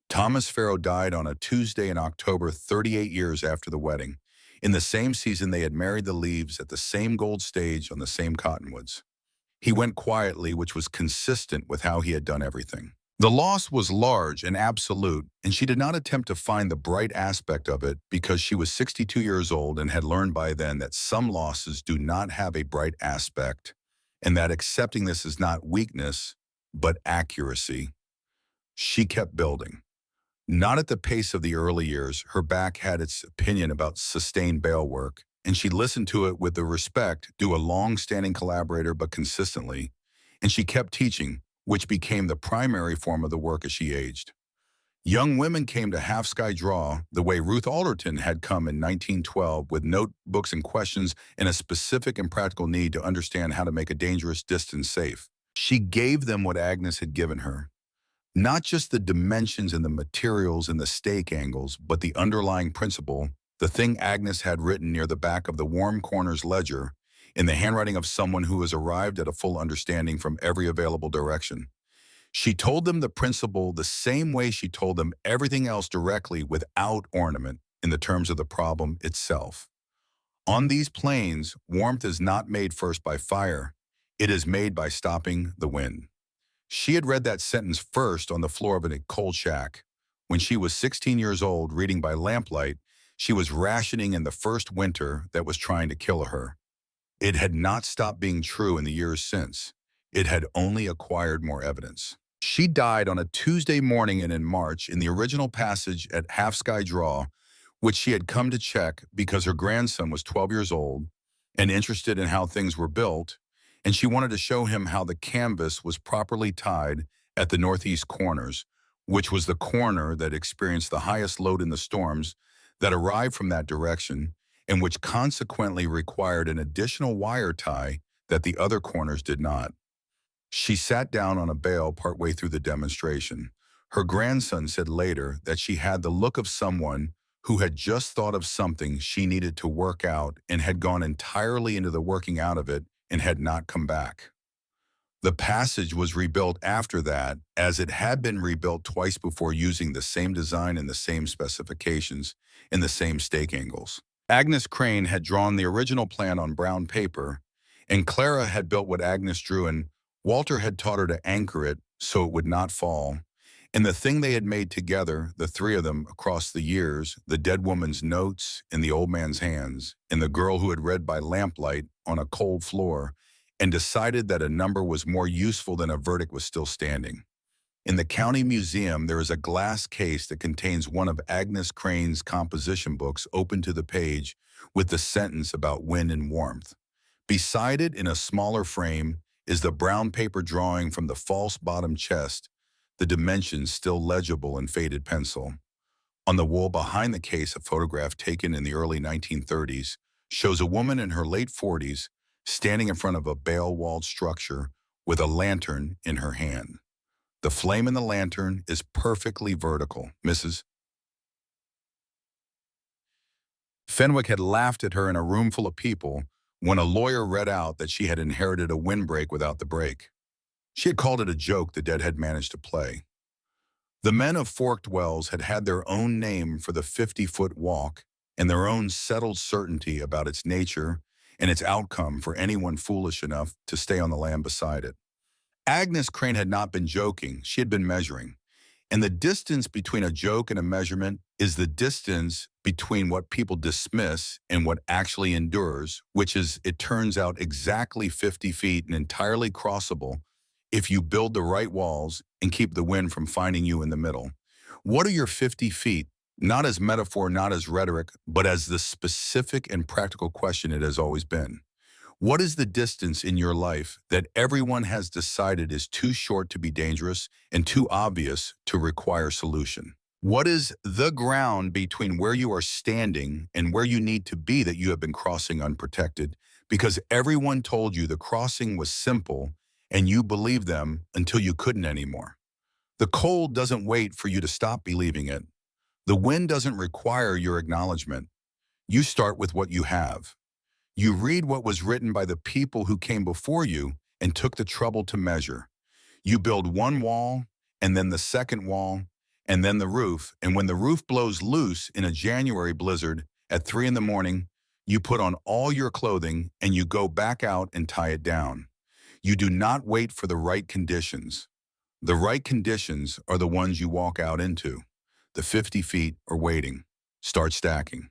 Speaker 1: Thomas Farrow died on a Tuesday in October 38 years after the wedding, in the same season they had married the leaves at the same gold stage on the same cottonwoods. He went quietly, which was consistent with how he had done everything. The loss was large and absolute, and she did not attempt to find the bright aspect of it because she was 62 years old and had learned by then that some losses do not have a bright aspect, and that accepting this is not weakness, but accuracy. She kept building. Not at the pace of the early years, her back had its opinion about sustained bale work, and she listened to it with the respect due a long-standing collaborator but consistently, and she kept teaching, which became the primary form of the work as she aged. Young women came to Half Sky Draw the way Ruth Alderton had come in 1912 with notebooks and questions and a specific and practical need to understand how to make a dangerous distance safe. She gave them what Agnes had given her, not just the dimensions and the materials and the stake angles, but the underlying principle, the thing Agnes had written near the back of the Warm Corners ledger, in the handwriting of someone who has arrived at a full understanding from every available direction. She told them the principle the same way she told them everything else directly without ornament in the terms of the problem itself. On these plains, warmth is not made first by fire. It is made by stopping the wind. She had read that sentence first on the floor of a coal shack. When she was 16 years old, reading by lamplight, she was rationing in the first winter that was trying to kill her. It had not stopped being true in the years since. It had only acquired more evidence. She died on a Tuesday morning and in March in the original passage at Half Sky Draw, which she had come to check because her grandson was 12 years old and interested in how things were built, and she wanted to show him how the canvas was properly tied at the northeast corners, which was the corner that experienced the highest load in the storms that arrived from that direction, and which consequently required an additional wire tie that the other corners did not. She sat down on a bale partway through the demonstration. Her grandson said later that she had the look of someone who had just thought of something she needed to work out and had gone entirely into the working out of it and had not come back. The passage was rebuilt after that, as it had been rebuilt twice before using the same design and the same specifications and the same stake angles. Agnes Crane had drawn the original plan on brown paper, and Clara had built what Agnes drew, and Walter had taught her to anchor it so it would not fall. And the thing they had made together, the three of them across the years, the dead woman's notes in the old man's hands, and the girl who had read by lamplight on a cold floor, and decided that a number was more useful than a verdict, was still standing. In the county museum, there is a glass case that contains one of Agnes Crane's composition books open to the page with the sentence about wind and warmth. Beside it, in a smaller frame, is the brown paper drawing from the false bottom chest, the dimensions still legible in faded pencil. On the wall behind the case, a photograph taken in the early 1930s shows a woman in her late 40s standing in front of a bale-walled structure with a lantern in her hand. The flame in the lantern is perfectly vertical. Mrs. Fenwick had laughed at her in a room full of people when a lawyer read out that she had inherited a windbreak without the break. She had called it a joke the dead had managed to play. The men of Forked Wells had had their own name for the 50-foot walk and their own settled certainty about its nature and its outcome for anyone foolish enough to stay on the land beside it. Agnes Crane had not been joking, she had been measuring. And the distance between a joke and a measurement is the distance between what people dismiss and what actually endures, which is, it turns out, exactly 50 feet and entirely crossable if you build the right walls and keep the wind from finding you in the middle. What are your 50 feet? Not as metaphor, not as rhetoric, but as the specific and practical question it has always been. What is the distance in your life that everyone has decided is too short to be dangerous and too obvious to require solution? What is the ground between where you are standing and where you need to be that you have been crossing unprotected because everyone told you the crossing was simple and you believed them until you couldn't anymore? The cold doesn't wait for you to stop believing it. The wind doesn't require your acknowledgement. You start with what you have. You read what was written by the people who came before you and took the trouble to measure. You build one wall, and then the second wall, and then the roof, and when the roof blows loose in a January blizzard at 3 in the morning, you put on all your clothing and you go back out and tie it down. You do not wait for the right conditions. The right conditions are the ones you walk out into. The 50 feet are waiting. Start stacking.